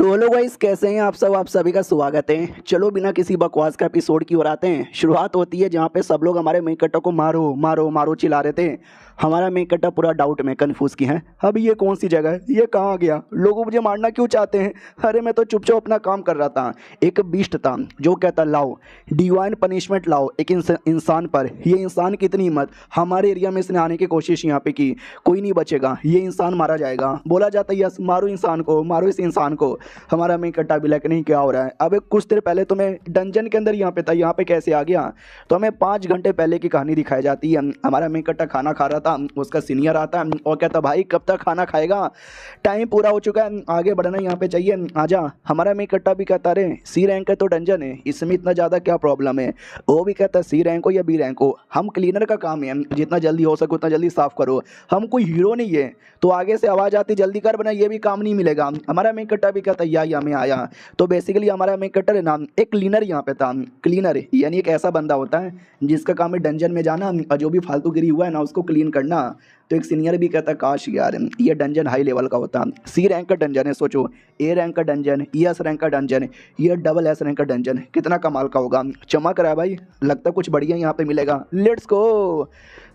तो hello guys, कैसे हैं आप सब। आप सभी का स्वागत है। चलो बिना किसी बकवास का एपिसोड की ओर आते हैं। शुरुआत होती है जहाँ पे सब लोग हमारे मेन कट्टा को मारो मारो मारो चिल्ला रहे थे। हमारा मेन कट्टा पूरा डाउट में कंफ्यूज की है, अब ये कौन सी जगह है, ये कहाँ गया, लोग मुझे मारना क्यों चाहते हैं। अरे मैं तो चुपचाप अपना काम कर रहा था। एक बीस्ट था जो कहता लाओ डिवाइन पनिशमेंट लाओ एक इंसान पर। ये इंसान की इतनी हिम्मत, हमारे एरिया में इसने आने की कोशिश यहाँ पे की, कोई नहीं बचेगा, ये इंसान मारा जाएगा। बोला जाता है यस मारो इंसान को, मारो इस इंसान को। हमारा मेन कट्टा भी लाइक नहीं क्या हो रहा है। अब कुछ देर पहले तो मैं डंजन के अंदर यहाँ पे था, यहाँ पे कैसे आ गया। तो हमें 5 घंटे पहले की कहानी दिखाई जाती है। हमारा मेन कट्टा खाना खा रहा था, उसका सीनियर आता है और कहता भाई कब तक खाना खाएगा, टाइम पूरा हो चुका है, आगे बढ़ना यहाँ पे चाहिए, आजा। हमारा मेन कट्टा भी कहता अरे सी रैंक है तो डंजन है, इसमें इतना ज़्यादा क्या प्रॉब्लम है। वो भी कहता सी रैंक हो या बी रैंक हो, हम क्लीनर का काम है, जितना जल्दी हो सके उतना जल्दी साफ करो, हम कोई हीरो नहीं है। तो आगे से आवाज़ आती जल्दी कर बना, ये भी काम नहीं मिलेगा। हमारा मेन कट्टा भी कहता या मैं आया। तो बेसिकली हमारा मेन कट्टर है ना, एक क्लीनर यहाँ पे था। क्लीनर यानी एक ऐसा बंदा होता है जिसका काम है डंजन में जाना और जो भी फालतू गिरी हुआ है ना उसको क्लीन करना। तो एक सीनियर भी कहता काश यार ये डंजन हाई लेवल का होता। सी रैंक का डंजन है, सोचो, ए रैंक का डंजन, एस रैंक का डंजन, ये डबल एस रैंक का डंजन, कितना कमाल का होगा। चमक रहा है भाई, लगता कुछ बढ़िया यहाँ पे मिलेगा, लेट्स गो।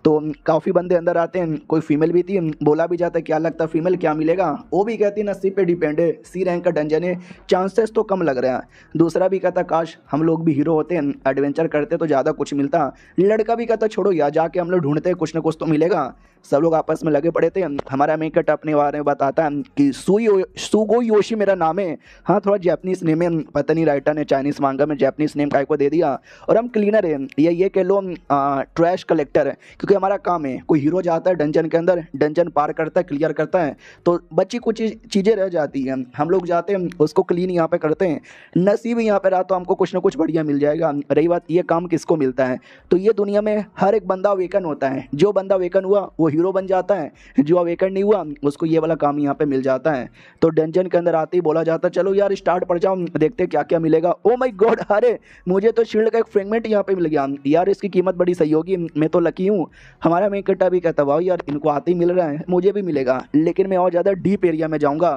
तो काफ़ी बंदे अंदर आते हैं, कोई फीमेल भी थी, बोला भी जाता है क्या लगता है फीमेल क्या मिलेगा। वो भी कहती है नसीब पे डिपेंड है, सी रैंक का डंजन है, चांसेस तो कम लग रहे हैं। दूसरा भी कहता काश हम लोग भी हीरो होते हैं, एडवेंचर करते तो ज़्यादा कुछ मिलता। लड़का भी कहता छोड़ो यार, जाके हम लोग ढूंढते हैं, कुछ ना कुछ तो मिलेगा। सब लोग आपस में लगे पड़े थे। हमारा मेकअप अपने बारे में बताता है कि सुगो योशी मेरा नाम है। हाँ थोड़ा जैपनीज नेम है, पता नहीं राइटर ने चाइनीज मांगा में जैपनीज नेम काय को दे दिया। और हम क्लीनर है, ये कह लो ट्रैश कलेक्टर है, क्योंकि हमारा काम है कोई हीरो जाता है डंजन के अंदर, डंजन पार करता है, क्लियर करता है, तो बच्ची कुछ चीज़ें रह जाती हैं, हम लोग जाते हैं उसको क्लीन यहाँ पे करते हैं। नसीब यहाँ पे रहा तो हमको कुछ ना कुछ बढ़िया मिल जाएगा। रही बात ये काम किसको मिलता है, तो ये दुनिया में हर एक बंदा अवेकन होता है। जो बंदा अवेकन हुआ वो हीरो बन जाता है, जो अवेकन नहीं हुआ उसको ये वाला काम यहाँ पे मिल जाता है। तो डंजन के अंदर आते ही बोला जाता चलो यार स्टार्ट पड़ जाओ, देखते क्या क्या मिलेगा। ओ माय गॉड, अरे मुझे तो शील्ड का एक फ्रेगमेंट यहाँ पे मिल गया यार, इसकी कीमत बड़ी सही होगी, मैं तो लकी हूँ। हमारा मेन कट्टा भी कहता वाह यार इनको आते ही मिल रहा है, मुझे भी मिलेगा, लेकिन मैं और ज़्यादा डीप एरिया में जाऊँगा।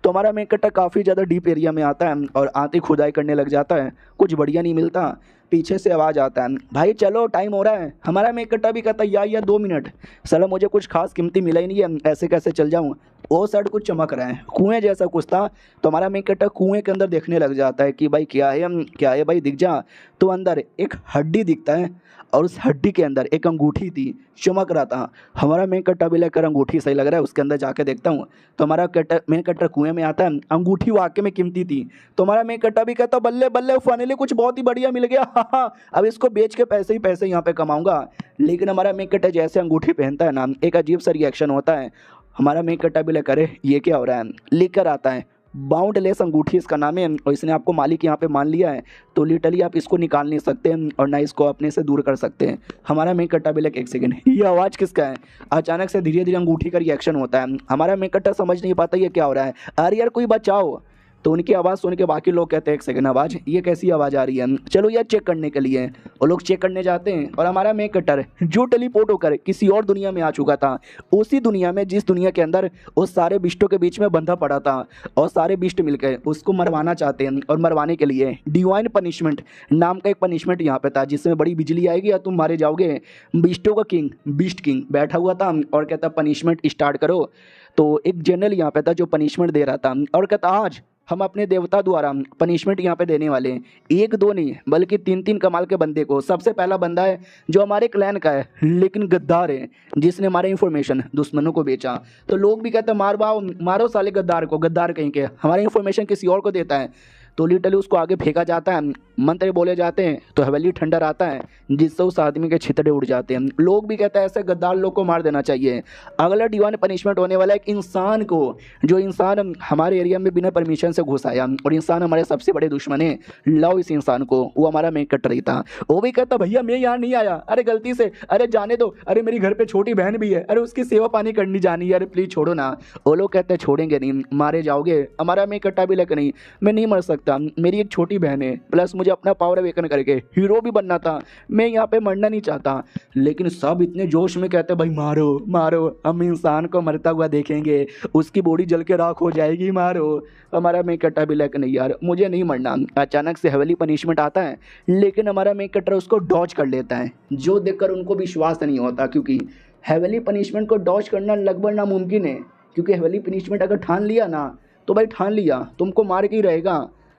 तो हमारा मेन कट्टा काफ़ी ज़्यादा डीप एरिया में आता है और आते ही खुदाई करने लग जाता है, कुछ बढ़िया नहीं मिलता। पीछे से आवाज़ आता है भाई चलो टाइम हो रहा है। हमारा मेन कट्टा भी कहता या 2 मिनट, साला मुझे कुछ खास कीमती मिला ही नहीं है, ऐसे कैसे चल जाऊँ। वो साइड कुछ चमक रहा है, कुएं जैसा कुछ था। तो हमारा मेन कट्टा कुएं के अंदर देखने लग जाता है कि भाई क्या है भाई दिख जा। तो अंदर एक हड्डी दिखता है और उस हड्डी के अंदर एक अंगूठी थी, चमक रहा था। हमारा मेन कट्टा भी लेकर अंगूठी सही लग रहा है, उसके अंदर जाके देखता हूँ। तो हमारा मेन कट्टा कुएं में आता है, अंगूठी वाकई में कीमती थी। तो हमारा मेन कट्टा भी कहता बल्ले बल्ले फाइनली कुछ बहुत ही बढ़िया मिल गया, हाँ अब इसको बेच के पैसे ही पैसे यहाँ पे कमाऊंगा। लेकिन हमारा मेन कट्टा जैसे अंगूठी पहनता है ना, एक अजीब सा रिएक्शन होता है। हमारा मेन कट्टा भी लेकर ये क्या हो रहा है, लेकर आता है बाउंडलेस अंगूठी इसका नाम है, और इसने आपको मालिक यहाँ पे मान लिया है, तो लिटरली आप इसको निकाल नहीं सकते हैं और ना इसको अपने से दूर कर सकते हैं। हमारा मेन कट्टा भी एक सेकंड, ये आवाज़ किसका है। अचानक से धीरे धीरे अंगूठी का रिएक्शन होता है। हमारा मेन कट्टा समझ नहीं पाता ये क्या हो रहा है, अरे यार कोई बचाओ। तो उनकी आवाज़ सुन के बाकी लोग कहते हैं एक सेकंड, आवाज़ ये कैसी आवाज़ आ रही है, चलो यार चेक करने के लिए। वो लोग चेक करने जाते हैं और हमारा मेन कट्टर जो टेलीपोर्ट होकर किसी और दुनिया में आ चुका था, उसी दुनिया में जिस दुनिया के अंदर उस सारे बिस्टों के बीच में बंधा पड़ा था, और सारे बिस्ट मिलकर उसको मरवाना चाहते हैं। और मरवाने के लिए डिवाइन पनिशमेंट नाम का एक पनिशमेंट यहाँ पे था, जिसमें बड़ी बिजली आएगी और तुम मारे जाओगे। बिस्टों का किंग बिस्ट किंग बैठा हुआ था और कहता पनिशमेंट स्टार्ट करो। तो एक जनरल यहाँ पे था जो पनिशमेंट दे रहा था और कहता आज हम अपने देवता द्वारा पनिशमेंट यहाँ पे देने वाले हैं, 1-2 नहीं बल्कि 3-3 कमाल के बंदे को। सबसे पहला बंदा है जो हमारे क्लैन का है लेकिन गद्दार है, जिसने हमारे इन्फॉर्मेशन दुश्मनों को बेचा। तो लोग भी कहते हैं मारो साले गद्दार को, गद्दार कहीं के, हमारी इन्फॉर्मेशन किसी और को देता है। तो लिटरली उसको आगे फेंका जाता है, मंत्र बोले जाते हैं तो हवेली ठंडर आता है, जिससे उस आदमी के छितड़े उड़ जाते हैं। लोग भी कहते हैं ऐसे गद्दार लोग को मार देना चाहिए। अगला डिवाइन पनिशमेंट होने वाला है एक इंसान को, जो इंसान हमारे एरिया में बिना परमिशन से घुस आया, और इंसान हमारे सबसे बड़े दुश्मन है। लाओ इस इंसान को, वो हमारा मेन कट रही था। वो भी कहता भैया मैं यहाँ नहीं आया, अरे गलती से, अरे जाने दो, अरे मेरी घर पे छोटी बहन भी है, अरे उसकी सेवा पानी करनी जानी है, अरे प्लीज़ छोड़ो ना। वो लोग कहते हैं छोड़ेंगे नहीं, मारे जाओगे। हमारा मेन कट्टा भी लग नहीं, मैं नहीं मर सकता, मेरी एक छोटी बहन है, प्लस मुझे मुझे अपना पावर अवेकन करके हीरो भी बनना था, मैं यहाँ पे मरना नहीं चाहता। लेकिन सब इतने जोश में कहते भाई मारो मारो, हम इंसान को मरता हुआ देखेंगे, उसकी बॉडी जल के राख हो जाएगी, मारो। हमारा मेन कट्टर भी लाइक नहीं यार मुझे नहीं मरना। अचानक से हेवली पनिशमेंट आता है, लेकिन हमारा मेन कट्टर उसको डॉज कर लेता है, जो देखकर उनको विश्वास नहीं होता, क्योंकि हेवली पनिशमेंट को डॉज करना लगभग नामुमकिन है। क्योंकि हेवली पनिशमेंट अगर ठान लिया ना तो भाई ठान लिया, तुमको मार के ही रहेगा।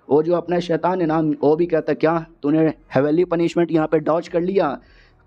वो जो अपना शैतान है ना, वो भी कहता क्या तूने हेवली पनिशमेंट यहाँ पे डॉज कर लिया,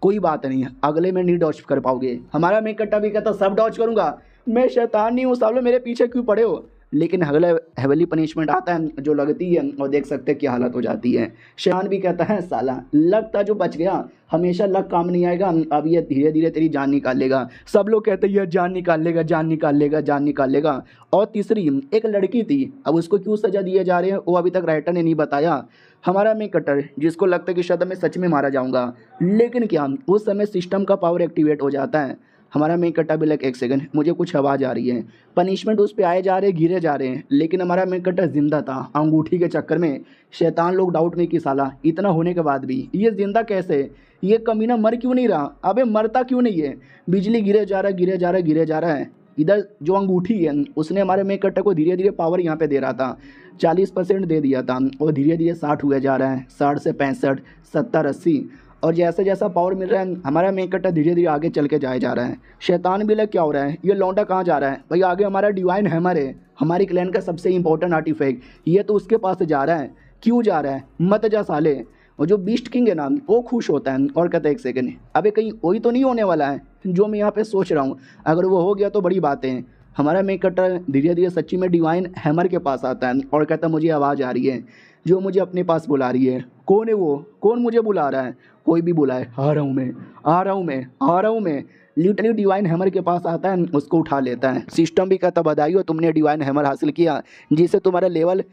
कोई बात नहीं, अगले में नहीं डॉज कर पाओगे। हमारा मेन कट्टा भी कहता सब डॉज करूँगा, मैं शैतान नहीं हूँ, सालों मेरे पीछे क्यों पड़े हो। लेकिन अगला हेवली पनिशमेंट आता है जो लगती है, और देख सकते हैं क्या हालत हो जाती है। शैतान भी कहता है साला लक था जो बच गया, हमेशा लक काम नहीं आएगा, अब ये धीरे धीरे तेरी जान निकाल लेगा। सब लोग कहते हैं ये जान निकाल लेगा, जान निकाल लेगा, जान निकाल लेगा। और तीसरी एक लड़की थी, अब उसको क्यों सजा दिए जा रहे हैं वो अभी तक राइटर ने नहीं बताया। हमारा मेन कट्टर जिसको लगता है कि शायद मैं सच में मारा जाऊंगा, लेकिन क्या उस समय सिस्टम का पावर एक्टिवेट हो जाता है। हमारा मेन कट्टा भी लाइक एक सेकंड मुझे कुछ आवाज़ आ रही है, पनिशमेंट उस पर आए जा रहे गिरे जा रहे हैं, लेकिन हमारा मेन कट्टा जिंदा था। अंगूठी के चक्कर में शैतान लोग डाउट में कि साला इतना होने के बाद भी ये जिंदा कैसे, ये कमीना मर क्यों नहीं रहा, अबे मरता क्यों नहीं है। बिजली गिरे जा रहा है, गिरे जा रहा है, गिरे जा रहा है। इधर जो अंगूठी है उसने हमारे मेन कट्टा को धीरे धीरे पावर यहाँ पे दे रहा था, 40% दे दिया था, और धीरे धीरे 60 हुआ जा रहा है, 60 से 65, 70, 80, और जैसे जैसा पावर मिल रहा है हमारा मेन कट्टा धीरे धीरे आगे चल के जाए जा रहा है। शैतान भी लग क्या हो रहा है, ये लौंडा कहाँ जा रहा है भाई, आगे हमारा डिवाइन हैमर है, हमारी क्लैन का सबसे इंपॉर्टेंट आर्टिफैक्ट, ये तो उसके पास जा रहा है, क्यों जा रहा है, मत जा साले। और जो बीस्ट किंग है ना वो खुश होता है और कहता है एक सेकंड अबे कहीं वही तो नहीं होने वाला है जो मैं यहाँ पे सोच रहा हूँ, अगर वो हो गया तो बड़ी बात है। हमारा मेन कट्टा धीरे धीरे सच्ची में डिवाइन हैमर के पास आता है और कहता मुझे आवाज़ आ रही है जो मुझे अपने पास बुला रही है। कौन है वो, कौन मुझे बुला रहा है, कोई भी बुलाए, आ रहा हूँ मैं, आ रहा हूँ मैं, आ रहा हूँ मैं। लिटरली डिवाइन हैमर के पास आता है, उसको उठा लेता है। सिस्टम भी कहता बधाई हो तुमने डिवाइन हैमर हासिल किया, जिससे तुम्हारा लेवल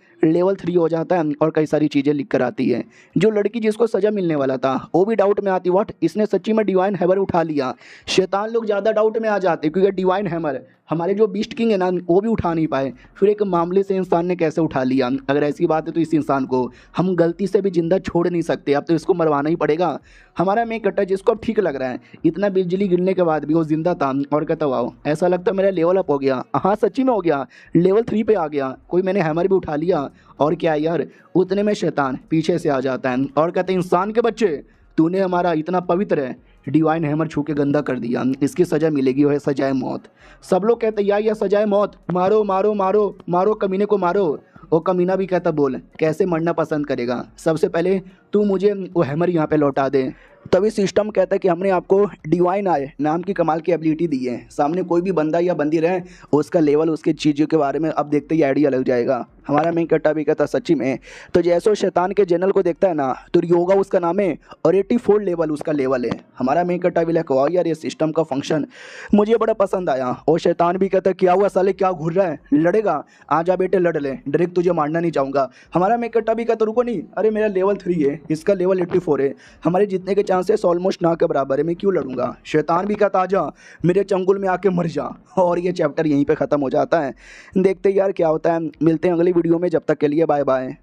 3 हो जाता है और कई सारी चीज़ें लिख कर आती है। जो लड़की जिसको सज़ा मिलने वाला था वो भी डाउट में आती, व्हाट इसने सच्ची में डिवाइन हैमर उठा लिया। शैतान लोग ज़्यादा डाउट में आ जाते क्योंकि डिवाइन हैमर हमारे जो बीस्ट किंग है ना वो भी उठा नहीं पाए, फिर एक मामले से इंसान ने कैसे उठा लिया। अगर ऐसी बात है तो इस इंसान को हम गलती से भी जिंदा छोड़ नहीं सकते, अब तो इसको मरवाना ही पड़ेगा। हमारा मेन कट्टा जिसको अब ठीक लग रहा है, इतना बिजली गिरने के बाद भी वो जिंदा था और कहता वाओ ऐसा लगता मेरा लेवल अप हो गया, हाँ सच्ची में हो गया, लेवल 3 पे आ गया, कोई मैंने हैमर भी उठा लिया। और क्या यार, उतने में शैतान पीछे से आ जाता है और कहते इंसान के बच्चे तूने हमारा इतना पवित्र है डिवाइन हैमर छू के गंदा कर दिया, इसकी सज़ा मिलेगी, वह सजाए मौत। सब लोग कहते यार यह सजाए मौत, मारो मारो मारो मारो कमीने को मारो। वो कमीना भी कहता बोल कैसे मरना पसंद करेगा, सबसे पहले तू मुझे वो हैमर यहाँ पे लौटा दे। तभी सिस्टम कहता है कि हमने आपको डिवाइन आए नाम की कमाल की एबिलिटी दी है, सामने कोई भी बंदा या बंदी रहे उसका लेवल उसकी चीज़ों के बारे में अब देखते ही आइडिया लग जाएगा। हमारा मेन कट्टा भी कहता सच्ची में, तो जैसे शैतान के जनरल को देखता है ना तो योगा उसका नाम है और 84 लेवल उसका लेवल है। हमारा मेन कट्टा भी लगा यार ये सिस्टम का फंक्शन मुझे बड़ा पसंद आया। और शैतान भी कहता क्या हुआ साले क्या घूर रहा है, लड़ेगा, आजा बेटे लड़ ले, डायरेक्ट तुझे मारना नहीं चाहूँगा। हमारा मेन कट्टा भी कहता रुको नहीं, अरे मेरा लेवल 3 है, इसका लेवल 84 है, हमारे जीतने के चांसेस ऑलमोस्ट ना के बराबर है, मैं क्यों लड़ूंगा। शैतान भी कहता आजा मेरे चंगुल में आके मर जा, और ये चैप्टर यहीं पे ख़त्म हो जाता है। देखते यार क्या होता है, मिलते हैं अगली वीडियो में, जब तक के लिए बाय बाय।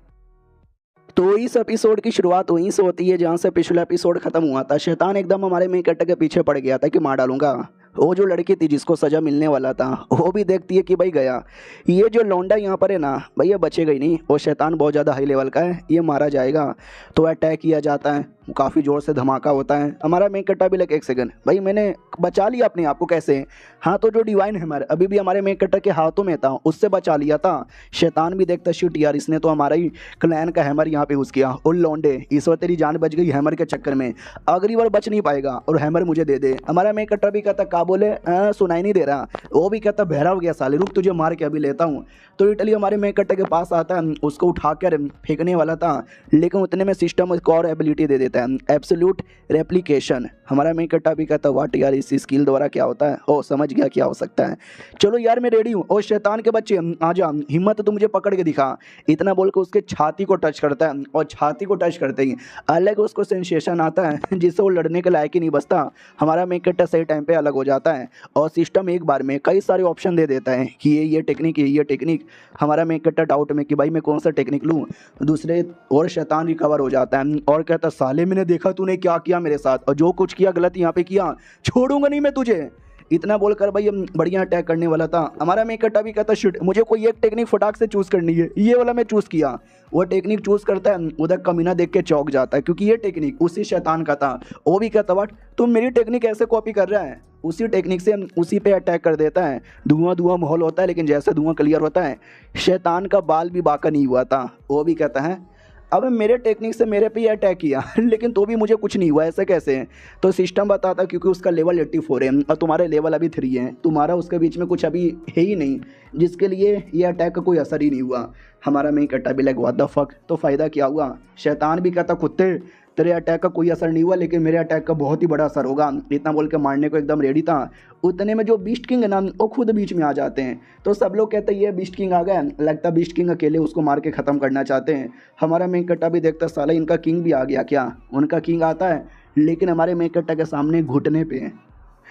तो इस एपिसोड की शुरुआत वहीं से होती है जहाँ से पिछला एपिसोड खत्म हुआ था। शैतान एकदम हमारे मेन कट्टा के पीछे पड़ गया था कि मार डालूंगा। वो जो लड़की थी जिसको सज़ा मिलने वाला था वो भी देखती है कि भाई गया, ये जो लौंडा यहाँ पर है ना भैया बचेगा ही नहीं, वो शैतान बहुत ज़्यादा हाई लेवल का है, ये मारा जाएगा। तो अटैक किया जाता है, काफ़ी ज़ोर से धमाका होता है। हमारा मेन कट्टा भी लगे एक सेकंड भाई मैंने बचा लिया अपने आप को कैसे, हाँ तो जो डिवाइन हैमर अभी भी हमारे मेन कट्टा के हाथों में था उससे बचा लिया था। शैतान भी देखता शिट यार इसने तो हमारा ही क्लैन का हैमर यहाँ पे यूज़ किया, और लौंडे इस वक्त तेरी जान बच गई हैमर के चक्कर में, अगली बार बच नहीं पाएगा और हैमर मुझे दे दे। हमारा मेन कट्टा भी कहता का बोले सुनाई नहीं दे रहा, वो भी कहता बहरा हो गया साले, रुक तुझे मार के अभी लेता हूँ। तो इटली हमारे मेन कट्टा के पास आता है, उसको उठा कर फेंकने वाला था, लेकिन उतने में सिस्टम एक और एबिलिटी दे देता होता है एब्सोल्यूट रेप्लिकेशन। हमारा मेन कट्टा भी कहता है वाट यार, इस स्किल द्वारा क्या होता है? ओ समझ गया क्या हो सकता है। चलो यार मैं रेडी हूँ। ओ शैतान के बच्चे आजा, हिम्मत तो मुझे पकड़ के दिखा। इतना बोल के उसके छाती को टच करता है और छाती को टच करते ही अलग उसको सेंसेशन आता है जिससे वो लड़ने के लायक ही नहीं बचता। हमारा मेन कट्टा सही टाइम पे अलग हो जाता है और सिस्टम एक बार में कई सारे ऑप्शन दे देता है कि ये टेक्निक, ये टेक्निक। हमारा मेन कट्टा डाउट में कि भाई मैं कौन सा टेक्निक लूँ। दूसरे और शैतान रिकवर हो जाता है और कहता साले मैंने देखा तूने क्या किया मेरे साथ, और जो कुछ किया गलत यहाँ पे किया, छोड़ूंगा नहीं मैं तुझे। इतना बोलकर भाई हम बढ़िया अटैक करने वाला था। हमारा मेन कट्टा भी कहता शिट, मुझे कोई एक टेक्निक फटाक से चूज़ करनी है, ये वाला मैं चूज़ किया। वो टेक्निक चूज़ करता है, उधर कमीना देख के चौंक जाता है क्योंकि ये टेक्निक उसी शैतान का था। वो भी कहता वाट तुम मेरी टेक्निक ऐसे कॉपी कर रहा है। उसी टेक्निक से उसी पे अटैक कर देता है। धुआं धुआं माहौल होता है, लेकिन जैसे धुआं क्लियर होता है शैतान का बाल भी बाका नहीं हुआ था। वो भी कहता है अब मेरे टेक्निक से मेरे पे ही अटैक किया लेकिन तो भी मुझे कुछ नहीं हुआ, ऐसे कैसे? तो सिस्टम बताता क्योंकि उसका लेवल 84 है और तुम्हारे लेवल अभी 3 है, तुम्हारा उसके बीच में कुछ अभी है ही नहीं, जिसके लिए ये अटैक का कोई असर ही नहीं हुआ। हमारा मेन कट्टा भी लाइक व्हाट द फक, तो फ़ायदा क्या हुआ? शैतान भी कहता कुत्ते तेरे अटैक का कोई असर नहीं हुआ, लेकिन मेरे अटैक का बहुत ही बड़ा असर होगा। इतना बोल के मारने को एकदम रेडी था। उतने में जो बीस्ट किंग है ना वो खुद बीच में आ जाते हैं। तो सब लोग कहते हैं ये बीस्ट किंग आ गया, लगता बीस्ट किंग अकेले उसको मार के ख़त्म करना चाहते हैं। हमारा मेन कट्टा भी देखता साला इनका किंग भी आ गया क्या? उनका किंग आता है लेकिन हमारे मेन कट्टा के सामने घुटने पे है।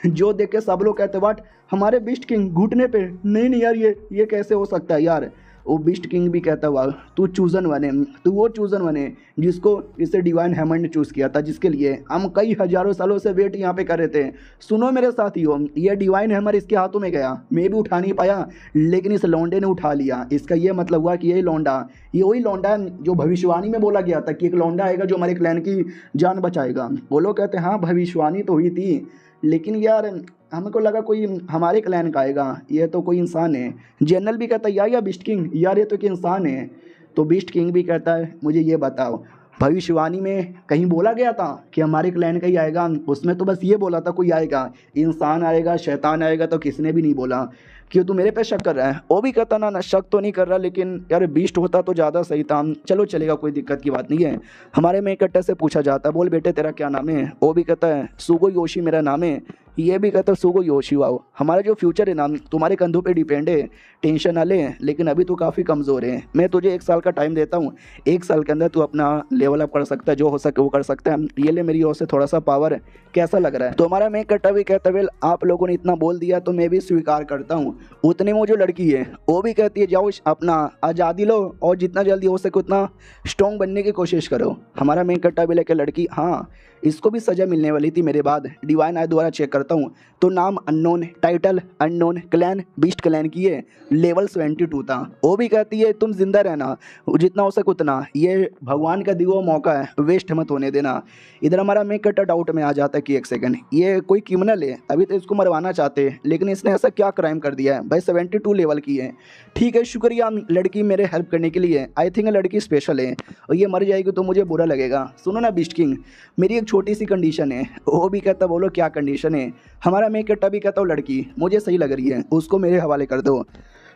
जो देख के सब लोग कहते वाट हमारे बीस्ट किंग घुटने पे? नहीं नहीं यार ये कैसे हो सकता है यार। वो बीस्ट किंग भी कहता हुआ तू चूज़न बने, तू वो चूज़न बने जिसको इसे डिवाइन हैमर ने चूज़ किया था, जिसके लिए हम कई हज़ारों सालों से वेट यहाँ पे कर रहे थे। सुनो मेरे साथियों, ये डिवाइन हैमर इसके हाथों में गया, मैं भी उठा नहीं पाया लेकिन इस लौंडे ने उठा लिया। इसका ये मतलब हुआ कि ये लौंडा, ये वही लौंडा है जो भविष्यवाणी में बोला गया था कि एक लौंडा आएगा जो हमारे क्लैन की जान बचाएगा। वो लोग कहते हैं हाँ भविष्यवाणी तो हुई थी, लेकिन यार हमको लगा कोई हमारे क्लैन का आएगा, ये तो कोई इंसान है। जनरल भी कहता है या बीस्ट किंग यार ये तो कि इंसान है। तो बीस्ट किंग भी कहता है मुझे ये बताओ भविष्यवाणी में कहीं बोला गया था कि हमारे क्लैन का ही आएगा? उसमें तो बस ये बोला था कोई आएगा, इंसान आएगा शैतान आएगा तो किसने भी नहीं बोला। क्यों तू मेरे पे शक कर रहा है? वो भी कहता ना शक तो नहीं कर रहा, लेकिन यार बीस्ट होता तो ज़्यादा सही था। चलो चलेगा, कोई दिक्कत की बात नहीं है। हमारे मेन कट्टा से पूछा जाता है बोल बेटे तेरा क्या नाम है? वो भी कहता है सुगो योशी मेरा नाम है। ये भी कहता है सुगो योशी वाओ, हमारा जो फ्यूचर है ना तुम्हारे कंधों पे डिपेंड है, टेंशन ना ले, लेकिन अभी तो काफ़ी कमज़ोर है। मैं तुझे 1 साल का टाइम देता हूँ, 1 साल के अंदर तू अपना लेवल अप कर सकता है, जो हो सके वो कर सकता है। ये ले मेरी ओर से थोड़ा सा पावर, कैसा लग रहा है? तो हमारा मेन कट्टा भी कहता है वेल आप लोगों ने इतना बोल दिया तो मैं भी स्वीकार करता हूँ। उतने में जो लड़की है वो भी कहती है जाओ अपना आज़ादी लो और जितना जल्दी हो सके उतना स्ट्रॉन्ग बनने की कोशिश करो। हमारा मेन कट्टा भी लेकर लड़की हाँ इसको भी सज़ा मिलने वाली थी मेरे बाद, डिवाइन आई द्वारा चेक करता हूँ तो नाम unknown, title unknown, clan beast clan की है, लेवल 72 था। वो भी कहती है तुम जिंदा रहना जितना हो सके उतना, ये भगवान का दिया हुआ मौका है, वेस्ट मत होने देना। इधर हमारा मेन कट्टा डाउट में आ जाता है कि 1 सेकंड ये कोई क्रिमिनल है, अभी तो इसको मरवाना चाहते हैं लेकिन इसने ऐसा क्या क्राइम कर दिया है भाई? 72 लेवल की है। ठीक है शुक्रिया लड़की मेरे हेल्प करने के लिए, आई थिंक लड़की स्पेशल है और ये मर जाएगी तो मुझे बुरा लगेगा। सुनो ना बीस्ट किंग मेरी एक छोटी सी कंडीशन है। वो भी कहता बोलो क्या कंडीशन है? हमारा मेन कट्टा भी कहता हूँ लड़की मुझे सही लग रही है उसको मेरे हवाले कर दो।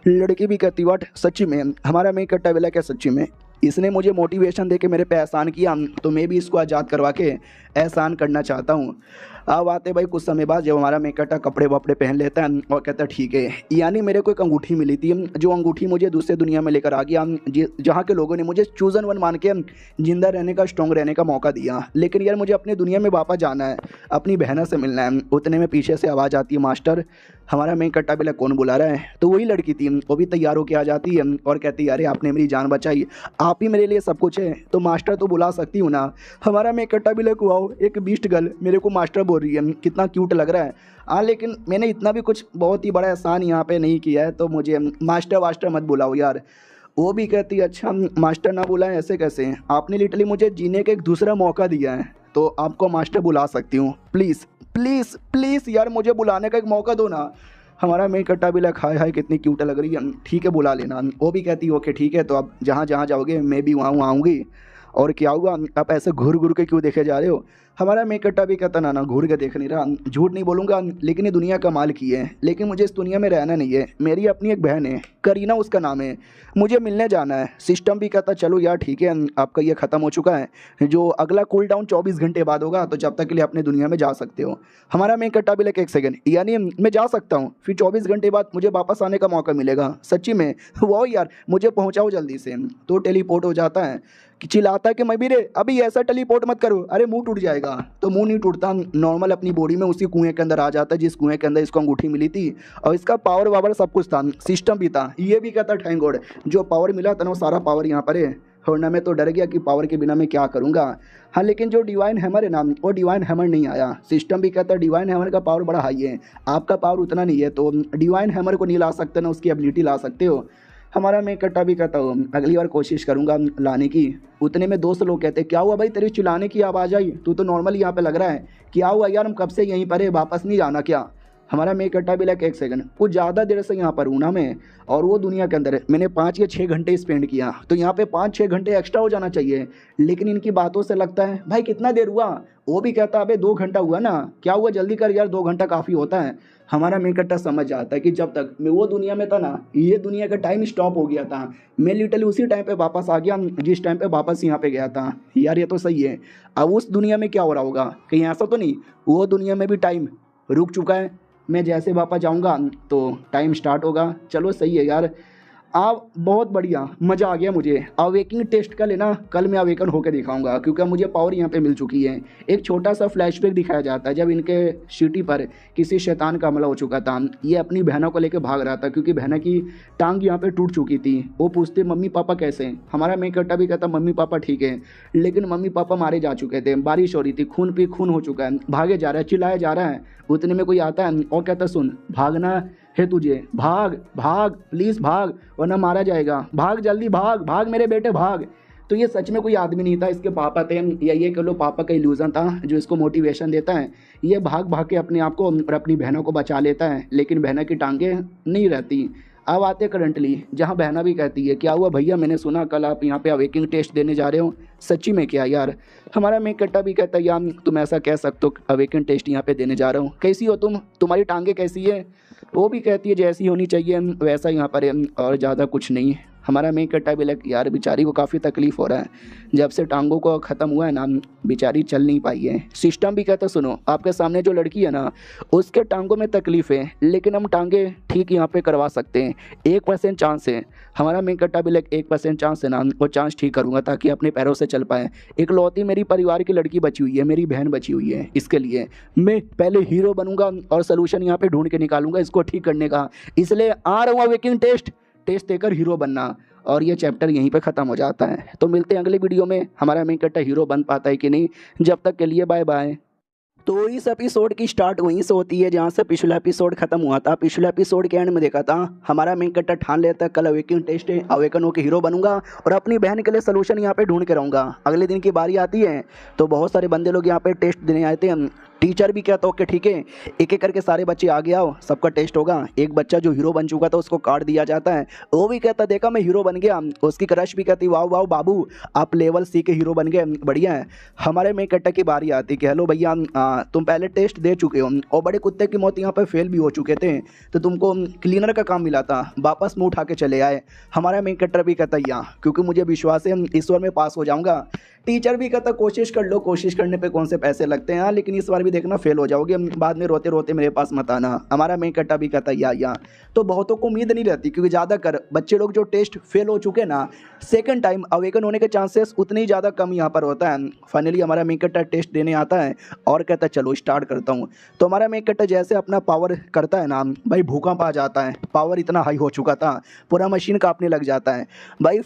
लड़की भी कहती वाट सच्ची में? हमारा मेन कट्टा बोला क्या सच्ची में? इसने मुझे मोटिवेशन दे के मेरे पे एहसान किया तो मैं भी इसको आज़ाद करवा के एहसान करना चाहता हूँ। अब आते भाई कुछ समय बाद जब हमारा मेन कट्टा कपड़े वपड़े पहन लेता है और कहता है ठीक है, यानी मेरे को एक अंगूठी मिली थी, जो अंगूठी मुझे दूसरे दुनिया में लेकर आ गया, जहाँ के लोगों ने मुझे चूज़न वन मान के जिंदा रहने का, स्ट्रॉन्ग रहने का मौका दिया। लेकिन यार मुझे अपनी दुनिया में वापस जाना है, अपनी बहना से मिलना है। उतने में पीछे से आवाज़ आती है मास्टर। हमारा मेन कट्टा बोला कौन बुला रहा है? तो वही लड़की थी, वो भी तैयार होकर आ जाती है और कहती है अरे आपने मेरी जान बचाई, आप ही मेरे लिए सब कुछ है तो मास्टर तो बुला सकती हूँ ना। हमारा मेन कट्टा भी लग वाओ एक बीस्ट गर्ल मेरे को मास्टर बोल रही है, कितना क्यूट लग रहा है। हाँ लेकिन मैंने इतना भी कुछ बहुत ही बड़ा एहसान यहाँ पे नहीं किया है तो मुझे मास्टर वास्टर मत बुलाओ यार। वो भी कहती है अच्छा मास्टर ना बुलाएं ऐसे कैसे? आपने लिटरली मुझे जीने का एक दूसरा मौका दिया है तो आपको मास्टर बुला सकती हूँ, प्लीज़ प्लीज़ प्लीज़ यार मुझे बुलाने का एक मौका दो ना। हमारा मेन कट्टा भी लगा हाय हाय कितनी क्यूट लग रही है, ठीक है बुला लेना। वो भी कहती है ओके ठीक है, तो अब जहाँ जहाँ जाओगे मैं भी वहाँ आऊँगी। और क्या हुआ, आप ऐसे घूर घूर के क्यों देखे जा रहे हो? हमारा मेन कट्टा भी कहता ना घूर के देख नहीं रहा, झूठ नहीं बोलूँगा, लेकिन ये दुनिया कमाल की है, लेकिन मुझे इस दुनिया में रहना नहीं है। मेरी अपनी एक बहन है, करीना उसका नाम है, मुझे मिलने जाना है। सिस्टम भी कहता चलो यार ठीक है, आपका ये ख़त्म हो चुका है, जो अगला कूल डाउन 24 घंटे बाद होगा, तो जब तक के लिए अपने दुनिया में जा सकते हो। हमारा मेन कट्टा भी लेके 1 सेकंड, यानी मैं जा सकता हूँ, फिर 24 घंटे बाद मुझे वापस आने का मौका मिलेगा? सच्ची में? वो यार मुझे पहुँचाओ जल्दी से। तो टेलीपोर्ट हो जाता है कि चिल्लाता है कि मैं भी रे अभी ऐसा टेलीपोर्ट मत करो, अरे मुंह टूट जाएगा। तो मुंह नहीं टूटता, नॉर्मल अपनी बॉडी में उसी कुएं के अंदर आ जाता है जिस कुएं के अंदर इसको अंगूठी मिली थी, और इसका पावर वावर सब कुछ था, सिस्टम भी था। ये भी कहता थैंक गॉड जो पावर मिला था ना वो सारा पावर यहाँ पर है, वरना मैं तो डर गया कि पावर के बिना मैं क्या करूँगा। हाँ लेकिन जो डिवाइन हैमर है ना, वो डिवाइन हैमर नहीं आया। सिस्टम भी कहता है डिवाइन हैमर का पावर बड़ा हाई है, आपका पावर उतना नहीं है, तो डिवाइन हैमर को नहीं ला सकते ना उसकी एबिलिटी ला सकते हो। हमारा मैं कट्टा भी कहता हूँ अगली बार कोशिश करूँगा लाने की। उतने में दोस्त लोग कहते क्या हुआ भाई तेरी चिल्लाने की आवाज़ आई, तू तो नॉर्मल यहाँ पे लग रहा है, क्या हुआ यार हम कब से यहीं पर है, वापस नहीं जाना क्या? हमारा मैं कट्टा भी लाइक 1 सेकंड, कुछ ज़्यादा देर से यहाँ पर हूँ ना मैं, और वो दुनिया के अंदर मैंने 5 या 6 घंटे स्पेंड किया, तो यहाँ पे 5-6 घंटे एक्स्ट्रा हो जाना चाहिए, लेकिन इनकी बातों से लगता है भाई कितना देर हुआ? वो भी कहता अबे 2 घंटा हुआ ना, क्या हुआ जल्दी कर यार, 2 घंटा काफ़ी होता है। हमारा मेन कट्टा समझ जाता है कि जब तक मैं वो दुनिया में था ना, ये दुनिया का टाइम स्टॉप हो गया था, मैं लिटरली उसी टाइम पे वापस आ गया जिस टाइम पे वापस यहाँ पे गया था। यार ये तो सही है। अब उस दुनिया में क्या हो रहा होगा, कहीं ऐसा तो नहीं वो दुनिया में भी टाइम रुक चुका है, मैं जैसे वापस जाऊँगा तो टाइम स्टार्ट होगा। चलो सही है यार, आप बहुत बढ़िया, मज़ा आ गया मुझे। अवेकिंग टेस्ट का लेना, कल मैं अवेकन होकर दिखाऊंगा, क्योंकि मुझे पावर यहाँ पे मिल चुकी है। एक छोटा सा फ्लैशबैक दिखाया जाता है जब इनके सिटी पर किसी शैतान का हमला हो चुका था, ये अपनी बहनों को लेकर भाग रहा था क्योंकि बहना की टांग यहाँ पे टूट चुकी थी। वो पूछते मम्मी पापा कैसे हैं? हमारा मेन कट्टा भी कहता मम्मी पापा ठीक है, लेकिन मम्मी पापा मारे जा चुके थे, बारिश हो रही थी, खून पे खून हो चुका है, भागे जा रहा है, चिल्लाया जा रहा है। उतने में कोई आता है और कहता सुन भागना है तुझे, भाग भाग प्लीज़ भाग वरना मारा जाएगा, भाग जल्दी भाग भाग मेरे बेटे भाग। तो ये सच में कोई आदमी नहीं था, इसके पापा थे, या ये कह लो पापा का इल्यूज़न था जो इसको मोटिवेशन देता है। ये भाग भाग के अपने आप को और अपनी बहनों को बचा लेता है, लेकिन बहना की टांगें नहीं रहती। अब आते करंटली जहाँ बहना भी कहती है क्या हुआ भैया, मैंने सुना कल आप यहाँ पे अवेकिंग टेस्ट देने जा रहे हो, सच्ची में क्या यार? हमारा मेन कट्टा भी कहता है यार तुम ऐसा कह सकते हो, अवेकिंग टेस्ट यहाँ पे देने जा रहा हूँ, कैसी हो तुम, तुम्हारी टांगें कैसी है? वो भी कहती है जैसी होनी चाहिए वैसा यहाँ पर है और ज़्यादा कुछ नहीं है। हमारा मेन कट्टा भी लग यार बेचारी को काफ़ी तकलीफ़ हो रहा है, जब से टांगों को ख़त्म हुआ है ना बेचारी चल नहीं पाई है। सिस्टम भी कहता सुनो आपके सामने जो लड़की है ना उसके टांगों में तकलीफ़ है, लेकिन हम टांगें ठीक यहाँ पे करवा सकते हैं, 1% चांस है। हमारा मेन कट्टा भी लग 1% चांस है ना, वो चांस ठीक करूँगा ताकि अपने पैरों से चल पाए। इकलौती मेरी परिवार की लड़की बची हुई है, मेरी बहन बची हुई है, इसके लिए मैं पहले हीरो बनूंगा और सोल्यूशन यहाँ पे ढूंढ के निकालूंगा इसको ठीक करने का, इसलिए आ रहा हूँ अवेकिंग टेस्ट देकर हीरो बनना। और ये चैप्टर यहीं पे ख़त्म हो जाता है। तो मिलते हैं अगले वीडियो में, हमारा मेन कट्टा हीरो बन पाता है कि नहीं। जब तक के लिए बाय बाय। तो इस एपिसोड की स्टार्ट वहीं से होती है जहाँ से पिछला एपिसोड खत्म हुआ था। पिछले एपिसोड के एंड में देखा था हमारा मेन कट्टा ठान लेता है कल अवेकिंग टेस्ट है, अवेकन होकर हीरो बनूंगा और अपनी बहन के लिए सोल्यूशन यहाँ पे ढूंढ के रहूँगा। अगले दिन की बारी आती है तो बहुत सारे बंदे लोग यहाँ पे टेस्ट देने आए थे। टीचर भी कहता ओके ठीक है, एक एक करके सारे बच्चे आगे आओ, सबका टेस्ट होगा। एक बच्चा जो हीरो बन चुका था उसको कार्ड दिया जाता है, वो भी कहता देखा मैं हीरो बन गया। उसकी क्रश भी कहती वाह वाह बाबू आप लेवल सी के हीरो बन गए, बढ़िया है। हमारे मेन कट्टा की बारी आती कि हेलो भैया तुम पहले टेस्ट दे चुके हो और बड़े कुत्ते की मौत यहाँ पर फेल भी हो चुके थे, तो तुमको क्लीनर का काम मिला था, वापस मुँह उठा के चले आए। हमारा मेन कट्टा भी कहता यहाँ क्योंकि मुझे विश्वास है ईश्वर में पास हो जाऊँगा। टीचर भी कहता कोशिश कर लो, कोशिश करने पे कौन से पैसे लगते हैं, लेकिन इस बार भी देखना फेल हो जाओगे, बाद में रोते रोते मेरे पास मत आना। हमारा मेन कट्टा भी कहता या तो बहुतों को उम्मीद नहीं रहती क्योंकि ज़्यादातर बच्चे लोग जो टेस्ट फेल हो चुके ना सेकंड टाइम अवेकन होने के चांसेस उतने ही ज़्यादा कम यहाँ पर होता है। फाइनली हमारा मेन कट्टा टेस्ट देने आता है और कहता चलो स्टार्ट करता हूँ। तो हमारा मेन कट्टा जैसे अपना पावर करता है ना भाई भूकंप आ जाता है, पावर इतना हाई हो चुका था पूरा मशीन कांपने लग जाता है भाई।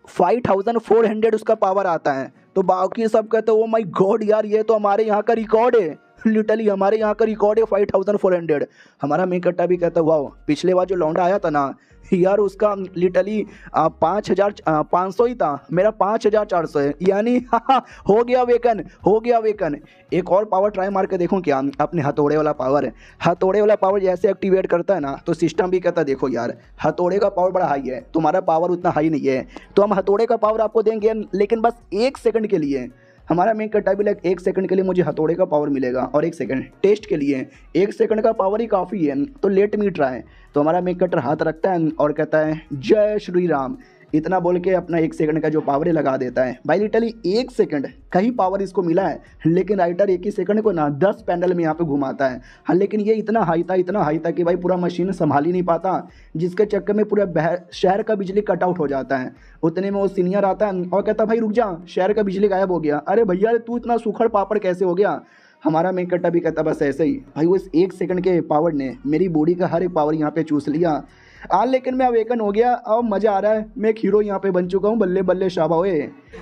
5400 उसका पावर आता है। तो बाकी सब कहते ओ माय गॉड यार ये तो हमारे यहाँ का रिकॉर्ड है। लिटरली हमारे यहाँ का रिकॉर्ड है 5400। हमारा मेन कट्टा भी कहता वाह, पिछले बार जो लौंडा आया था ना यार, उसका लिटरली 5500 ही था, मेरा 5400 है, यानी हो गया वेकन, हो गया वेकन। एक और पावर ट्राई मार के देखूं क्या, अपने हथौड़े वाला पावर है। हथौड़े वाला पावर जैसे एक्टिवेट करता है ना तो सिस्टम भी कहता है देखो यार, हथौड़े का पावर बड़ा हाई है, तुम्हारा पावर उतना हाई नहीं है, तो हम हथौड़े का पावर आपको देंगे, लेकिन बस 1 सेकंड के लिए। हमारा मेन कट्टा भी लाइक 1 सेकंड के लिए मुझे हथौड़े का पावर मिलेगा, और 1 सेकंड टेस्ट के लिए, 1 सेकंड का पावर ही काफ़ी है, तो लेट मी ट्राई। तो हमारा मेन कट्टर हाथ रखता है और कहता है जय श्री राम, इतना बोल के अपना 1 सेकंड का जो पावर है लगा देता है। भाई लिटरली 1 सेकंड का ही पावर इसको मिला है, लेकिन राइटर एक ही सेकंड को ना 10 पैंडल में यहाँ पे घुमाता है। हाँ, लेकिन ये इतना हाई था, इतना हाई था कि भाई पूरा मशीन संभाल ही नहीं पाता, जिसके चक्कर में पूरा शहर का बिजली कट आउट हो जाता है। उतने में वो सीनियर आता है और कहता भाई रुक जा, शहर का बिजली गायब हो गया। अरे भैया तू इतना सूखड़ पापड़ कैसे हो गया। हमारा मेन कट्टा भी कहता बस ऐसे ही भाई, वो इस 1 सेकंड के पावर ने मेरी बॉडी का हर एक पावर यहाँ पे चूस लिया। लेकिन मैं अवेकन हो गया, अब मज़ा आ रहा है, मैं एक हीरो यहाँ पे बन चुका हूँ, बल्ले बल्ले शाबा हुए।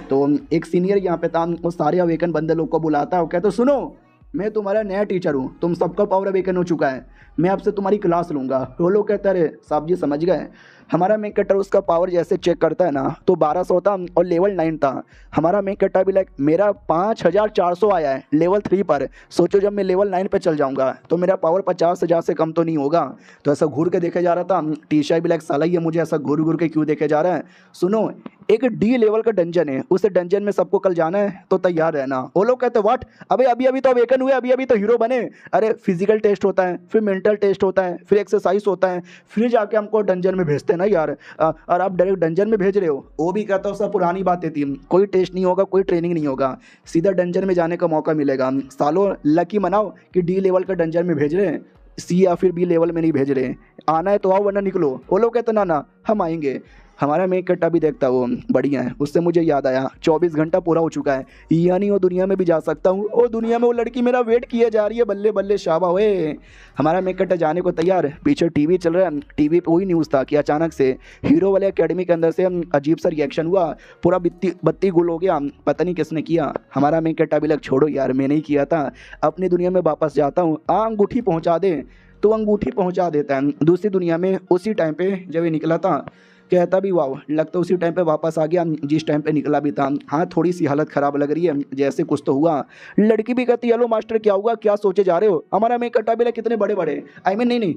तो एक सीनियर यहाँ पे था, वो सारे अवेकन बंदे लोग को बुलाता है और कहता सुनो, मैं तुम्हारा नया टीचर हूँ, तुम सबका पावर अवेकन हो चुका है, मैं आपसे तुम्हारी क्लास लूँगा। वो लोग कहते अरे साहब जी समझ गए। हमारा मेन कट्टर उसका पावर जैसे चेक करता है ना तो 1200 था और लेवल 9 था। हमारा मेन कट्टा भी लाइक मेरा 5400 आया है लेवल 3 पर। सोचो जब मैं लेवल 9 पे चल जाऊंगा तो मेरा पावर 50,000 से कम तो नहीं होगा। तो ऐसा घूर के देखे जा रहा था, टीशा भी लाइक साला ये मुझे ऐसा घूर घूर के क्यों देखे जा रहा है। सुनो, एक डी लेवल का डंजन है, उस डंजन में सबको कल जाना है तो तैयार रहना। वो लोग कहते व्हाट, अबे अभी अभी तो अवेकन हुए, अभी अभी तो हीरो बने। अरे फिजिकल टेस्ट होता है, फिर मेंटल टेस्ट होता है, फिर एक्सरसाइज होता है, फिर जाके हमको डंजन में भेजते हैं ना यार। और आप डायरेक्ट डंजन में भेज रहे हो। वो भी कहता हो सब पुरानी बातें थी, कोई टेस्ट नहीं होगा, कोई ट्रेनिंग नहीं होगा, सीधा डंजन में जाने का मौका मिलेगा। सालों लकी मनाओ कि डी लेवल का डंजन में भेज रहे हैं, सी या फिर बी लेवल में नहीं भेज रहे। आना है तो आओ वरना निकलो। वो लोग कहते ना हम आएंगे। हमारा मेन कट्टा भी देखता वो बढ़िया है। उससे मुझे याद आया 24 घंटा पूरा हो चुका है, यानी वो दुनिया में भी जा सकता हूँ। वो दुनिया में वो लड़की मेरा वेट किए जा रही है, बल्ले बल्ले शाबा हुए। हमारा मेन कट्टा जाने को तैयार। पीछे टीवी चल रहा है, टीवी पे वही न्यूज़ था कि अचानक से हीरो वाले एकेडमी के अंदर से अजीब सा रिएक्शन हुआ, पूरा बत्ती गुल हो गया, पता नहीं किसने किया। हमारा मेन कट्टा भी लग छोड़ो यार, मैंने ही किया था, अपनी दुनिया में वापस जाता हूँ। अंगूठी पहुँचा दे तो अंगूठी पहुँचा देता है दूसरी दुनिया में। उसी टाइम पे जब ये निकला था कहता भी वाह, लगता उसी टाइम पे वापस आ गया जिस टाइम पे निकला भी था। हाँ थोड़ी सी हालत ख़राब लग रही है, जैसे कुछ तो हुआ। लड़की भी कहती हेलो मास्टर क्या हुआ, क्या सोचे जा रहे हो। हमारा मेन कट्टा भी कितने बड़े बड़े, आई मीन नहीं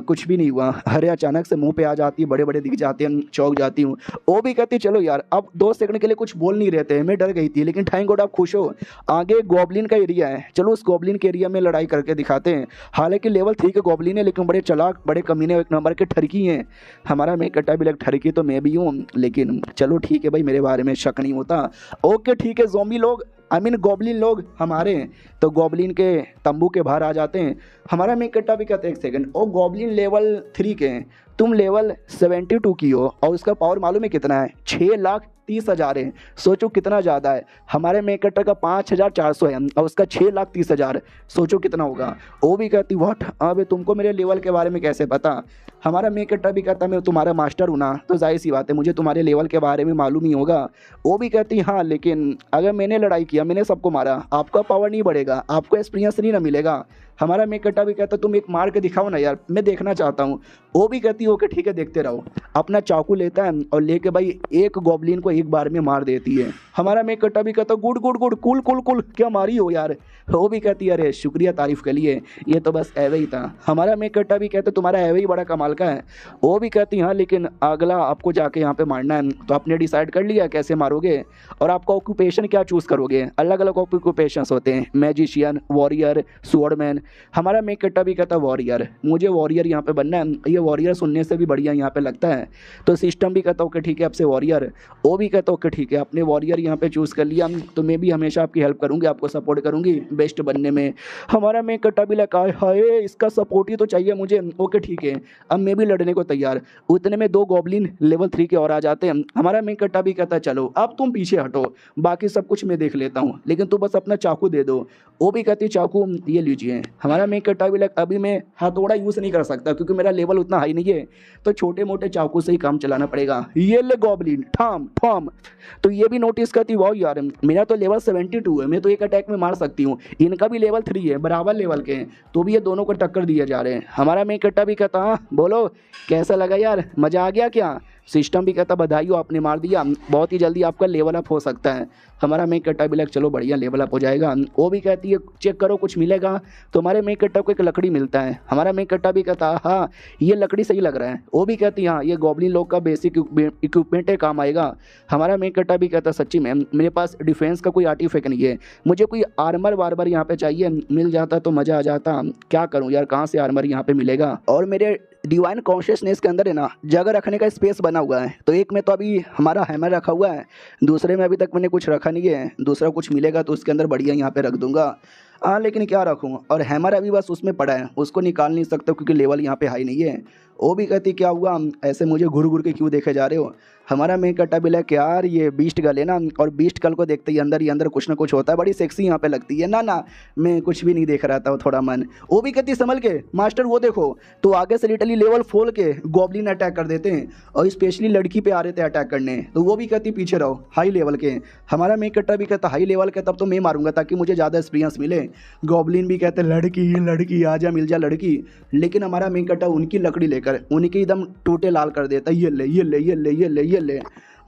कुछ भी नहीं हुआ। अरे अचानक से मुंह पे आ जाती है, बड़े बड़े दिख जाते हैं, चौंक जाती हूँ। वो भी कहती चलो यार, अब 2 सेकंड के लिए कुछ बोल नहीं रहते, मैं डर गई थी, लेकिन थैंक गॉड आप खुश हो। आगे गॉबलिन का एरिया है, चलो उस गॉबलिन के एरिया में लड़ाई करके दिखाते हैं। हालांकि लेवल 3 के गॉबलिन है, लेकिन बड़े चलाक, बड़े कमीने, 1 नंबर के ठरकी हैं। हमारा मेन कट्टा भी ठरकी तो मैं भी हूँ, लेकिन चलो ठीक है भाई, मेरे बारे में शक नहीं होता। ओके ठीक है, ज़ॉम्बी लोग आई मीन गॉबलिन लोग हमारे तो गॉबलिन के तंबू के बाहर आ जाते हैं। हमारा मेन कट्टा भी कहते हैं 1 सेकंड, ओ गॉबलिन लेवल 3 के हैं, तुम लेवल 72 की हो और उसका पावर मालूम है कितना है, 6,30,000 है। सोचो कितना ज़्यादा है। हमारे मेन कट्टर का 5,400 है और उसका 6,30,000, सोचो कितना होगा। वो भी कहती व्हाट, अबे तुमको मेरे लेवल के बारे में कैसे पता। हमारा मेन कट्टर भी कहता मैं तुम्हारा मास्टर हूँ ना, तो जाहिर सी बात है मुझे तुम्हारे लेवल के बारे में मालूम ही होगा। वो भी कहती हाँ, लेकिन अगर मैंने लड़ाई किया, मैंने सबको मारा, आपका पावर नहीं बढ़ेगा, आपको एक्सपीरियंस नहीं ना मिलेगा। हमारा मेन कट्टा भी कहता तुम एक मार के दिखाओ ना यार, मैं देखना चाहता हूँ। वो भी कहती ओके ठीक है देखते रहो। अपना चाकू लेता है और लेके भाई एक गॉबलिन को एक बार में मार देती है। हमारा मेन कट्टा भी कहता गुड गुड गुड, कुल कुल कुल, क्या मारी हो यार। वो भी कहती अरे शुक्रिया तारीफ के लिए, ये तो बस एवे ही था। हमारा मेन कट्टा भी कहता तुम्हारा एवे ही बड़ा कमाल का है। वो भी कहती हाँ, लेकिन अगला आपको जाके यहाँ पे मारना है, तो आपने डिसाइड कर लिया कैसे मारोगे और आपका ऑक्यूपेशन क्या चूज़ करोगे। अलग अलग ऑक्यूपेशंस होते हैं, मैजिशियन, वॉरियर, स्वॉर्डमैन। हमारा मेन कट्टा भी कहता वॉरियर, मुझे वॉरियर यहाँ पे बनना है। ये वॉरियर सुनने से भी बढ़िया यहाँ पे लगता है। तो सिस्टम भी कहता ओके ठीक है आपसे वॉरियर। वो भी कहता ओके ठीक है, आपने वॉरियर यहाँ पे चूज़ कर लिया, तो मैं भी हमेशा आपकी हेल्प करूँगी, आपको सपोर्ट करूँगी बेस्ट बनने में। हमारा मेन कट्टा भी लगा हाय इसका सपोर्ट ही तो चाहिए मुझे। ओके ठीक है, अब मैं भी लड़ने को तैयार। उतने में 2 गॉबलिन लेवल 3 के और आ जाते हैं। हमारा मेन कट्टा भी कहता चलो अब तुम पीछे हटो, बाकी सब कुछ मैं देख लेता हूँ, लेकिन तू बस अपना चाकू दे दो। वो भी कहती चाकू ये लीजिए। हमारा मेन कट्टा भी लग अभी मैं हथौड़ा यूज़ नहीं कर सकता क्योंकि मेरा लेवल उतना हाई नहीं है, तो छोटे मोटे चाकू से ही काम चलाना पड़ेगा। ये ले गॉबलिन ठाम ठाम। तो ये भी नोटिस करती, वाह यार मेरा तो लेवल 72 है, मैं तो एक अटैक में मार सकती हूँ, इनका भी लेवल 3 है, बराबर लेवल के हैं, तो भी ये दोनों को टक्कर दिए जा रहे हैं। हमारा मेन कट्टा भी कहता हाँ बोलो कैसा लगा यार, मज़ा आ गया क्या। सिस्टम भी कहता बधाई हो आपने मार दिया, बहुत ही जल्दी आपका लेवल अप हो सकता है। हमारा मेक कट्टा भी लग चलो बढ़िया लेवल अप हो जाएगा। वो भी कहती है चेक करो कुछ मिलेगा, तो हमारे मेक कट्टा को एक लकड़ी मिलता है। हमारा मेक कट्टा भी कहता हाँ ये लकड़ी सही लग रहा है। वो भी कहती हाँ ये गॉब्लिन लोग का बेसिक इक्विपमेंट है, काम आएगा। हमारा मेक कट्टा भी कहता सच्ची में मेरे पास डिफेंस का कोई आर्टिफैक्ट नहीं है, मुझे कोई आर्मर वार्मर यहाँ पे चाहिए, मिल जाता तो मज़ा आ जाता। क्या करूँ यार, कहाँ से आर्मर यहाँ पे मिलेगा। और मेरे डिवाइन कॉन्शियसनेस के अंदर है ना जगह रखने का स्पेस बना हुआ है, तो एक में तो अभी हमारा हैमर रखा हुआ है, दूसरे में अभी तक मैंने कुछ रखा नहीं है, दूसरा कुछ मिलेगा तो उसके अंदर बढ़िया यहाँ पे रख दूंगा। हाँ लेकिन क्या रखूँ, और हैमर अभी बस उसमें पड़ा है, उसको निकाल नहीं सकता क्योंकि लेवल यहाँ पे हाई नहीं है। वो भी कहती क्या हुआ ऐसे मुझे घुर घुर के क्यों देखे जा रहे हो। हमारा मेक कट्टा भी लग यार ये बीस्ट गर्ल है ना, और बीस्ट गर्ल को देखते ही अंदर कुछ ना कुछ होता है, बड़ी सेक्सी यहाँ पे लगती है। ना ना मैं कुछ भी नहीं देख रहा था, थोड़ा मन। वो भी कहती संभल के मास्टर वो देखो, तो आगे से लिटरली लेवल फोल के गॉब्लिन अटैक कर देते हैं, और स्पेशली लड़की पे आ रहे थे अटैक करने, तो वो भी कहती पीछे रहो हाई लेवल के। हमारा मेक कट्टा भी कहता हाई लेवल के तब तो मैं मारूंगा ताकि मुझे ज़्यादा एक्सपीरियंस मिले। गॉब्लिन भी कहते लड़की लड़की आ जा मिल जा लड़की, लेकिन हमारा मेक कट्टा उनकी लकड़ी लेकर उनकी एकदम टूटे लाल कर देता है। ये ले ये ले ये ले ये ले ये ले,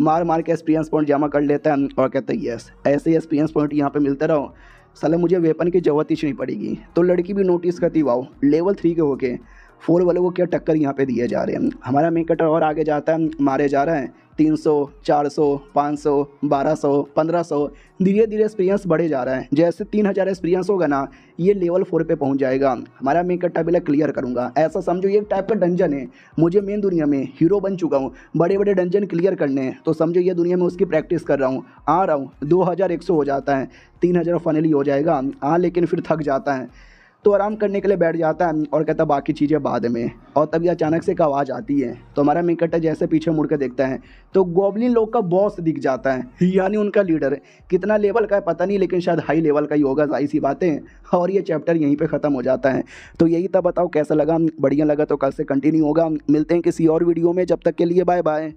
मार मार के एक्सपीरियंस पॉइंट जमा कर लेता है और कहता है यस ऐसे ही एक्सपीरियंस पॉइंट यहाँ पे मिलते रहो, साला मुझे वेपन की जरूरत ही नहीं पड़ेगी। तो लड़की भी नोटिस करती वाओ लेवल 3 के होके 4 वाले को क्या टक्कर यहाँ पे दिए जा रहे हैं। हमारा मेक कट्टर और आगे जाता है, मारे जा रहा है 300 400 500 1200 1500, धीरे धीरे एक्सपीरियंस बढ़े जा रहा है। जैसे 3000 एक्सपीरियंस होगा ना ये लेवल 4 पे पहुंच जाएगा। हमारा मेक कट्टा भी क्लियर करूंगा, ऐसा समझो ये टाइप का डंजन है, मुझे मेन दुनिया में हीरो बन चुका हूँ, बड़े बड़े डंजन क्लियर करने हैं, तो समझो ये दुनिया में उसकी प्रैक्टिस कर रहा हूँ। आ रहा हूँ 2100 हो जाता है, 3000 फाइनली हो जाएगा। हाँ लेकिन फिर थक जाता है तो आराम करने के लिए बैठ जाता है और कहता बाकी चीज़ें बाद में। और तभी अचानक से एक आवाज़ आती है, तो हमारा मेक कट्टा जैसे पीछे मुड़ के देखता है तो गॉब्लिन लोग का बॉस दिख जाता है, यानी उनका लीडर। कितना लेवल का है पता नहीं, लेकिन शायद हाई लेवल का ही होगा, जाहिर सी बातें। और ये चैप्टर यहीं पे ख़त्म हो जाता है। तो यही था, बताओ कैसा लगा, बढ़िया लगा तो कल से कंटिन्यू होगा। मिलते हैं किसी और वीडियो में, जब तक के लिए बाय बाय।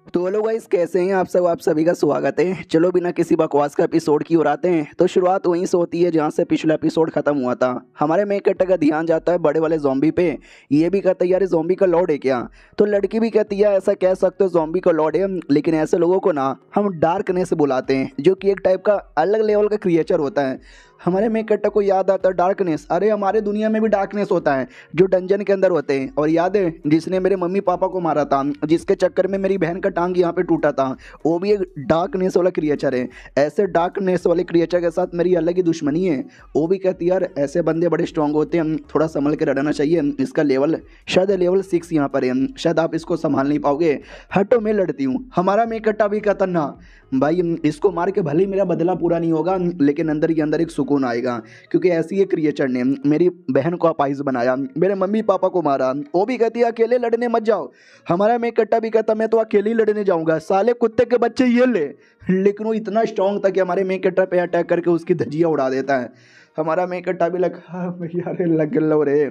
तो हेलो गाइस कैसे हैं आप सभी का स्वागत है। चलो बिना किसी बकवास का एपिसोड की ओर आते हैं। तो शुरुआत वहीं से होती है जहां से पिछला एपिसोड खत्म हुआ था। हमारे मेक कट्टा का ध्यान जाता है बड़े वाले ज़ॉम्बी पे। ये भी कहता है यार ज़ॉम्बी का लॉर्ड है क्या, तो लड़की भी कहती है ऐसा कह सकते हो ज़ॉम्बी का लॉर्ड है, लेकिन ऐसे लोगों को ना हम डार्कनेस बुलाते हैं, जो कि एक टाइप का अलग लेवल का क्रिएचर होता है। हमारे मेक कट्टा को याद आता है डार्कनेस, अरे हमारे दुनिया में भी डार्कनेस होता है जो डंजन के अंदर होते हैं। और याद है जिसने मेरे मम्मी पापा को मारा था, जिसके चक्कर में मेरी बहन का टांग यहाँ पे टूटा था, वो भी एक डार्कनेस वाला क्रिएचर है। ऐसे डार्कनेस वाले क्रिएचर के साथ मेरी अलग ही दुश्मनी है। वो भी कहती है यार ऐसे बंदे बड़े स्ट्रॉन्ग होते हैं, थोड़ा संभल के रहना चाहिए, इसका लेवल शायद लेवल 6 यहाँ पर है, शायद आप इसको संभाल नहीं पाओगे, हटो मैं लड़ती हूँ। हमारा मेक कट्टा भी कहता ना भाई इसको मार के भले ही मेरा बदला पूरा नहीं होगा, लेकिन अंदर ही अंदर एक सुकून आएगा, क्योंकि ऐसी एक क्रिएचर ने मेरी बहन को अपाहिज बनाया, मेरे मम्मी पापा को मारा। वो भी कहती है अकेले लड़ने मत जाओ। हमारा मेक कट्टा भी कहता मैं तो अकेले ही लड़ने जाऊंगा, साले कुत्ते के बच्चे ये ले। लेकिन वो इतना स्ट्रांग था कि हमारे मेक कट्टा पे अटैक करके उसकी धजिया उड़ा देता है। हमारा मेक कट्टा भी लग लो रे,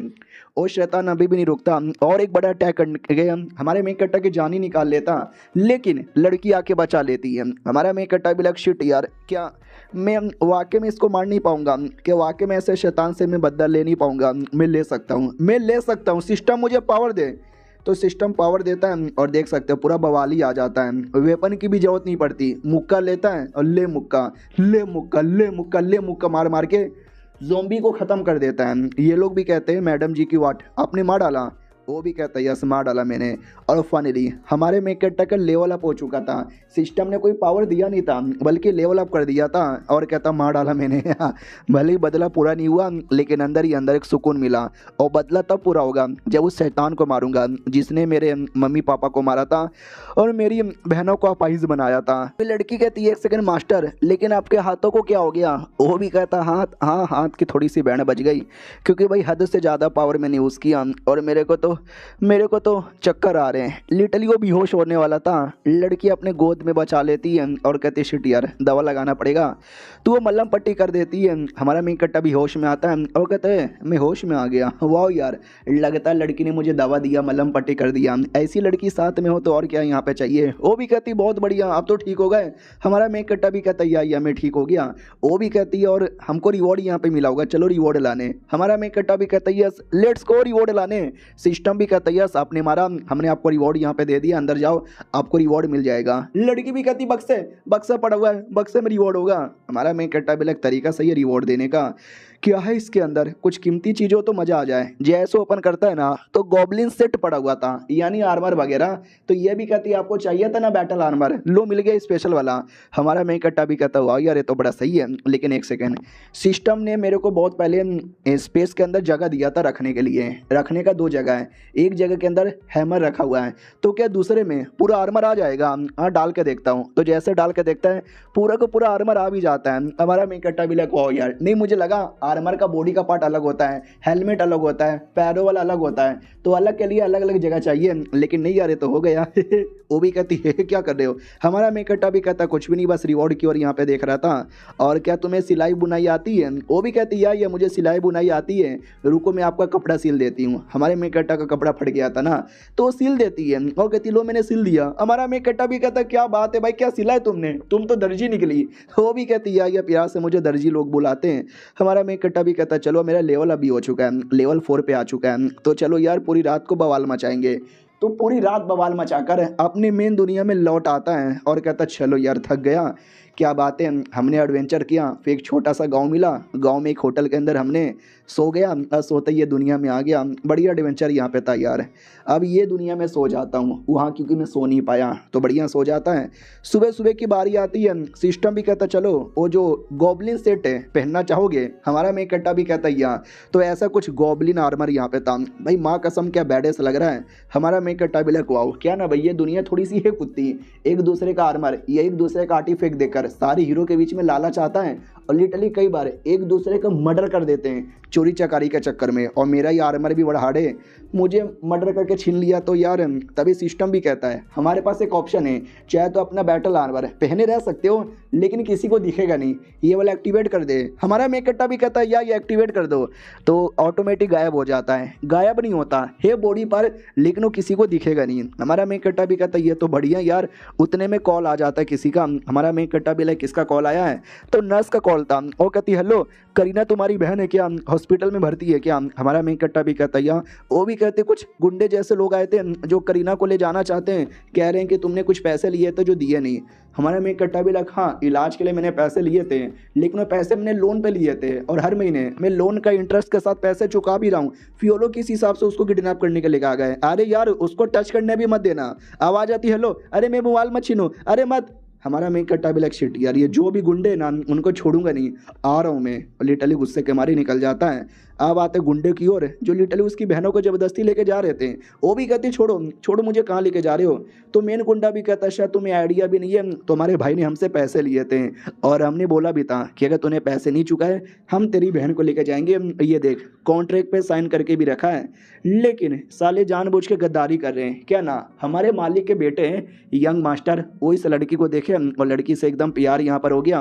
ओ शैतान अभी भी नहीं रुकता, और एक बड़ा अटैक करके हमारे मेक कट्टा की जान ही निकाल लेता, लेकिन लड़की आके बचा लेती है। हमारा मेक कट्टा भी लग शिट यार, क्या मैं वाकई में इसको मार नहीं पाऊंगा, कि वाकई में ऐसे शैतान से मैं बदला ले नहीं पाऊंगा। मैं ले सकता हूँ, सिस्टम मुझे पावर दे। तो सिस्टम पावर देता है और देख सकते हो पूरा बवाली आ जाता है, वेपन की भी जरूरत नहीं पड़ती, मुक्का लेता है और ले मुक्का मार मार के ज़ॉम्बी को ख़त्म कर देता है। ये लोग भी कहते हैं मैडम जी की वाट आपने मार डाला, वो भी कहता है यस मार डाला मैंने। और फाइनली हमारे मेक कट्टा का लेवल अप हो चुका था, सिस्टम ने कोई पावर दिया नहीं था बल्कि लेवल अप कर दिया था, और कहता मार डाला मैंने। भले ही बदला पूरा नहीं हुआ, लेकिन अंदर ही अंदर एक सुकून मिला। और बदला तब पूरा होगा जब उस शैतान को मारूंगा जिसने मेरे मम्मी पापा को मारा था और मेरी बहनों को अपाहिज बनाया था। फिर लड़की कहती है 1 सेकंड मास्टर, लेकिन आपके हाथों को क्या हो गया। वो भी कहता हाथ की थोड़ी सी बैंड बच गई, क्योंकि भाई हद से ज़्यादा पावर मैंने यूज़ किया और मेरे को तो मेरे को तो चक्कर आ रहे हैं। लिटरली वो बेहोश होने वाला था, लड़की अपने गोद में बचा लेती है और कहती है शिट यार दवा लगाना पड़ेगा, तो वो मल्लम पट्टी कर देती है। हमारा मेन कट्टा भी होश में आता है और कहता है मैं होश में आ गया। वाह यार, लगता है लड़की ने मुझे दवा दिया, मल्लम पट्टी कर दिया। ऐसी लड़की साथ में हो तो और क्या यहाँ पे चाहिए। वो भी कहती बहुत बढ़िया, अब तो ठीक हो गए। हमारा मेन कट्टा भी कहता है या मैं ठीक हो गया। वो भी कहती है और हमको रिवॉर्ड यहाँ पे मिला होगा, चलो रिवॉर्ड लाने। हमारा मेन कट्टा भी कहता है यस लेट्स गो रिवॉर्ड लाने। सिस्टम भी कहता है यस आपने मारा, हमने आपको रिवॉर्ड यहाँ पे दे दिया, अंदर जाओ आपको रिवॉर्ड मिल जाएगा। लड़की भी कहती बक्से बक्सा पड़ा हुआ है, बक्से में रिवॉर्ड होगा। हमारा मेन कट्टा भी लग तरीका सही है रिवॉर्ड देने का। क्या है इसके अंदर, कुछ कीमती चीज़ हो तो मज़ा आ जाए। जैसे ओपन करता है ना तो गॉब्लिन सेट पड़ा हुआ था, यानी आर्मर वगैरह। तो ये भी कहती है आपको चाहिए था ना बैटल आर्मर, लो मिल गया स्पेशल वाला। हमारा मेन कट्टा भी कहता हुआ यार ये तो बड़ा सही है, लेकिन एक सेकेंड, सिस्टम ने मेरे को बहुत पहले स्पेस के अंदर जगह दिया था रखने के लिए। रखने का 2 जगह है, एक जगह के अंदर हैमर रखा हुआ है, तो क्या दूसरे में पूरा आर्मर आ जाएगा। हाँ डाल के देखता हूँ। तो जैसे डाल के देखता है पूरा का पूरा आर्मर आ भी जाता है। हमारा मेन कट्टा भी लगा ओ यार, नहीं मुझे लगा आर्मर का बॉडी का पार्ट अलग होता है, हेलमेट अलग होता है, पैरों वाला अलग होता है, तो अलग के लिए अलग अलग जगह चाहिए। लेकिन नहीं यार ये तो हो गया। वो भी कहती है क्या कर रहे हो। हमारा मेन कट्टा भी कहता कुछ भी नहीं, बस रिवॉर्ड की ओर यहाँ पे देख रहा था। और क्या तुम्हें सिलाई बुनाई आती है। वो भी कहती यार ये मुझे सिलाई बुनाई आती है, रुको मैं आपका कपड़ा सिल देती हूँ। हमारे मेन कट्टा का कपड़ा फट गया था ना, तो वो सिल देती है और कहती लो मैंने सिल दिया। हमारा मेन कट्टा भी कहता क्या बात है भाई, क्या सिला है तुमने, तुम तो दर्जी निकली। वो भी कहती यार ये प्यार से मुझे दर्जी लोग बुलाते हैं। हमारा मेन कट्टा भी कहता चलो मेरा लेवल अभी हो चुका है, लेवल 4 पे आ चुका है, तो चलो यार पूरी रात को बवाल मचाएंगे। तो पूरी रात बवाल मचाकर अपनी मेन दुनिया में लौट आता है और कहता चलो यार थक गया, क्या बात है, हमने एडवेंचर किया, फिर एक छोटा सा गांव मिला, गांव में एक होटल के अंदर हमने सो गया, सोते ये दुनिया में आ गया, बढ़िया एडवेंचर यहाँ पे था यार। अब ये दुनिया में सो जाता हूँ, वहाँ क्योंकि मैं सो नहीं पाया तो बढ़िया सो जाता है। सुबह सुबह की बारी आती है, सिस्टम भी कहता चलो वो जो गॉब्लिन सेट है पहनना चाहोगे। हमारा मेन कट्टा भी कहता या, तो ऐसा कुछ गॉब्लिन आर्मर यहाँ पे था भाई, माँ कसम क्या बैडेस लग रहा है। हमारा मेन कट्टा भी लगवाओ क्या ना भाई, ये दुनिया थोड़ी सी है कुत्ती, एक दूसरे का आर्मर या एक दूसरे का आर्टिफैक्ट देकर सारे हीरो के बीच में लालच आता है और लिटरली कई बार एक दूसरे का मर्डर कर देते हैं चोरी चकारी के चक्कर में। और मेरा ये आर्मर भी बड़ा हार्ड है, मुझे मर्डर करके छीन लिया तो यार। तभी सिस्टम भी कहता है हमारे पास एक ऑप्शन है, चाहे तो अपना बैटल आर्मर पहने रह सकते हो लेकिन किसी को दिखेगा नहीं, ये वाला एक्टिवेट कर दे। हमारा मेन कट्टा भी कहता है यार ये एक्टिवेट कर दो, तो ऑटोमेटिक गायब हो जाता है। गायब नहीं होता है बॉडी पर, लेकिन वो किसी को दिखेगा नहीं। हमारा मेन कट्टा भी कहता है ये तो बढ़िया यार। उतने में कॉल आ जाता है किसी का। हमारा मेन कट्टा भी लाइक किसका कॉल आया है, तो नर्स का कॉल था। वो कहती हेलो करीना तुम्हारी बहन है क्या, हॉस्पिटल में भर्ती है क्या। हमारा मेन कट्टा भी कहता है वो भी कहते कुछ गुंडे जैसे लोग आए थे जो करीना को ले जाना चाहते हैं, कह रहे हैं कि तुमने कुछ पैसे लिए थे जो दिए नहीं। हमारा मेन कट्टा भी लगा हाँ इलाज के लिए मैंने पैसे लिए थे, लेकिन वो पैसे मैंने लोन पे लिए थे और हर महीने मैं लोन का इंटरेस्ट के साथ पैसे चुका भी रहा हूँ। फियोलो किस हिसाब से उसको किडनैप करने के लिए आ गए। अरे यार उसको टच करने भी मत देना। आवाज़ आती हेलो, अरे मैं मोबाइल मत छीनो, अरे मत। हमारा मेन कट्टा भी लाइक शिट यार ये जो भी गुंडे ना उनको छोड़ूंगा नहीं, आ रहा हूँ मैं। लिटरली गुस्से के मारे निकल जाता है। अब आते गुंडे की ओर जो लिटरली उसकी बहनों को जबरदस्ती लेके जा रहे थे। वो भी कहती छोड़ो छोड़ो मुझे, कहाँ लेके जा रहे हो। तो मेन गुंडा भी कहता शायद तुम्हें आइडिया भी नहीं है, तुम्हारे भाई ने हमसे पैसे लिए थे और हमने बोला भी था कि अगर तूने पैसे नहीं चुकाए हम तेरी बहन को लेकर जाएंगे। ये देख कॉन्ट्रैक्ट पे साइन करके भी रखा है, लेकिन साले जानबूझ के गद्दारी कर रहे हैं क्या ना। हमारे मालिक के बेटे हैं यंग मास्टर, वो इस लड़की को देखे और लड़की से एकदम प्यार यहाँ पर हो गया।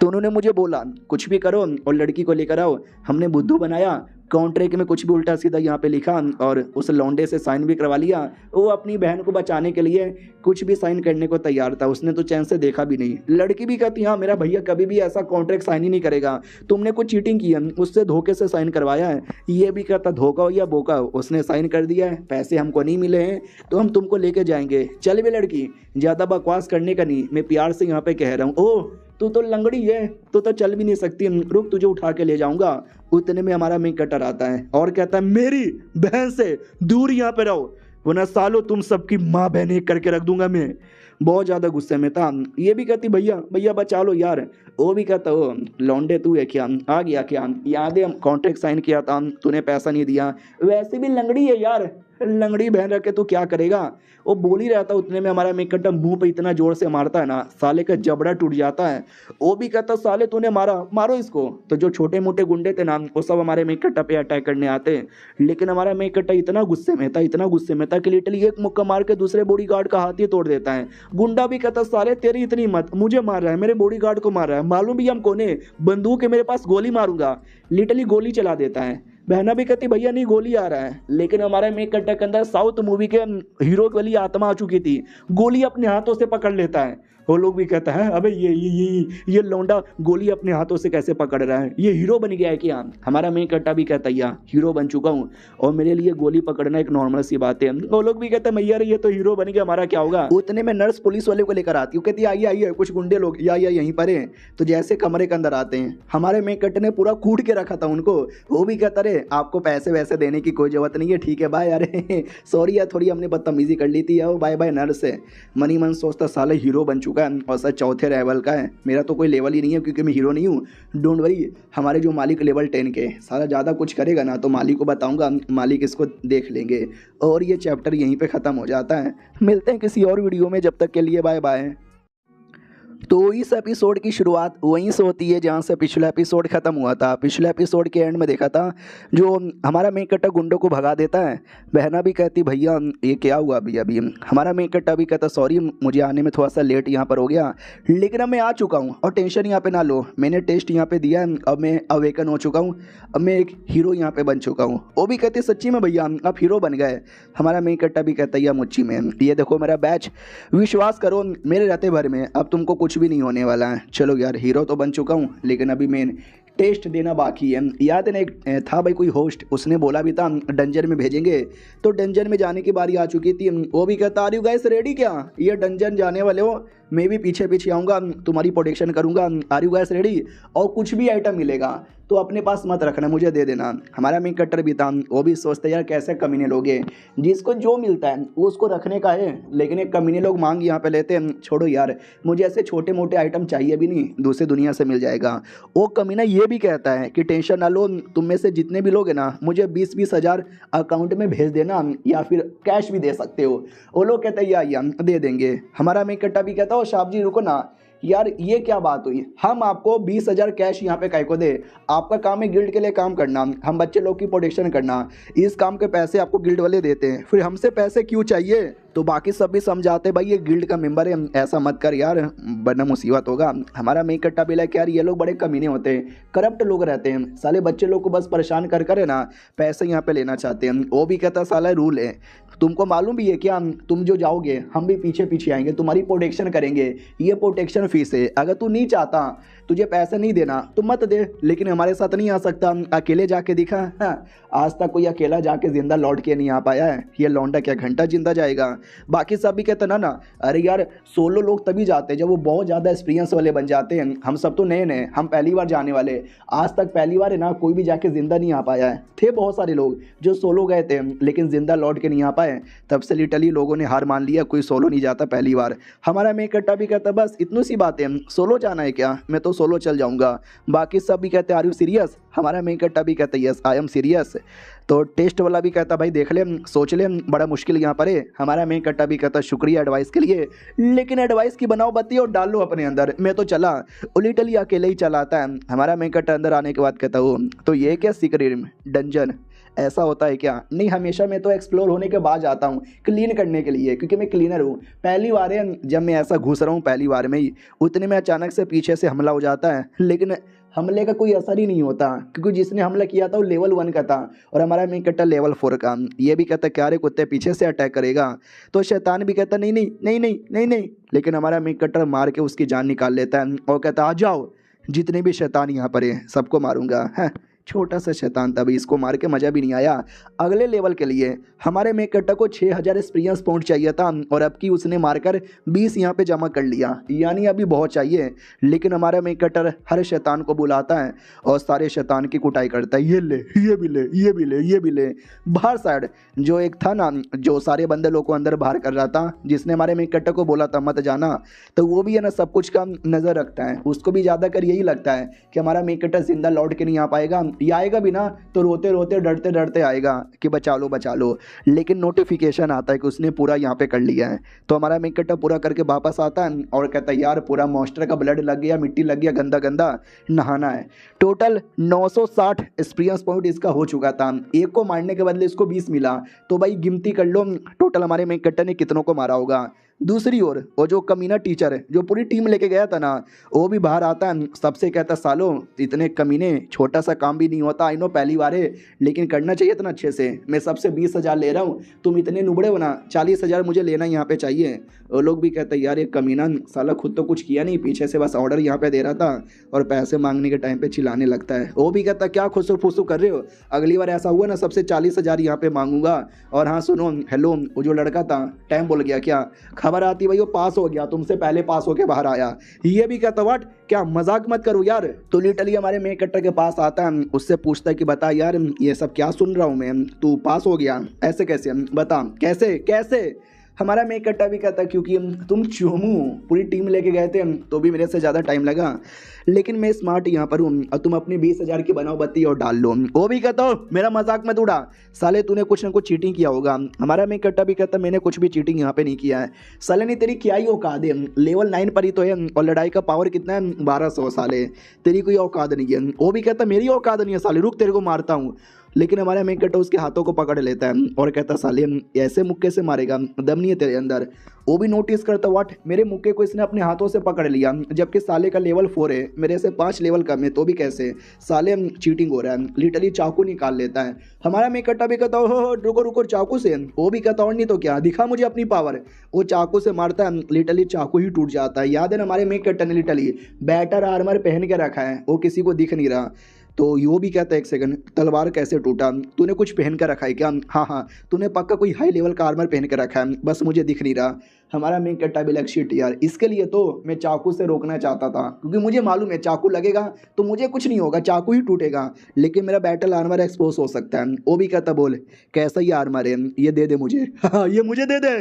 तो उन्होंने मुझे बोला कुछ भी करो और लड़की को लेकर आओ। हमने बुद्धू बनाया, कॉन्ट्रैक्ट में कुछ भी उल्टा सीधा यहाँ पे लिखा और उस लौंडे से साइन भी करवा लिया। वो अपनी बहन को बचाने के लिए कुछ भी साइन करने को तैयार था, उसने तो चैन से देखा भी नहीं। लड़की भी कहती हाँ मेरा भैया कभी भी ऐसा कॉन्ट्रैक्ट साइन ही नहीं करेगा, तुमने कुछ चीटिंग की है, उससे धोखे से साइन करवाया है। ये भी कहता धोखा हो या बोका हो, उसने साइन कर दिया है, पैसे हमको नहीं मिले हैं तो हम तुमको लेके जाएंगे। चल भी लड़की ज़्यादा बकवास करने का नहीं, मैं प्यार से यहाँ पे कह रहा हूँ। ओह तू तो लंगड़ी है, तू तो चल भी नहीं सकती, रुक तुझे उठा के ले जाऊंगा। उतने में हमारा मेन कटर आता है और कहता है मेरी बहन से दूर यहाँ पे रहो वरना सालो तुम सबकी माँ बहन एक करके रख दूंगा मैं। बहुत ज़्यादा गुस्से में था। ये भी कहती भैया भैया बचा लो यार। वो भी कहता ओ लौंडे तू है क्या, आ गया क्या, याद है कॉन्ट्रैक्ट साइन किया था तूने पैसा नहीं दिया, वैसे भी लंगड़ी है यार, लंगड़ी बहन रखे तो क्या करेगा। वो बोल ही रहा था, उतने में हमारा मेक कट्टा मुंह पे इतना जोर से मारता है ना, साले का जबड़ा टूट जाता है। वो भी कहता साले तूने मारा, मारो इसको। तो जो छोटे मोटे गुंडे थे ना, वो सब हमारे मेक कट्टा पे अटैक करने आते, लेकिन हमारा मेक कट्टा इतना गुस्से में था, इतना गुस्से में था कि लिटरली एक मुक्का मार के दूसरे बॉडीगार्ड का हाथ ही तोड़ देता है। गुंडा भी कहता साले तेरी इतनी हिम्मत, मुझे मार रहा है, मेरे बॉडीगार्ड को मार रहा है, मालूम भी हम कौन है, बंदूक है मेरे पास, गोली मारूंगा। लिटरली गोली चला देता है। बहना भी कहती भैया नहीं गोली आ रहा है, लेकिन हमारे मेक कट्टा के अंदर साउथ मूवी के हीरो वाली आत्मा आ चुकी थी, गोली अपने हाथों से पकड़ लेता है। वो लोग भी कहता है अबे ये लौंडा गोली अपने हाथों से कैसे पकड़ रहा है, ये हीरो बन गया है क्या। हमारा मेक कट्टा भी कहता है हीरो बन चुका हूँ और मेरे लिए गोली पकड़ना एक नॉर्मल सी बात है। वो लोग भी कहते हैं मैया ये तो हीरो बन गया, हमारा क्या होगा। उतने में नर्स पुलिस वाले को लेकर आती है, कहती है आइए आइए कुछ गुंडे लोग या यहीं पर है। तो जैसे कमरे के अंदर आते हैं, हमारे मेक कट्टे ने पूरा कूट के रखा था उनको। वो भी कहता रहे आपको पैसे वैसे देने की कोई जरूरत नहीं है, ठीक है बाय, अरे सॉरी यार थोड़ी हमने बदतमीजी कर ली थी, बाय बाय नर्स है। मनी मन सोचता साले हीरो बन चुका है और सर चौथे लेवल का है, मेरा तो कोई लेवल ही नहीं है क्योंकि मैं हीरो नहीं हूँ। डोंट वरी, हमारे जो मालिक लेवल 10 के, सारा ज़्यादा कुछ करेगा ना तो मालिक को बताऊंगा, मालिक इसको देख लेंगे। और ये चैप्टर यहीं पे ख़त्म हो जाता है। मिलते हैं किसी और वीडियो में, जब तक के लिए बाय बाय। तो इस एपिसोड की शुरुआत वहीं से होती है जहाँ से पिछला एपिसोड ख़त्म हुआ था। पिछले एपिसोड के एंड में देखा था जो हमारा मेक कट्टा गुंडों को भगा देता है। बहना भी कहती भैया ये क्या हुआ अभी अभी। हमारा मेक कट्टा भी कहता सॉरी मुझे आने में थोड़ा सा लेट यहाँ पर हो गया, लेकिन अब मैं आ चुका हूँ और टेंशन यहाँ पे ना लो, मैंने टेस्ट यहाँ पे दिया है, अब मैं अवेकन हो चुका हूँ, अब मैं एक हीरो यहाँ पे बन चुका हूँ। वो भी कहती सच्ची में भैया आप हीरो बन गए। हमारा मेक कट्टा भी कहता है मुच्ची में ये देखो मेरा बैच, विश्वास करो मेरे रहते भर में अब तुमको कुछ भी नहीं होने वाला है। चलो यार हीरो तो बन चुका हूँ, लेकिन अभी मेन टेस्ट देना बाकी है। याद है ना एक था भाई कोई होस्ट, उसने बोला भी था डंजन में भेजेंगे, तो डंजन में जाने की बारी आ चुकी थी। वो भी कहता आर यू गाइस रेडी क्या, ये डंजन जाने वाले हो, मैं भी पीछे पीछे आऊँगा, तुम्हारी प्रोटेक्शन करूँगा, आर यू गाइस रेडी। और कुछ भी आइटम मिलेगा तो अपने पास मत रखना, मुझे दे देना। हमारा मेक कट्टर भी था, वो भी सोचते यार कैसे कमीने लोग हैं, जिसको जो मिलता है वो उसको रखने का है, लेकिन एक कमीने लोग मांग यहाँ पे लेते हैं। छोड़ो यार मुझे ऐसे छोटे मोटे आइटम चाहिए भी नहीं, दूसरी दुनिया से मिल जाएगा। वो कमीना ये भी कहता है कि टेंशन ना लो, तुम में से जितने भी लोग हैं ना मुझे 20-20 हज़ार अकाउंट में भेज देना या फिर कैश भी दे सकते हो। वो लोग कहते हैं या दे देंगे। हमारा मेक कट्टा भी कहता है साहब जी रुको ना यार, ये क्या बात हुई, हम आपको 20,000 कैश यहाँ पे काय को दे, आपका काम है गिल्ड के लिए काम करना, हम बच्चे लोग की प्रोटेक्शन करना, इस काम के पैसे आपको गिल्ड वाले देते हैं, फिर हमसे पैसे क्यों चाहिए। तो बाकी सब भी समझाते भाई ये गिल्ड का मेंबर है, ऐसा मत कर यार वरना मुसीबत होगा। हमारा मेक कट्टा भी लाइक यार ये लोग बड़े कमीने होते हैं, करप्ट लोग रहते हैं, साले बच्चे लोग को बस परेशान कर कर है ना पैसे यहाँ पे लेना चाहते हैं। वो भी कहता साला रूल है, तुमको मालूम भी है क्या, तुम जो जाओगे हम भी पीछे पीछे आएंगे, तुम्हारी प्रोटेक्शन करेंगे, ये प्रोटेक्शन फीस है, अगर तू नहीं चाहता तुझे पैसे नहीं देना तो मत दे, लेकिन हमारे साथ नहीं आ सकता, अकेले जाके दिखा। हाँ, आज तक कोई अकेला जाके जिंदा लौट के नहीं आ पाया है, ये लौंडा क्या घंटा जिंदा जाएगा। बाकी सब भी कहते ना अरे यार सोलो लोग तभी जाते हैं जब वो बहुत ज़्यादा एक्सपीरियंस वाले बन जाते हैं, हम सब तो नए नए, हम पहली बार जाने वाले, आज तक पहली बार है ना कोई भी जाके जिंदा नहीं आ पाया है। थे बहुत सारे लोग जो सोलो गए थे लेकिन जिंदा लौट के नहीं आ पाए, तब से लिटरली लोगों ने हार मान लिया, कोई सोलो नहीं जाता पहली बार। हमारा मेक कट्टा भी कहता बस इतनी सी बात है, सोलो जाना है क्या, मैं तो सोलो चल जाऊंगा। बाकी सब भी कहते आर यू सीरियस, हमारा मेक कट्टा भी कहता यस आई एम सीरियस। तो टेस्ट वाला भी कहता भाई देख ले सोच ले, बड़ा मुश्किल यहाँ पर है। हमारा मेक कट्टा भी कहता शुक्रिया एडवाइस के लिए, लेकिन एडवाइस की बनाओ बत्ती और डाल लो अपने अंदर, मैं तो चला लिटरली अकेले ही चलाता है। हमारा मेक कट्टा अंदर आने के बाद कहता हो तो ये क्या सीक्रेट डंजन ऐसा होता है क्या, नहीं हमेशा मैं तो एक्सप्लोर होने के बाद जाता हूँ क्लीन करने के लिए, क्योंकि मैं क्लीनर हूँ। पहली बार है जब मैं ऐसा घुस रहा हूँ, पहली बार में ही, उतने में अचानक से पीछे से हमला हो जाता है, लेकिन हमले का कोई असर ही नहीं होता क्योंकि जिसने हमला किया था वो लेवल 1 का था और हमारा मेक कट्टा लेवल 4 का। ये भी कहता क्या रे कुत्ते पीछे से अटैक करेगा, तो शैतान भी कहता नहीं नहीं नहीं नहीं नहीं नहीं, लेकिन हमारा मेक कट्टा मार के उसकी जान निकाल लेता है और कहता आ जाओ जितने भी शैतान यहाँ पर है सबको मारूंगा। है छोटा सा शैतान था भाई, इसको मार के मज़ा भी नहीं आया। अगले लेवल के लिए हमारे मेक कट्टा को 6000 एक्सपीरियंस पॉइंट चाहिए था और अब की उसने मारकर 20 यहाँ पे जमा कर लिया, यानी अभी बहुत चाहिए। लेकिन हमारा मेक कट्टा हर शैतान को बुलाता है और सारे शैतान की कुटाई करता है, ये ले ये भी ले ये भी ले ये भी ले। बाहर साइड जो एक था ना जो सारे बंदे लोग को अंदर बाहर कर रहा था, जिसने हमारे मेक कट्टा को बोला था मत जाना, तो वो भी है ना सब कुछ का नज़र रखता है, उसको भी ज़्यादा कर यही लगता है कि हमारा मेक कट्टा जिंदा लौट के नहीं आ पाएगा ये आएगा भी ना तो रोते रोते डरते डरते आएगा कि बचा लो, लेकिन नोटिफिकेशन आता है कि उसने पूरा यहाँ पे कर लिया है। तो हमारा मेन कैरेक्टर पूरा करके वापस आता है और कहता है यार पूरा मॉन्स्टर का ब्लड लग गया, मिट्टी लग गया, गंदा गंदा नहाना है। टोटल 960 एक्सपीरियंस पॉइंट इसका हो चुका था, एक को मारने के बदले इसको 20 मिला। तो भाई गिनती कर लो टोटल हमारे मेन कैरेक्टर ने कितनों को मारा होगा। दूसरी ओर वो जो कमीना टीचर है जो पूरी टीम लेके गया था ना, वो भी बाहर आता है, सबसे कहता सालो इतने कमीने, छोटा सा काम भी नहीं होता, आई नो पहली बार है लेकिन करना चाहिए इतना अच्छे से। मैं सबसे 20,000 ले रहा हूँ, तुम इतने नुबड़े हो ना, 40,000 मुझे लेना यहाँ पे चाहिए। वो लोग भी कहते हैं यार ये कमीना साला खुद तो कुछ किया नहीं, पीछे से बस ऑर्डर यहाँ पे दे रहा था और पैसे मांगने के टाइम पे चिल्लाने लगता है। वो भी कहता क्या खुसू फुसू कर रहे हो, अगली बार ऐसा हुआ ना सबसे 40,000 यहाँ पे मांगूंगा। और हाँ सुनो, हेलो वो जो लड़का था टाइम बोल गया क्या, खबर आती भाई वो पास हो गया, तुमसे पहले पास होके बाहर आया। ये भी कहता व्हाट, क्या मजाक मत करो यार। तो लिटरली हमारे मेन कैरेक्टर के पास आता है, उससे पूछता है कि बता यार ये सब क्या सुन रहा हूँ मैं, तू पास हो गया ऐसे कैसे, बता कैसे कैसे। हमारा मेन कैरेक्टर भी कहता है क्योंकि तुम चूमू पूरी टीम लेके गए थे तो भी मेरे से ज़्यादा टाइम लगा, लेकिन मैं स्मार्ट यहाँ पर हूँ और तुम अपनी 20,000 की बनाओ बत्ती और डाल लो। वो भी कहता हो मेरा मजाक मत उड़ा, साले तूने कुछ ना कुछ चीटिंग किया होगा। हमारा मेन कैरेक्टर भी कहता मैंने कुछ भी चीटिंग यहाँ पे नहीं किया है। साले नहीं तेरी क्या ही औकात है, लेवल 9 पर ही तो है और लड़ाई का पावर कितना है 1200, साले तेरी कोई औकात नहीं है। वो भी कहता मेरी औकात नहीं है साले, रुक तेरे को मारता हूँ। लेकिन हमारा मेन कैरेक्टर उसके हाथों को पकड़ लेता है और कहता साले ऐसे मुक्के से मारेगा, दम नहीं है तेरे अंदर। वो भी नोटिस करता व्हाट, मेरे मुक्के को इसने अपने हाथों से पकड़ लिया जबकि साले का लेवल 4 है, मेरे से 5 लेवल कम है, तो भी कैसे, साले चीटिंग हो रहा है। लिटरली चाकू निकाल लेता है। हमारा मेन कैरेक्टर भी कहता हो रुको रुको चाकू से। वो भी कहता और नहीं तो क्या, दिखा मुझे अपनी पावर। वो चाकू से मारता है, लिटरली चाकू ही टूट जाता है। याद है ना हमारे मेन कैरेक्टर ने लिटरली बैटर आर्मर पहन के रखा है, वो किसी को दिख नहीं रहा। तो यो भी कहता है एक सेकंड तलवार कैसे टूटा, तूने कुछ पहन कर रखा है क्या, हाँ तूने पक्का कोई हाई लेवल का आर्मर पहन कर रखा है, बस मुझे दिख नहीं रहा। हमारा मेन कैरेक्टर भी लाइक शिट यार, इसके लिए तो मैं चाकू से रोकना चाहता था क्योंकि मुझे मालूम है चाकू लगेगा तो मुझे कुछ नहीं होगा, चाकू ही टूटेगा, लेकिन मेरा बैटल आर्मर एक्सपोज हो सकता है। वो भी कहता बोल कैसा ये आर्मर है, ये दे दे मुझे ये मुझे दे दे।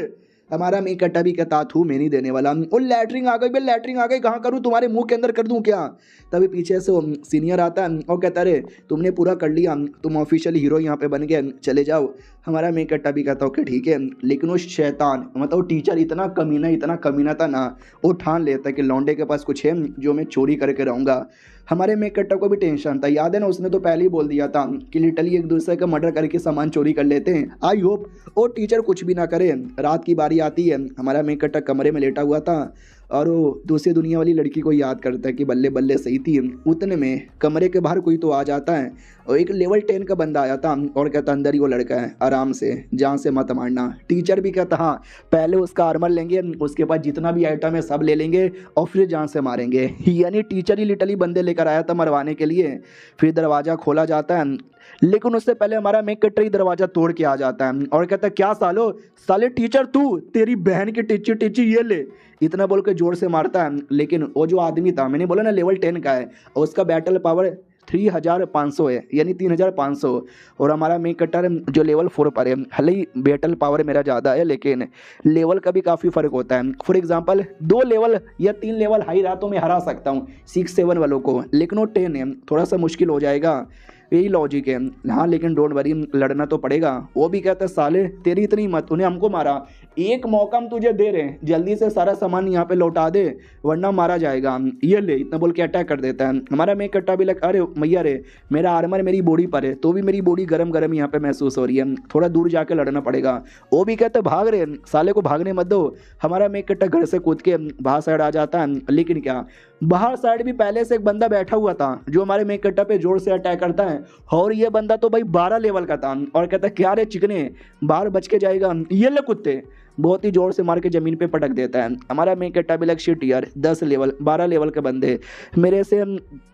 हमारा मेन कैरेक्टर भी कहता था मैं नहीं देने वाला। और लैटरिंग आ गई भाई, लैटरिंग आ गई, कहाँ करूँ, तुम्हारे मुंह के अंदर कर दूँ क्या। तभी पीछे से सीनियर आता है और कहता है तुमने पूरा कर लिया, तुम ऑफिशियल हीरो यहाँ पे बन गए, चले जाओ। हमारा मेन कैरेक्टर भी कहता ओके ठीक है, लेकिन वो शैतान मतलब वो टीचर इतना कमीना था ना, वो ठान लेता है कि लौंडे के पास कुछ है जो मैं चोरी करके रहूँगा। हमारे मेन कैरेक्टर को भी टेंशन था, याद है ना उसने तो पहले ही बोल दिया था कि लिटरली एक दूसरे का मर्डर करके सामान चोरी कर लेते हैं। आई होप वो टीचर कुछ भी ना करे। रात की बारी आती है, हमारा मेन कैरेक्टर कमरे में लेटा हुआ था और वो दूसरी दुनिया वाली लड़की को याद करता है कि बल्ले बल्ले सही थी। उतने में कमरे के बाहर कोई तो आ जाता है और एक लेवल 10 का बंदा आया था और कहता अंदर ही वो लड़का है, आराम से जान से मत मारना। टीचर भी कहता हाँ पहले उसका आर्मर लेंगे, उसके बाद जितना भी आइटम है सब ले लेंगे और फिर जान से मारेंगे। यानी टीचर ही लिटरली बंदे लेकर आया था मरवाने के लिए। फिर दरवाज़ा खोला जाता है, लेकिन उससे पहले हमारा मेन कैरेक्टर ही दरवाजा तोड़ के आ जाता है और कहता है क्या साले टीचर तू, तेरी बहन की टिच्ची ये ले, इतना बोल के जोर से मारता है। लेकिन वो जो आदमी था मैंने बोला ना लेवल 10 का है और उसका बैटल पावर 3500 है, यानी 3500। और हमारा मेन कैरेक्टर जो लेवल 4 पर है, भले ही बैटल पावर मेरा ज़्यादा है लेकिन लेवल का भी काफ़ी फ़र्क होता है। फॉर एग्जांपल 2 लेवल या 3 लेवल हाई रहा तो मैं हरा सकता हूँ 6-7 वालों को, लेकिन वो 10 है, थोड़ा सा मुश्किल हो जाएगा, यही लॉजिक है। हाँ लेकिन डोंट वरी, लड़ना तो पड़ेगा। वो भी कहता है साले तेरी इतनी मत, उन्हें हमको मारा, एक मौका हम तुझे दे रहे हैं, जल्दी से सारा सामान यहाँ पे लौटा दे वरना मारा जाएगा, ये ले, इतना बोल के अटैक कर देता है। हमारा मेन कैरेक्टर भी लगा अरे मैया रे मेरा आर्मर मेरी बॉडी पर है तो भी मेरी बॉडी गरम गरम यहाँ पे महसूस हो रही है, थोड़ा दूर जाके लड़ना पड़ेगा। वो भी कहते भाग रहे, साले को भागने मत दो। हमारा मेन कैरेक्टर घर से कूद के बाहर साइड आ जाता है, लेकिन क्या बाहर साइड भी पहले से एक बंदा बैठा हुआ था जो हमारे मेन कैरेक्टर पे जोर से अटैक करता है और ये बंदा तो भाई 12 लेवल का था और कहता है क्या रे चिकने बाहर बच के जाएगा, ये ले कुत्ते, बहुत ही जोर से मार के ज़मीन पे पटक देता है। हमारा मेन कैरेक्टर भी लाइक शिट यार 10 लेवल 12 लेवल के बंदे मेरे से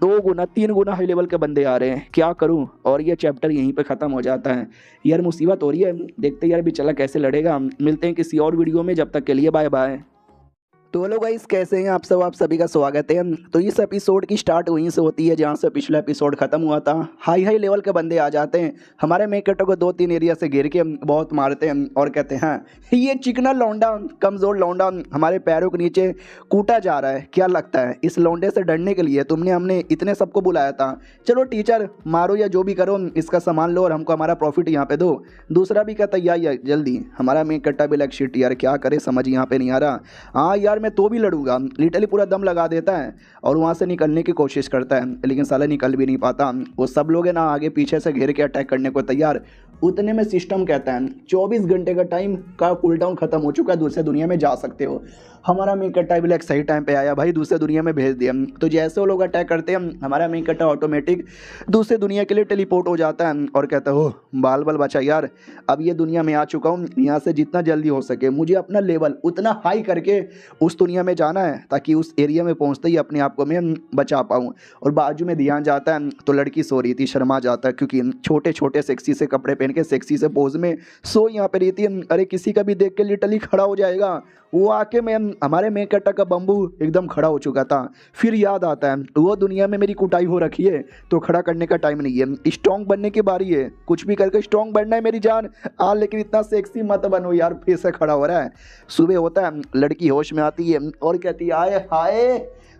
2 गुना 3 गुना हाई लेवल के बंदे आ रहे हैं, क्या करूं। और ये चैप्टर यहीं पे ख़त्म हो जाता है। यार मुसीबत हो रही है, देखते यार भी चला कैसे लड़ेगा। मिलते हैं किसी और वीडियो में, जब तक के लिए बाय बाय। तो हेलो गाइस, कैसे हैं आप सब? आप सभी का स्वागत है। तो इस एपिसोड की स्टार्ट वहीं से होती है जहां से पिछला एपिसोड खत्म हुआ था। हाई हाई लेवल के बंदे आ जाते हैं, हमारे मेकटो को 2-3 एरिया से घेर के बहुत मारते हैं और कहते हैं ये चिकना लौंडा, कमज़ोर लौंडा हमारे पैरों के नीचे कूटा जा रहा है। क्या लगता है इस लौंडे से डरने के लिए तुमने हमने इतने सबको बुलाया था? चलो टीचर, मारो या जो भी करो, इसका सामान लो और हमको हमारा प्रॉफिट यहाँ पे दो। दूसरा भी कहता यार जल्दी। हमारा मेकट्टा भी लाइक शिट यार, क्या करे समझ यहाँ पे नहीं आ रहा। हाँ यार मैं तो भी लड़ूंगा, लिटरली पूरा दम लगा देता है और वहाँ से निकलने की कोशिश करता है, लेकिन साला निकल भी नहीं पाता। वो सब लोग है ना आगे पीछे से घेर के अटैक करने को तैयार। उतने में सिस्टम कहता है 24 घंटे का टाइम का कूल डाउन खत्म हो चुका है, दूसरे दुनिया में जा सकते हो। हमारा मेकट्टा भी लाइक सही टाइम पे आया भाई, दूसरे दुनिया में भेज दिया। तो जैसे वो लोग अटैक करते हैं हमारा मेकट्टा ऑटोमेटिक दूसरे दुनिया के लिए टेलीपोर्ट हो जाता है और कहता है ओह बाल बाल बचा यार, अब ये दुनिया में आ चुका हूँ, यहाँ से जितना जल्दी हो सके मुझे अपना लेवल उतना हाई करके उस दुनिया में जाना है ताकि उस एरिया में पहुँचते ही अपने आप को मैं बचा पाऊँ। और बाजू में ध्यान जाता है तो लड़की सो रही थी, शर्मा जाता है क्योंकि छोटे छोटे सेक्सी से कपड़े पहन के सेक्सी से पोज में सो यहाँ पे रहती है। अरे किसी का भी देख के लिटरली खड़ा हो जाएगा। वो आके मैं हमारे मेकट्टा का बम्बू एकदम खड़ा हो चुका था। फिर याद आता है वो दुनिया में मेरी कुटाई हो रखी है तो खड़ा करने का टाइम नहीं है, स्ट्रॉन्ग बनने की बारी है। कुछ भी करके स्ट्रॉन्ग बनना है मेरी जान। लेकिन इतना सेक्सी मत बनो यार, फिर से खड़ा हो रहा है। सुबह होता है, लड़की होश में आती है और कहती है आए हाय,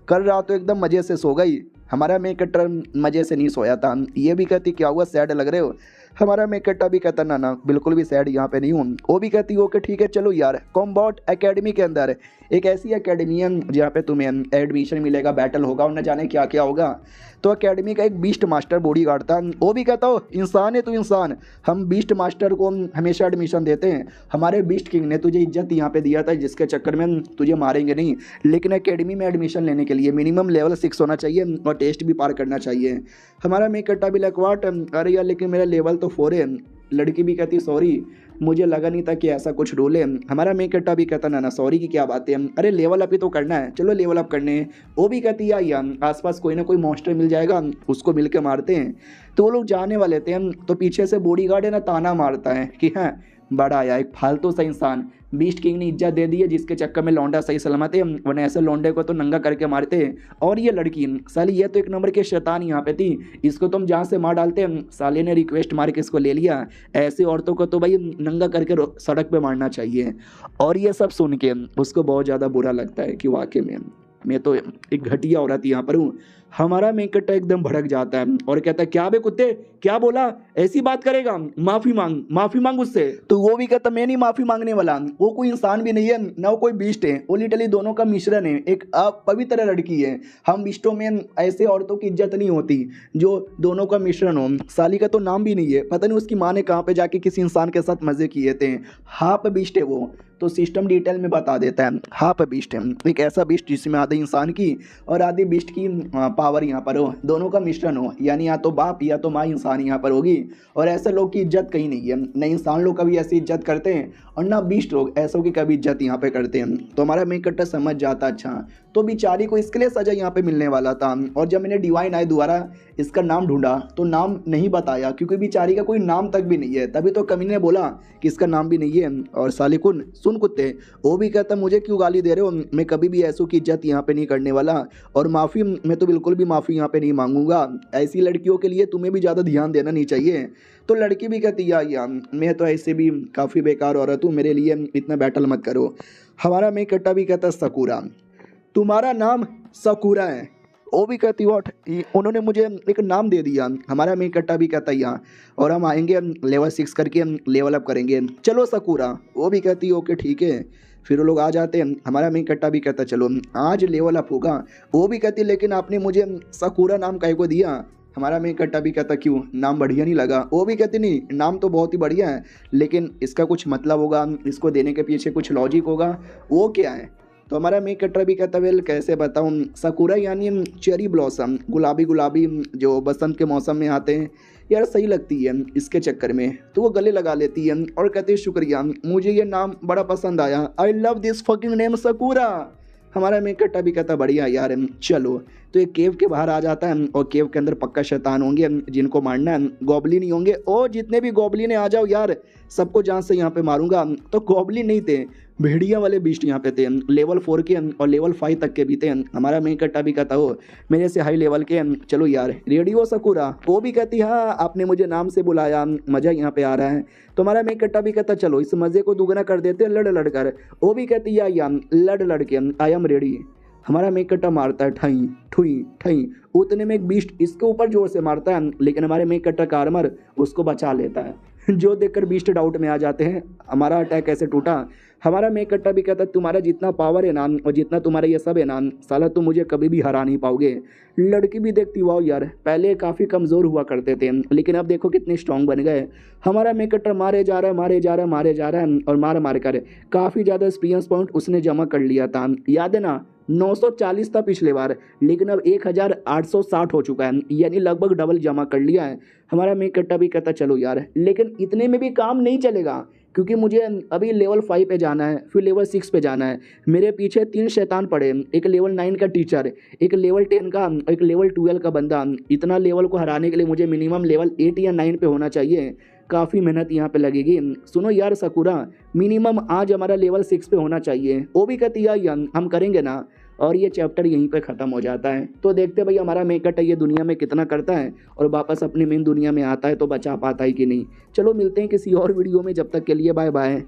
कल रात तो एकदम मज़े से सो गई। हमारा मेकट्टा मज़े से नहीं सोया था। ये भी कहती क्या हुआ, सैड लग रहे हो? हमारा मेकट्टा भी कहता ना ना बिल्कुल भी सैड यहाँ पे नहीं हूँ। वो भी कहती ओके ठीक है चलो यार, कॉम्बैट एकेडमी के अंदर एक ऐसी एकेडमी है जहाँ पे तुम्हें एडमिशन मिलेगा, बैटल होगा और न जाने क्या क्या होगा। तो एकेडमी का एक बीस्ट मास्टर बॉडी गार्ड था। वो भी कहता हो इंसान है तू इंसान, हम बीस्ट मास्टर को हमेशा एडमिशन देते हैं। हमारे बीस्ट किंग ने तुझे इज्जत यहाँ पे दिया था जिसके चक्कर में तुझे मारेंगे नहीं, लेकिन एकेडमी में एडमिशन लेने के लिए मिनिमम लेवल 6 होना चाहिए और टेस्ट भी पार करना चाहिए। हमारा मेकट्टा भी लाइक व्हाट, अरे यार लेकिन मेरा लेवल तो 4 है। लड़की भी कहती सॉरी, मुझे लगा नहीं था कि ऐसा कुछ रूल है। हमारा मेकट्टा भी कहता ना सॉरी की क्या बात है, अरे लेवल अप ही तो करना है, चलो लेवल अप करने। वो भी कहती है यार आसपास कोई ना कोई मॉन्स्टर मिल जाएगा, उसको मिल के मारते हैं। तो वो लोग जाने वाले थे तो पीछे से बॉडीगार्ड है ना ताना मारता है कि हाँ बड़ा आया एक फालतू सा इंसान, बीस्ट किंग ने इज्जत दे दी है जिसके चक्कर में लौंडा सही सलामत है, वरना ऐसे लौंडे को तो नंगा करके मारते हैं। और ये लड़की साली ये तो एक नंबर के शैतान यहाँ पे थी, इसको तुम जहाँ से मार डालते साले ने रिक्वेस्ट मार के इसको ले लिया। ऐसी औरतों को तो भाई नंगा करके सड़क पे मारना चाहिए। और ये सब सुन के उसको बहुत ज़्यादा बुरा लगता है कि वाकई में मैं तो एक घटिया औरत यहाँ पर हूँ। हमारा मेकट्टा एकदम भड़क जाता है और कहता है क्या बे कुत्ते, क्या बोला, ऐसी बात करेगा, माफी मांग उससे। तो वो भी कहता मैं नहीं माफी मांगने वाला, वो कोई इंसान भी नहीं है ना वो कोई बीस्ट है, वो लिटरली दोनों का मिश्रण है, एक पवित्र लड़की है। हम बिस्टों में ऐसे औरतों की इज्जत नहीं होती जो दोनों का मिश्रण हो। साली का तो नाम भी नहीं है, पता नहीं उसकी माँ ने कहाँ पे जाके किसी इंसान के साथ मजे किए थे। हाफ बीस्ट है वो, तो सिस्टम डिटेल में बता देता है। हाफ बीस्ट है एक ऐसा बीस्ट जिसमें आधे इंसान की और आधी बीस्ट की पावर यहाँ पर हो, दोनों का मिश्रण हो, यानी या तो बाप या तो माँ इंसान यहाँ पर होगी। और ऐसे लोग की इज्जत कहीं नहीं है, न इंसान लोग कभी ऐसी इज्जत करते हैं और ना बीस्ट लोग ऐसों की कभी इज्जत यहाँ पे करते हैं। तो हमारा मेकट्टा समझ जाता अच्छा, तो बेचारी को इसके लिए सजा यहाँ पे मिलने वाला था। और जब मैंने डिवाइन आई दोबारा इसका नाम ढूंढा तो नाम नहीं बताया क्योंकि बेचारी का कोई नाम तक भी नहीं है। तभी तो कमीने ने बोला कि इसका नाम भी नहीं है। और सालिकुन सुन कुत्ते, वो भी कहता मुझे क्यों गाली दे रहे हो, मैं कभी भी ऐसों की इज्जत यहाँ पे नहीं करने वाला और माफ़ी मैं तो बिल्कुल भी माफ़ी यहाँ पे नहीं मांगूंगा। ऐसी लड़कियों के लिए तुम्हें भी ज़्यादा ध्यान देना नहीं चाहिए। तो लड़की भी कहती यार मैं तो ऐसे भी काफ़ी बेकार औरत हूँ, मेरे लिए इतना बैटल मत करो। हमारा मेकट्टा भी कहता सकूरा, तुम्हारा नाम सकूरा है। वो भी कहती व्हाट, उन्होंने मुझे एक नाम दे दिया। हमारा मेकट्टा भी कहता यहाँ और हम आएंगे लेवल 6 करके लेवल अप करेंगे, चलो सकूरा। वो भी कहती ओके ठीक है। फिर वो लोग आ जाते हैं। हमारा मेकट्टा भी कहता चलो आज लेवल अप होगा। वो भी कहती लेकिन आपने मुझे सकूरा नाम काहे को दिया? हमारा मेकट्टा भी कहता क्यों, नाम बढ़िया नहीं लगा? वो भी कहती नहीं नाम तो बहुत ही बढ़िया है लेकिन इसका कुछ मतलब होगा, इसको देने के पीछे कुछ लॉजिक होगा, वो क्या है? तो हमारा मेकट्टा भी कहता वेल कैसे बताऊँ, सकूरा यानी चेरी ब्लॉसम, गुलाबी गुलाबी जो बसंत के मौसम में आते हैं यार, सही लगती है इसके चक्कर में। तो वो गले लगा लेती है और कहती है शुक्रिया, मुझे ये नाम बड़ा पसंद आया, I love this fucking name Sakura. हमारा मेकट्टा भी कहता बढ़िया यार चलो। तो एक केव के बाहर आ जाता है और केव के अंदर पक्का शैतान होंगे जिनको मारना है, गॉबलिन ही होंगे। और जितने भी गॉबलिन आ जाओ यार, सबको जान से यहाँ पे मारूंगा। तो गॉबलिन नहीं थे, भेड़िया वाले बीस्ट यहाँ पे थे, लेवल 4 के और लेवल 5 तक के भी थे। हमारा मेन कट्टा भी कहता हो मेरे से हाई लेवल के चलो यार। रेडियो सकुरा वो भी कहती हाँ आपने मुझे नाम से बुलाया, मज़ा यहाँ पे आ रहा है। तो हमारा मेन कट्टा भी कहता चलो इस मज़े को दुगना कर देते हैं लड़ लड़ कर। वो भी कहती या लड़ लड़ के आई एम रेडी। हमारा मेन कट्टा मारता है ठई ठुई ठई, उतने में एक बीस्ट इसके ऊपर जोर से मारता है, लेकिन हमारे मेन कट्टा का आर्मर उसको बचा लेता है। जो देखकर बीस्ट डाउट में आ जाते हैं हमारा अटैक कैसे टूटा। हमारा मेन कट्टा भी कहता है तुम्हारा जितना पावर है ना और जितना तुम्हारा ये सब है ना साला तुम मुझे कभी भी हरा नहीं पाओगे। लड़की भी देखती वाओ यार, पहले काफ़ी कमज़ोर हुआ करते थे लेकिन अब देखो कितने स्ट्रांग बन गए। हमारा मेन कट्टा मारे जा रहा है मारे जा रहा है मारे जा रहा है और मार कर काफ़ी ज़्यादा एक्सपीरियंस पॉइंट उसने जमा कर लिया था। याद है ना 940 था पिछले बार, लेकिन अब 1860 हो चुका है, यानी लगभग डबल जमा कर लिया है। हमारा मेन कट्टा भी कहता चलो यार, लेकिन इतने में भी काम नहीं चलेगा क्योंकि मुझे अभी लेवल 5 पे जाना है, फिर लेवल 6 पे जाना है। मेरे पीछे 3 शैतान पड़े, एक लेवल 9 का टीचर, एक लेवल 10 का, एक लेवल 12 का बंदा। इतना लेवल को हराने के लिए मुझे मिनिमम लेवल 8 या 9 पे होना चाहिए। काफ़ी मेहनत यहाँ पे लगेगी। सुनो यार सकुरा, मिनिमम आज हमारा लेवल 6 पे होना चाहिए। वो भी कहती है हम करेंगे ना, और ये चैप्टर यहीं पे ख़त्म हो जाता है। तो देखते भाई हमारा मेन कट्टा ये दुनिया में कितना करता है और वापस अपने मेन दुनिया में आता है तो बचा पाता है कि नहीं। चलो मिलते हैं किसी और वीडियो में, जब तक के लिए बाय बाय।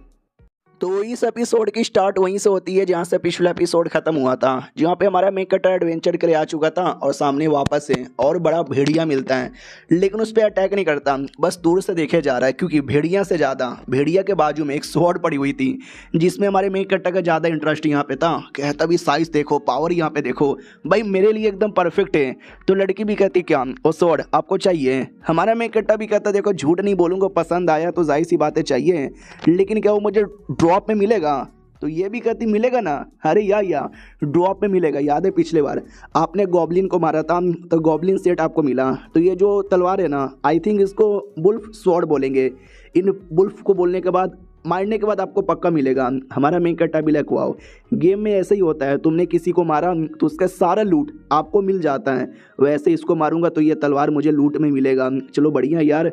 तो इस एपिसोड की स्टार्ट वहीं से होती है जहाँ से पिछला एपिसोड खत्म हुआ था, जहाँ पे हमारा मेन कट्टा एडवेंचर के लिए आ चुका था और सामने वापस से और बड़ा भेड़िया मिलता है, लेकिन उस पर अटैक नहीं करता, बस दूर से देखे जा रहा है क्योंकि भेड़िया से ज़्यादा भेड़िया के बाजू में एक स्वॉर्ड पड़ी हुई थी जिसमें हमारे मेन कट्टा का ज़्यादा इंटरेस्ट यहाँ पे था। कहता भी साइज देखो, पावर यहाँ पे देखो भाई, मेरे लिए एकदम परफेक्ट है। तो लड़की भी कहती क्या वो स्वॉर्ड आपको चाहिए? हमारा मेन कट्टा भी कहता देखो झूठ नहीं बोलूँगा, पसंद आया तो जाहिर सी बातें चाहिए, लेकिन क्या वो मुझे ड्रॉप में मिलेगा? तो ये भी कहती मिलेगा ना। अरे या ड्रॉप में मिलेगा। याद है पिछले बार आपने गॉब्लिन को मारा था तो गॉब्लिन सेट आपको मिला। तो ये जो तलवार है ना, आई थिंक इसको बुल्फ स्वॉर्ड बोलेंगे। इन बुल्फ को बोलने के बाद मारने के बाद आपको पक्का मिलेगा। हमारा मेन कट्टा भी लाइक वाओ, गेम में ऐसे ही होता है, तुमने किसी को मारा तो उसका सारा लूट आपको मिल जाता है, वैसे इसको मारूंगा तो ये तलवार मुझे लूट में मिलेगा। चलो बढ़िया यार।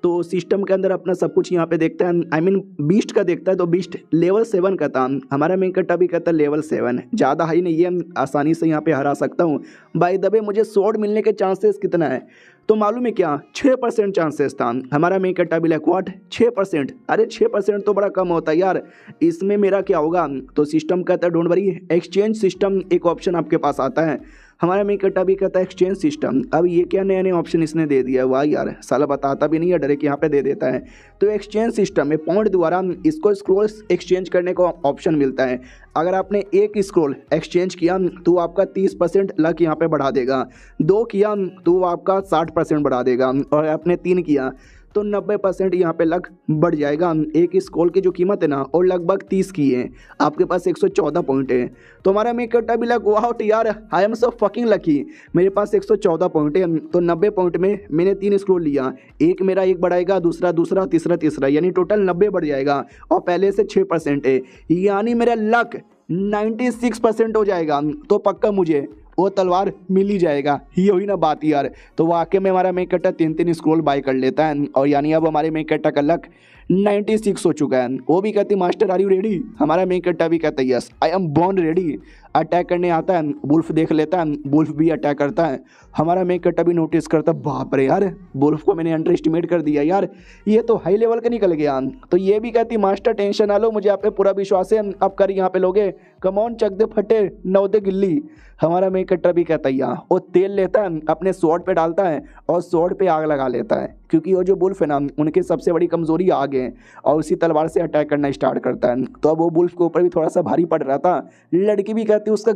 तो सिस्टम के अंदर अपना सब कुछ यहाँ पे देखता है, आई मीन बीस्ट का देखता है। तो बीस्ट लेवल 7 का था, हमारा मेन कट्टा भी कहता है लेवल 7 ज़्यादा हाई नहीं है, आसानी से यहाँ पे हरा सकता हूँ। बाय द वे मुझे स्वॉर्ड मिलने के चांसेस कितना है तो मालूम है क्या? 6% चांसेस था। हमारा मेन कट्टा भी लाइक व्हाट 6%? अरे 6% तो बड़ा कम होता है यार, इसमें मेरा क्या होगा? तो सिस्टम कहता है डोंट वरी, एक्सचेंज सिस्टम एक ऑप्शन आपके पास आता है। हमारा मेन कट्टा भी कहता है एक्सचेंज सिस्टम। अब ये क्या नया नया ऑप्शन इसने दे दिया है, वाह यार साला बताता भी नहीं है, डायरेक्ट यहाँ पे दे देता है। तो एक्सचेंज सिस्टम में पॉइंट द्वारा इसको स्क्रॉल्स एक्सचेंज करने का ऑप्शन मिलता है। अगर आपने एक स्क्रॉल एक्सचेंज किया तो आपका 30% लक यहाँ पे बढ़ा देगा, 2 किया तो आपका 60% बढ़ा देगा, और आपने 3 किया तो 90% यहाँ पे लक बढ़ जाएगा। एक स्क्रॉल की जो कीमत है ना और लगभग 30 की है, आपके पास 114 पॉइंट है। तो हमारा मेन कट्टा भी लक वाह यार, I am so fucking lucky, मेरे पास 114 पॉइंट है। तो 90 पॉइंट में मैंने 3 स्क्रॉल लिया, एक मेरा एक बढ़ाएगा, दूसरा तीसरा, यानी टोटल 90 बढ़ जाएगा और पहले से 6% है, यानी मेरा लक 96% हो जाएगा। तो पक्का मुझे वो तलवार मिल ही जाएगा। ये हुई ना बात यार। तो वाकई में हमारा मेन कट्टा 3 स्क्रॉल बाय कर लेता है और यानी अब हमारे मेन कट्टा का लक 96 हो चुका है। वो भी कहती मास्टर आर यू रेडी? हमारा मेन कट्टा भी कहता है yes I am born ready. Attack करने आता है, वुल्फ देख लेता है, वुल्फ भी अटैक करता है। हमारा मेन कट्टा भी नोटिस करता है बाप रे यार, वुल्फ को मैंने अंडर एस्टिमेट कर दिया यार, ये तो हाई लेवल का निकल गया। तो ये भी कहती मास्टर टेंशन ना लो, मुझे आप पे पूरा विश्वास है, अब कर यहाँ पे लोगे, कमॉन चक दे फटे नौ दे गिल्ली। हमारा मेन कट्टा भी कहता है वो तेल लेता है अपने स्वॉर्ड पे डालता है और स्वॉर्ड पे आग लगा लेता है, क्योंकि वो जो वुल्फ है ना उनकी सबसे बड़ी कमजोरी आग है, और उसी तलवार से अटैक करना स्टार्ट करता है। तो अब वो वुल्फ के ऊपर भी थोड़ा सा भारी पड़ रहा था। लड़की भी कहती उसका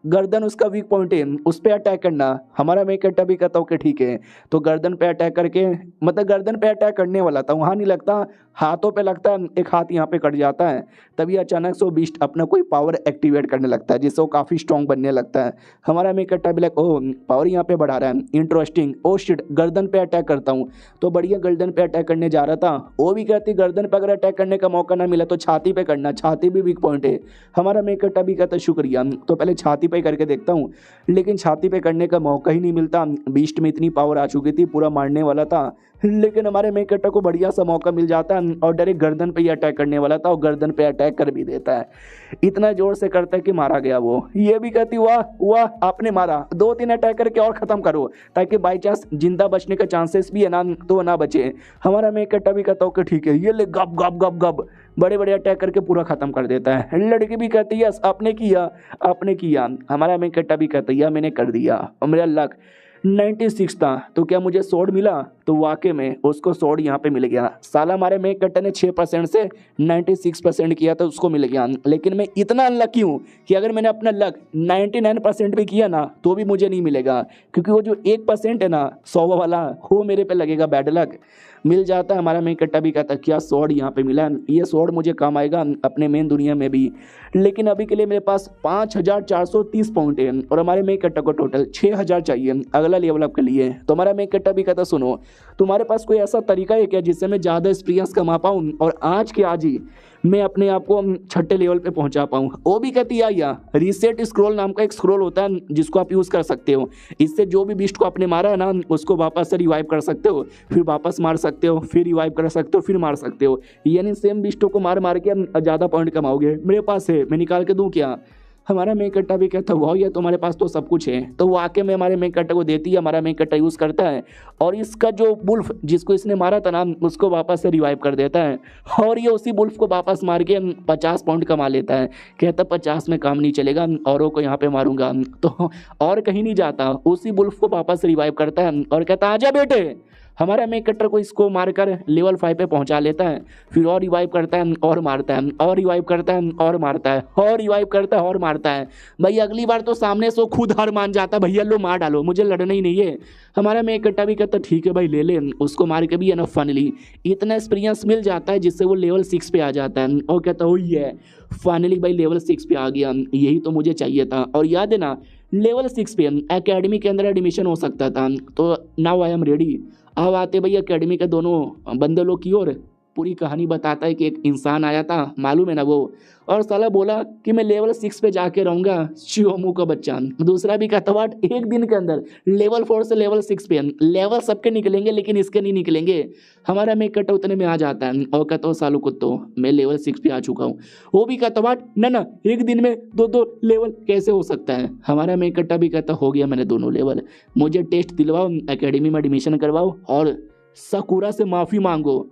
गर्दन उसका वीक पॉइंट है, उस पर अटैक करना। हमारा मेन कट्टा भी कहता ओके ठीक है। तो गर्दन पे अटैक करके, मतलब गर्दन पे अटैक करने वाला था, वहाँ नहीं लगता, हाथों पे लगता है, एक हाथ यहाँ पे कट जाता है। तभी अचानक से वो बीस्ट अपना कोई पावर एक्टिवेट करने लगता है जिससे वो काफ़ी स्ट्रॉन्ग बनने लगता है। हमारा मेन कट्टा भी लाइक ओह पावर यहाँ पे बढ़ा रहा है, इंटरेस्टिंग, ओ शिट गर्दन पे अटैक करता हूँ। तो बढ़िया गर्दन पे अटैक करने जा रहा था। वो भी कहती गर्दन पे अगर अटैक करने का मौका ना मिला तो छाती पे करना, छाती भी वीक पॉइंट है। हमारा मेन कट्टा भी कहता शुक्रिया, तो पहले छाती पे करके देखता हूँ, लेकिन छाती पे करने का मौका ही नहीं मिलता। बीस्ट में इतनी पावर आ चुकी थी, पूरा मारने वाला था, लेकिन हमारे मेन कट्टा को बढ़िया सा मौका मिल जाता है और डायरेक्ट गर्दन पे ही अटैक करने वाला था और गर्दन पे अटैक कर भी देता है। इतना जोर से करता है कि मारा गया वो। ये भी कहती वाह वाह आपने मारा, 2-3 अटैक करके और खत्म करो ताकि बाई चांस जिंदा बचने का चांसेस भी है ना तो ना बचे। हमारा मेन कट्टा भी कहता कि ठीक है, ये ले गप गप गप गप बड़े बड़े अटैक करके पूरा खत्म कर देता है। लड़की भी कहती है आपने किया आपने किया। हमारा मेन कट्टा भी कहता है मैंने कर दिया और मेरा लक 96 था तो क्या मुझे स्वॉर्ड मिला, तो वाकई में उसको स्वॉर्ड यहाँ पे मिल गया। साला हमारे मेक कट्टर ने 6% से 96% किया तो उसको मिल गया। लेकिन मैं इतना अनलकी हूँ कि अगर मैंने अपना लक 99% भी किया ना तो भी मुझे नहीं मिलेगा, क्योंकि वो जो 1% है ना 100 वाला वो मेरे पे लगेगा। बैड लक मिल जाता है। हमारा मेन कट्टा भी कहता क्या स्वॉर्ड यहाँ पे मिला, ये स्वॉर्ड मुझे काम आएगा अपने मेन दुनिया में भी। लेकिन अभी के लिए मेरे पास 5430 पॉइंट है और हमारे मेन कट्टा को टोटल 6000 चाहिए अगला लेवल अप के लिए। तो हमारा मेन कट्टा भी कहता सुनो तुम्हारे पास कोई ऐसा तरीका है क्या जिससे मैं ज़्यादा एक्सपीरियंस कमा पाऊँ और आज के आज ही मैं अपने आप को 6ठे लेवल पे पहुंचा पाऊँ। वो भी कहती या रीसेट स्क्रॉल नाम का एक स्क्रॉल होता है जिसको आप यूज़ कर सकते हो। इससे जो भी बिस्ट को आपने मारा है ना उसको वापस से रिवाइव कर सकते हो, फिर वापस मार सकते हो, फिर रिवाइव कर सकते हो, फिर मार सकते हो। यानी सेम बिस्टों को मार मार के ज़्यादा पॉइंट कमाओगे। मेरे पास है, मैं निकाल के दूँ क्या? हमारा मेन कट्टा भी कहता वाह यार तुम्हारे पास तो सब कुछ है। तो वो आके में हमारे मेन कट्टा को देती है, हमारा मेन कट्टा यूज़ करता है और इसका जो बुल्फ जिसको इसने मारा था ना उसको वापस से रिवाइव कर देता है और ये उसी बुल्फ को वापस मार के 50 पॉइंट कमा लेता है। कहता 50 में काम नहीं चलेगा, औरों को यहाँ पे मारूंगा। तो और कहीं नहीं जाता, उसी बुल्फ को वापस रिवाइव करता है और कहता आजा बेटे। हमारा मेन कट्टर को इसको मारकर लेवल 5 पे पहुंचा लेता है, फिर और रिवाइव करता है और मारता है और रिवाइव करता है और मारता है और रिवाइव करता है और मारता है। भाई अगली बार तो सामने से खुद हार मान जाता, भैया लो मार डालो मुझे लड़ना ही नहीं है। हमारा मेन कट्टा भी कहता ठीक है भाई ले ले, उसको मार के भी है ना फाइनली इतना एक्सपीरियंस मिल जाता है जिससे वो लेवल 6 पे आ जाता है और कहता हो ये फाइनली भाई लेवल 6 पे आ गया, यही तो मुझे चाहिए था। और याद है ना लेवल 6 पे एकेडमी के अंदर एडमिशन हो सकता था। तो नाउ आई एम रेडी। अब आते भैया अकेडमी के दोनों बंदे लोग की ओर। पूरी कहानी बताता है कि एक इंसान आया था मालूम है ना वो, और साला बोला कि मैं लेवल 6 पे जाके रहूंगा, शिवमू का बच्चा। दूसरा भी कहता वाट एक दिन के अंदर लेवल 4 से लेवल 6 पे लेवल सबके निकलेंगे लेकिन इसके नहीं निकलेंगे। हमारा मेक कट्टा उतने में आ जाता है और कहता हूँ सालू कुत्तो मैं लेवल 6 पे आ चुका हूँ। वो भी कहता वाट ना एक दिन में दो लेवल कैसे हो सकता है। हमारा मेक कट्टा भी कहता हो गया मैंने दोनों लेवल, मुझे टेस्ट दिलवाओ, एकेडमी में एडमिशन करवाओ और सकुरा से माफ़ी मांगो।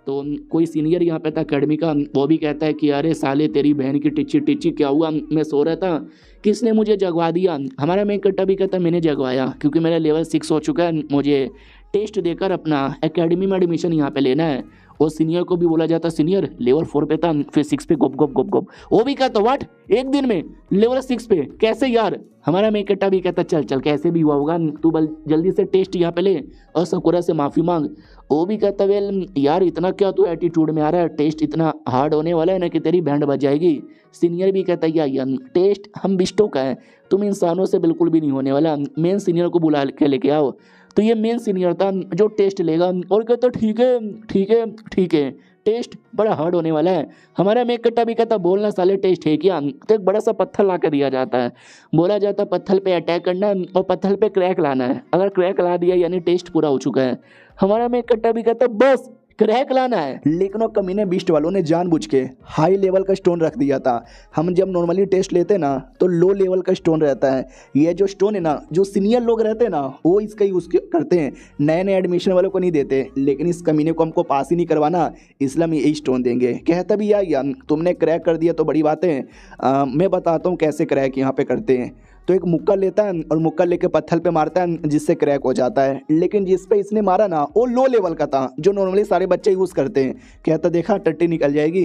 तो कोई सीनियर यहाँ पे था अकेडमी का, वो भी कहता है कि अरे साले तेरी बहन की टिच्ची टिच्ची क्या हुआ, मैं सो रहा था किसने मुझे जगवा दिया। हमारा मेन कट्टा भी कहता मैंने जगवाया क्योंकि मेरा लेवल 6 हो चुका है, मुझे टेस्ट देकर अपना एकेडमी में एडमिशन यहाँ पे लेना है। और सीनियर को भी बोला जाता सीनियर लेवल 4 पे था फिर 6 पे गुप गुप गुप गुप। वो भी कहता व्हाट एक दिन में लेवल 6 पे कैसे यार। हमारा मेन कट्टा भी कहता चल चल कैसे भी हुआ होगा, तू बल जल्दी से टेस्ट यहाँ पे ले और सकुरा से माफ़ी मांग। वो भी कहता वेल यार इतना क्या तू एटीट्यूड में आ रहा है, टेस्ट इतना हार्ड होने वाला है ना कि तेरी बैंड बज जाएगी। सीनियर भी कहता यार टेस्ट हम बिस्टों का है, तुम इंसानों से बिल्कुल भी नहीं होने वाला, मेन सीनियर को बुला के लेके आओ। तो ये मेन सीनियर था जो टेस्ट लेगा और कहता ठीक है ठीक है ठीक है, टेस्ट बड़ा हार्ड होने वाला है। हमारा मेक कट्टा भी कहता बोलना साले टेस्ट है क्या। तो एक बड़ा सा पत्थर ला कर दिया जाता है, बोला जाता पत्थर पे अटैक करना है और पत्थर पे क्रैक लाना है, अगर क्रैक ला दिया यानी टेस्ट पूरा हो चुका है। हमारा मेक कट्टा भी कहता बस क्रैक लाना है। लेकिन वो कमीने बिस्ट वालों ने जानबूझ के हाई लेवल का स्टोन रख दिया था। हम जब नॉर्मली टेस्ट लेते ना तो लो लेवल का स्टोन रहता है, ये जो स्टोन है ना जो सीनियर लोग रहते हैं ना वो इसका यूज़ करते हैं, नए नए एडमिशन वालों को नहीं देते। लेकिन इस कमीने को हमको पास ही नहीं करवाना इसलिए हम यही स्टोन देंगे। कहता भी यार तुमने क्रैक कर दिया तो बड़ी बात है, मैं बताता हूँ कैसे क्रैक यहाँ पे करते हैं। तो एक मुक्का लेता है और मुक्का लेके पत्थर पे मारता है जिससे क्रैक हो जाता है। लेकिन जिस पे इसने मारा ना वो लो लेवल का था जो नॉर्मली सारे बच्चे यूज़ करते हैं। कहता देखा टट्टी निकल जाएगी।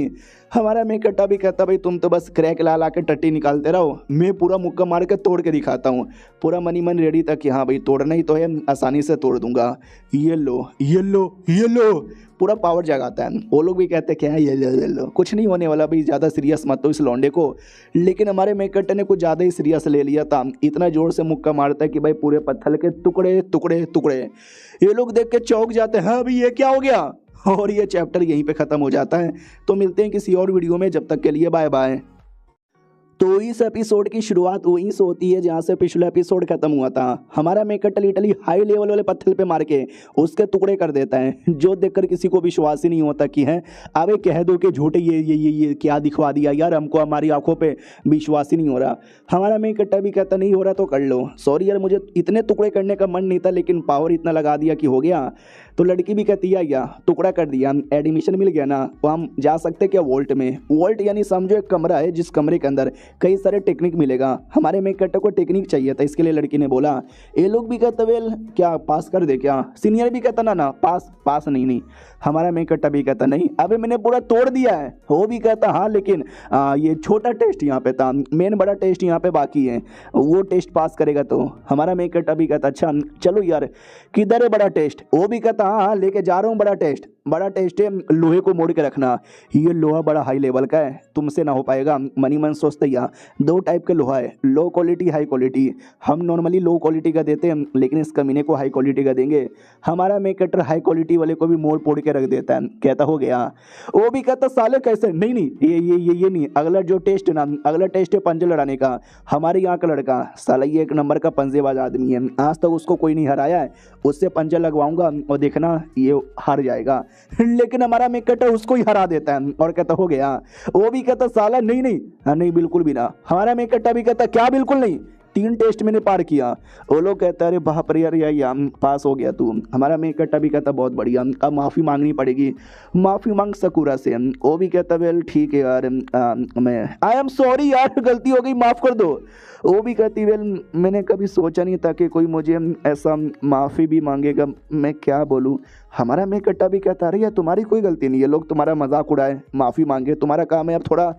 हमारा मेक कट्टा भी कहता भाई तुम तो बस क्रैक ला ला के टट्टी निकालते रहो, मैं पूरा मुक्का मार के तोड़ के दिखाता हूँ। पूरा मनी मन रेडी था कि हाँ भाई तोड़ना ही तो है, आसानी से तोड़ दूंगा। ये लो ये लो ये लो, पूरा पावर जगाता है। वो लोग भी कहते हैं क्या है ये लो कुछ नहीं होने वाला भाई, ज़्यादा सीरियस मत हो इस लौंडे को। लेकिन हमारे मेक कट्टे ने कुछ ज़्यादा ही सीरियस ले लिया था, इतना ज़ोर से मुक्का मारता है कि भाई पूरे पत्थर के टुकड़े टुकड़े टुकड़े। ये लोग देख के चौंक जाते हैं, हाँ भाई ये क्या हो गया। और ये चैप्टर यहीं पे ख़त्म हो जाता है। तो मिलते हैं किसी और वीडियो में, जब तक के लिए बाय बाय। तो इस एपिसोड की शुरुआत वहीं से होती है जहाँ से पिछला एपिसोड खत्म हुआ था। हमारा मेकट लिटरली हाई लेवल वाले पत्थर पे मार के उसके टुकड़े कर देता है, जो देखकर किसी को विश्वास ही नहीं होता कि है अबे कह दो कि झूठे ये क्या दिखवा दिया यार, हमको हमारी आंखों पे विश्वास ही नहीं हो रहा। हमारा मेकट भी कहता नहीं हो रहा तो कर लो, सॉरी यार मुझे इतने टुकड़े करने का मन नहीं था लेकिन पावर इतना लगा दिया कि हो गया। तो लड़की भी कहती है या टुकड़ा कर दिया, एडमिशन मिल गया ना, तो हम जा सकते क्या वोल्ट में। वोल्ट यानी समझो एक कमरा है जिस कमरे के अंदर कई सारे टेक्निक मिलेगा। हमारे मेकट को टेक्निक चाहिए था, इसके लिए लड़की ने बोला। ये लोग भी कहते वेल क्या पास कर दे क्या, सीनियर भी कहता ना पास नहीं। हमारा मेकट भी कहता नहीं अबे मैंने पूरा तोड़ दिया है। वो भी कहता हाँ लेकिन ये छोटा टेस्ट यहाँ पे था, मेन बड़ा टेस्ट यहाँ पे बाकी है, वो टेस्ट पास करेगा तो। हमारा मेकट भी कहता अच्छा चलो यार किधर है बड़ा टेस्ट। वो भी कहता हाँ लेके जा रहा हूँ बड़ा टेस्ट है, लोहे को मोड़ के रखना, ये लोहा बड़ा हाई लेवल का है, तुमसे ना हो पाएगा। मनी मन सोचते या दो टाइप के लोहा है, लो क्वालिटी हाई क्वालिटी। हम नॉर्मली लो क्वालिटी का देते हैं लेकिन इस कमीने को हाई क्वालिटी का देंगे। हमारा मेकटर हाई क्वालिटी वाले को भी मोड़ पोड़ के रख देता है, कहता हो गया। वो भी कहता साले कैसे, नहीं ये नहीं, अगला जो टेस्ट है ना, अगला टेस्ट है पंजे लड़ाने का। हमारे यहाँ का लड़का साला ये एक नंबर का पंजेबाज आदमी है, आज तक उसको कोई नहीं हराया है, उससे पंजा लगवाऊंगा और देखना ये हार जाएगा। लेकिन हमारा मेकटर उसको ही हरा देता है और कहता हो गया। वो भी कहता साला नहीं बिल्कुल भी ना। हमारा मेकटा भी कहता क्या बिल्कुल नहीं, 3 टेस्ट मैंने पार किया। वो लोग कहता अरे बाप रे यार पास हो गया तू। हमारा मेकटा भी कहता बहुत बढ़िया, अब माफ़ी मांगनी पड़ेगी, माफ़ी मांग सकूरा से। वो भी कहता वेल ठीक है यार, मैं आई एम सॉरी यार गलती हो गई माफ़ कर दो। वो भी कहती वेल मैंने कभी सोचा नहीं था कि कोई मुझे ऐसा माफ़ी भी मांगेगा, मैं क्या बोलूँ। हमारा मेकटा भी कहता अरे यार तुम्हारी कोई गलती नहीं है, लोग तुम्हारा मजाक उड़ाए माफ़ी मांगे, तुम्हारा काम है अब थोड़ा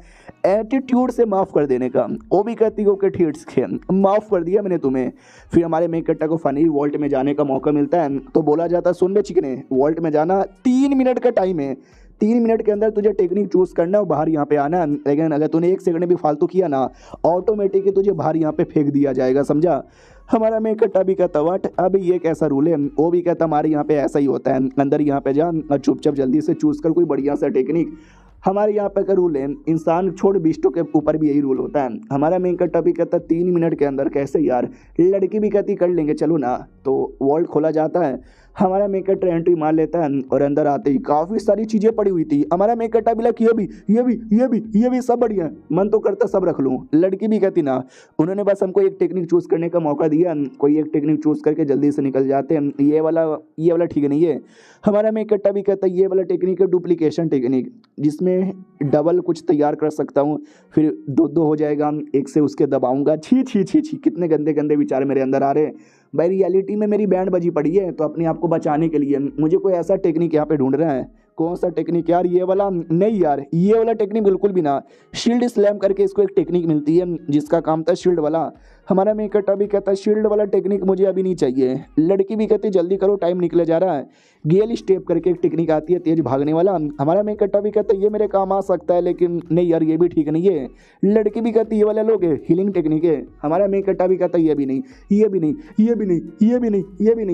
एटीट्यूड से माफ़ कर देने का। वो भी कहती ओके ठीक है माफ़ कर दिया मैंने तुम्हें। फिर हमारे मेकटा को फनी वॉल्ट में जाने का मौका मिलता है तो बोला जाता है सुन बे चिकने, वॉल्ट में जाना 3 मिनट का टाइम है, 3 मिनट के अंदर तुझे टेक्निक चूज करना है और बाहर यहाँ पे आना। लेकिन अगर तूने 1 सेकंड भी फालतू किया ना ऑटोमेटिकली तुझे बाहर यहाँ पे फेंक दिया जाएगा, समझा। हमारा मेकटा भी कहता वाट अब ये कैसा रूल है। वो भी कहता हमारे यहाँ पे ऐसा ही होता है, अंदर यहाँ पे जा चुपचाप जल्दी से चूज कर कोई बढ़िया सा टेक्निक। हमारे यहाँ पे का रूल है, इंसान छोड़ बिस्टों के ऊपर भी यही रूल होता है। हमारा मेकटा भी कहता 3 मिनट के अंदर कैसे यार, लड़की भी कहती कर लेंगे चलो ना। तो वॉल्ट खोला जाता है, हमारा मेकट एंट्री मार लेता है और अंदर आते ही काफ़ी सारी चीज़ें पड़ी हुई थी। हमारा मेकटा भी लग ये भी सब बढ़िया, मन तो करता सब रख लूँ। लड़की भी कहती ना, उन्होंने बस हमको एक टेक्निक चूज़ करने का मौका दिया, कोई एक टेक्निक चूज़ करके जल्दी से निकल जाते हैं, ये वाला ठीक नहीं है। हमारा मेकटा भी कहता ये वाला टेक्निक है डुप्लीकेशन टेक्निक, जिसमें डबल कुछ तैयार कर सकता हूँ, फिर 2 हो जाएगा, एक से उसके दबाऊंगा। छी कितने गंदे विचार मेरे अंदर आ रहे हैं। भाई रियलिटी में मेरी बैंड बजी पड़ी है तो अपने आप को बचाने के लिए मुझे कोई ऐसा टेक्निक यहाँ पे ढूंढ रहा है। कौन सा टेक्निक यार, ये वाला नहीं यार, ये वाला टेक्निक बिल्कुल भी ना। शील्ड स्लैम करके इसको एक टेक्निक मिलती है जिसका काम था शील्ड वाला। हमारा मेकटा भी कहता है शील्ड वाला टेक्निक मुझे अभी नहीं चाहिए। लड़की भी कहती जल्दी करो टाइम निकले जा रहा है। गेल स्टेप करके एक टेक्निक आती है तेज भागने वाला। हमारा मेकटा भी कहता है ये मेरे काम आ सकता है लेकिन नहीं यार ये भी ठीक नहीं है। लड़की भी कहती ये वाला लोग है हीलिंग टेक्निक है। हमारा मेकटा भी कहता ये भी नहीं।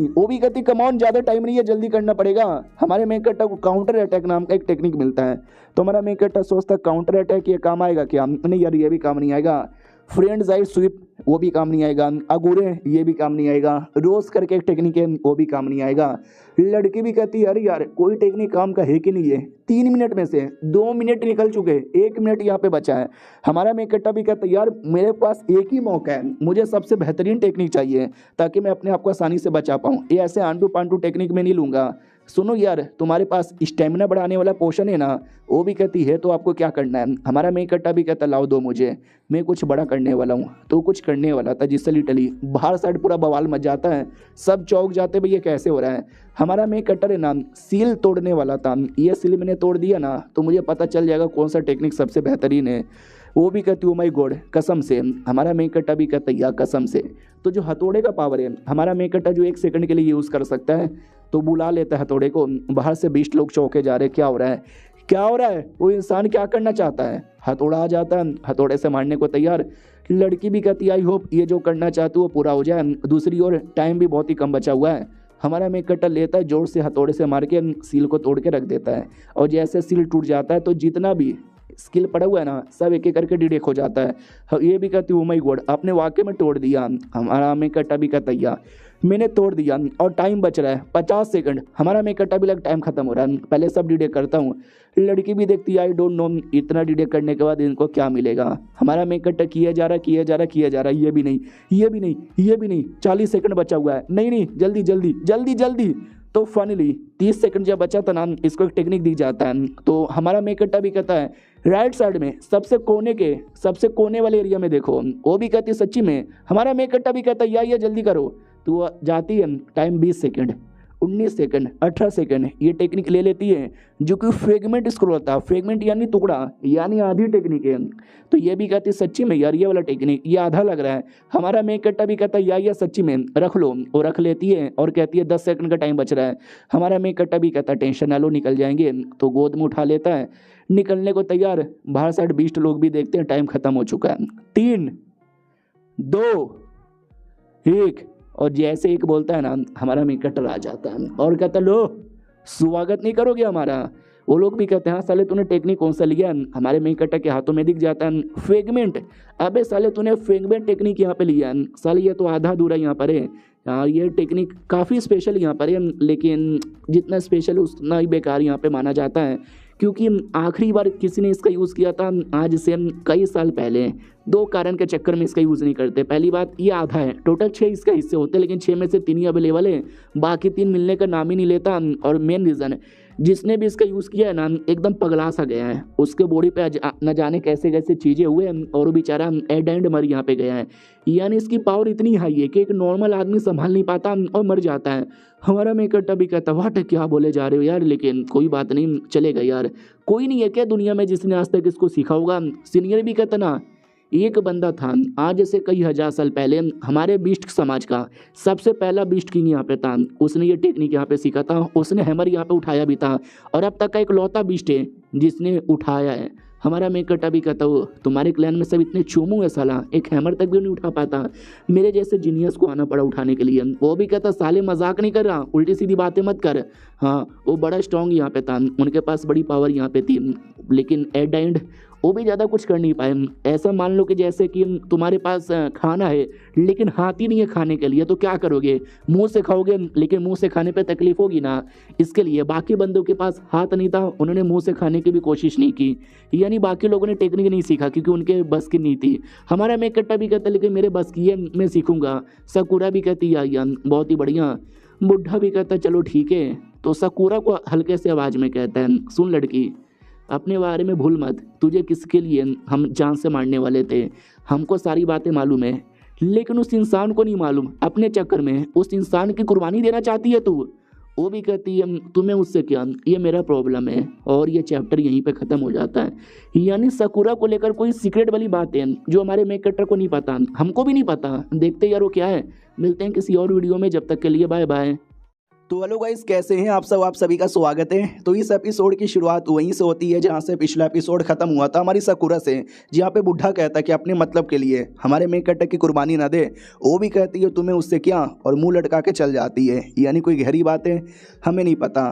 वो भी कहती कमॉन ज़्यादा टाइम नहीं है जल्दी करना पड़ेगा। हमारे मेकटा को काउंटर अटैक नाम का एक टेक्निक मिलता है तो हमारा मेकटा सोचता काउंटर अटैक ये काम आएगा क्या, नहीं यार ये भी काम नहीं आएगा। फ्रेंड्स आई स्वीप वो भी काम नहीं आएगा। अगूरे ये भी काम नहीं आएगा। रोज करके एक टेक्निक है वो भी काम नहीं आएगा। लड़की भी कहती है अरे यार कोई टेक्निक काम का है कि नहीं है। 3 मिनट में से 2 मिनट निकल चुके, 1 मिनट यहाँ पे बचा है। हमारा मेकटा भी कहता है यार मेरे पास एक ही मौका है, मुझे सबसे बेहतरीन टेक्निक चाहिए ताकि मैं अपने आप को आसानी से बचा पाऊँ। ये ऐसे आंटू पांटू टेक्निक में नहीं लूँगा। सुनो यार तुम्हारे पास स्टेमिना बढ़ाने वाला पोशन है ना। वो भी कहती है तो आपको क्या करना है। हमारा मेकटा भी कहता लाओ दो मुझे, मैं कुछ बड़ा करने वाला हूँ। तो कुछ करने वाला था जिससे लिटरली बाहर साइड पूरा बवाल मच जाता है, सब चौक जाते भाई ये कैसे हो रहा है। हमारा मेकटर है ना सील तोड़ने वाला था, ये सील मैंने तोड़ दिया ना तो मुझे पता चल जाएगा कौन सा टेक्निक सबसे बेहतरीन है। वो भी कहती हूँ माई गॉड कसम से। हमारा मेकटा भी कहता है या कसम से। तो जो हथौड़े का पावर है हमारा मेकटा जो 1 सेकंड के लिए यूज़ कर सकता है तो बुला लेता है हथौड़े को। बाहर से 20 लोग चौके जा रहे क्या हो रहा है। वो इंसान क्या करना चाहता है, हथौड़ा आ जाता है, हथौड़े से मारने को तैयार। लड़की भी कहती आई होप ये जो करना चाहती वो पूरा हो जाए। दूसरी ओर टाइम भी बहुत ही कम बचा हुआ है। हमारा मेकटर लेता है जोर से हथौड़े से मार के सील को तोड़ के रख देता है और जैसे सील टूट जाता है तो जितना भी स्किल पड़ा हुआ है ना, सब एक एक करके डिटेक्ट हो जाता है। ये भी कहती हूँ ओ माय गॉड, आपने वाकई में तोड़ दिया। हमारा मेकअप भी कहता है मैंने तोड़ दिया और टाइम बच रहा है 50 सेकंड। हमारा मेकअप भी लग टाइम खत्म हो रहा है, पहले सब डिटेक्ट करता हूँ। लड़की भी देखती है आई डोंट नो इतना डिटेक्ट करने के बाद इनको क्या मिलेगा। हमारा मेकअप किया जा रहा किया जा रहा किया जा रहा, ये भी नहीं ये भी नहीं ये भी नहीं, 40 सेकंड बचा हुआ है, नहीं नहीं जल्दी जल्दी जल्दी जल्दी। तो फाइनली 30 सेकंड जब बचा था ना, इसको एक टेक्निक दी जाता है। तो हमारा मेकअप भी कहता है राइट साइड में सबसे कोने वाले एरिया में देखो। वो भी कहती है सच्ची में। हमारा मेकअप भी कहता है या जल्दी करो। तो वो जाती है, टाइम 20 सेकंड 19 सेकंड 18 सेकंड, ये टेक्निक ले लेती है जो कि फ्रेगमेंट स्क्रोल होता है। फ्रेगमेंट यानी टुकड़ा, यानी आधी टेक्निक है। तो ये भी कहती है सच्ची में यार ये वाला टेक्निक ये आधा लग रहा है। हमारा मेकअप भी कहता है या सच्ची में रख लो, वो रख लेती है और कहती है 10 सेकंड का टाइम बच रहा है। हमारा मेकअप भी कहता है टेंशन ना लो निकल जाएंगे। तो गोद में उठा लेता है, निकलने को तैयार। बाहर साइड 20 लोग भी देखते हैं टाइम खत्म हो चुका है। 3 2 1 और जैसे एक बोलता है ना, हमारा मेकअप आ जाता है और कहता लो स्वागत नहीं करोगे हमारा। वो लोग भी कहते हैं हाँ साले तूने टेक्निक कौन सा लिया। हमारे मेकअप के हाथों में दिख जाता है फ्रेगमेंट। अबे साले तूने फ्रेगमेंट टेक्निक यहाँ पे लिया साले, ये तो आधा अधूरा यहाँ पर है। ये टेक्निक काफ़ी स्पेशल यहाँ पर है, लेकिन जितना स्पेशल उतना ही बेकार यहाँ पे माना जाता है। क्योंकि आखिरी बार किसी ने इसका यूज़ किया था आज से कई साल पहले। 2 कारण के चक्कर में इसका यूज़ नहीं करते। पहली बात ये आधा है, टोटल 6 इसका हिस्से होते हैं, लेकिन 6 में से 3 ही अवेलेबल है, बाकी 3 मिलने का नाम ही नहीं लेता। और मेन रीज़न है जिसने भी इसका यूज़ किया है ना एकदम पगला सा गया है। उसके बॉडी पे न जाने कैसे कैसे चीज़ें हुए और वो बेचारा एंड मर यहाँ पे गया है। यानी इसकी पावर इतनी हाई है कि एक नॉर्मल आदमी संभाल नहीं पाता और मर जाता है। हमारा मेकअप भी कहता वाट क्या बोले जा रहे हो यार, लेकिन कोई बात नहीं चलेगा यार। कोई नहीं है क्या दुनिया में जिसने आज तक इसको सीखा होगा। सीनियर भी कहता ना एक बंदा था आज से कई हजार साल पहले हमारे बीस्ट समाज का सबसे पहला बीस्ट किंग यहाँ पे था। उसने ये टेक्निक यहाँ पे सीखा था, उसने हैमर यहाँ पे उठाया भी था और अब तक का एक लौता बीस्ट है जिसने उठाया है। हमारा मेकअप भी कहता हो तुम्हारे क्लैन में सब इतने चोमू है साला, एक हैमर तक भी नहीं उठा पाता। मेरे जैसे जीनियस को आना पड़ा उठाने के लिए। वो भी कहता साले मजाक नहीं कर रहा, उल्टी सीधी बातें मत कर। हाँ वो बड़ा स्ट्रॉन्ग यहाँ पे था, उनके पास बड़ी पावर यहाँ पे थी, लेकिन एट द एंड वो भी ज़्यादा कुछ कर नहीं पाए। ऐसा मान लो कि जैसे कि तुम्हारे पास खाना है लेकिन हाथ ही नहीं है खाने के लिए, तो क्या करोगे? मुंह से खाओगे, लेकिन मुंह से खाने पे तकलीफ होगी ना। इसके लिए बाकी बंदों के पास हाथ नहीं था, उन्होंने मुंह से खाने की भी कोशिश नहीं की। यानी बाकी लोगों ने टेक्निक नहीं सीखा क्योंकि उनके बस की नहीं थी। हमारा मेकअप भी कहता लेकिन मेरे बस की है, मैं सीखूंगा। सकूरा भी कहती यार बहुत ही बढ़िया। बुढ़ा भी कहता चलो ठीक है। तो सकूरा को हल्के से आवाज़ में कहता है सुन लड़की, अपने बारे में भूल मत, तुझे किसके लिए हम जान से मारने वाले थे। हमको सारी बातें मालूम है, लेकिन उस इंसान को नहीं मालूम। अपने चक्कर में उस इंसान की कुर्बानी देना चाहती है तू। वो भी कहती है तुम्हें उससे क्या, ये मेरा प्रॉब्लम है। और ये चैप्टर यहीं पे ख़त्म हो जाता है। यानी सकूरा को लेकर कोई सीक्रेट वाली बात है जो हमारे मेकअप को नहीं पता, हमको भी नहीं पता। देखते यार वो क्या है। मिलते हैं किसी और वीडियो में, जब तक के लिए बाय बाय। तो हेलो गाइस, कैसे हैं आप सब? आप सभी का स्वागत है। तो इस एपिसोड की शुरुआत वहीं से होती है जहां से पिछला एपिसोड खत्म हुआ था, हमारी सकूरा से, जहां पे बुढ़ा कहता है कि अपने मतलब के लिए हमारे मेकअप की कुर्बानी ना दे। वो भी कहती है तुम्हें उससे क्या, और मुंह लटका के चल जाती है। यानी कोई गहरी बात है, हमें नहीं पता।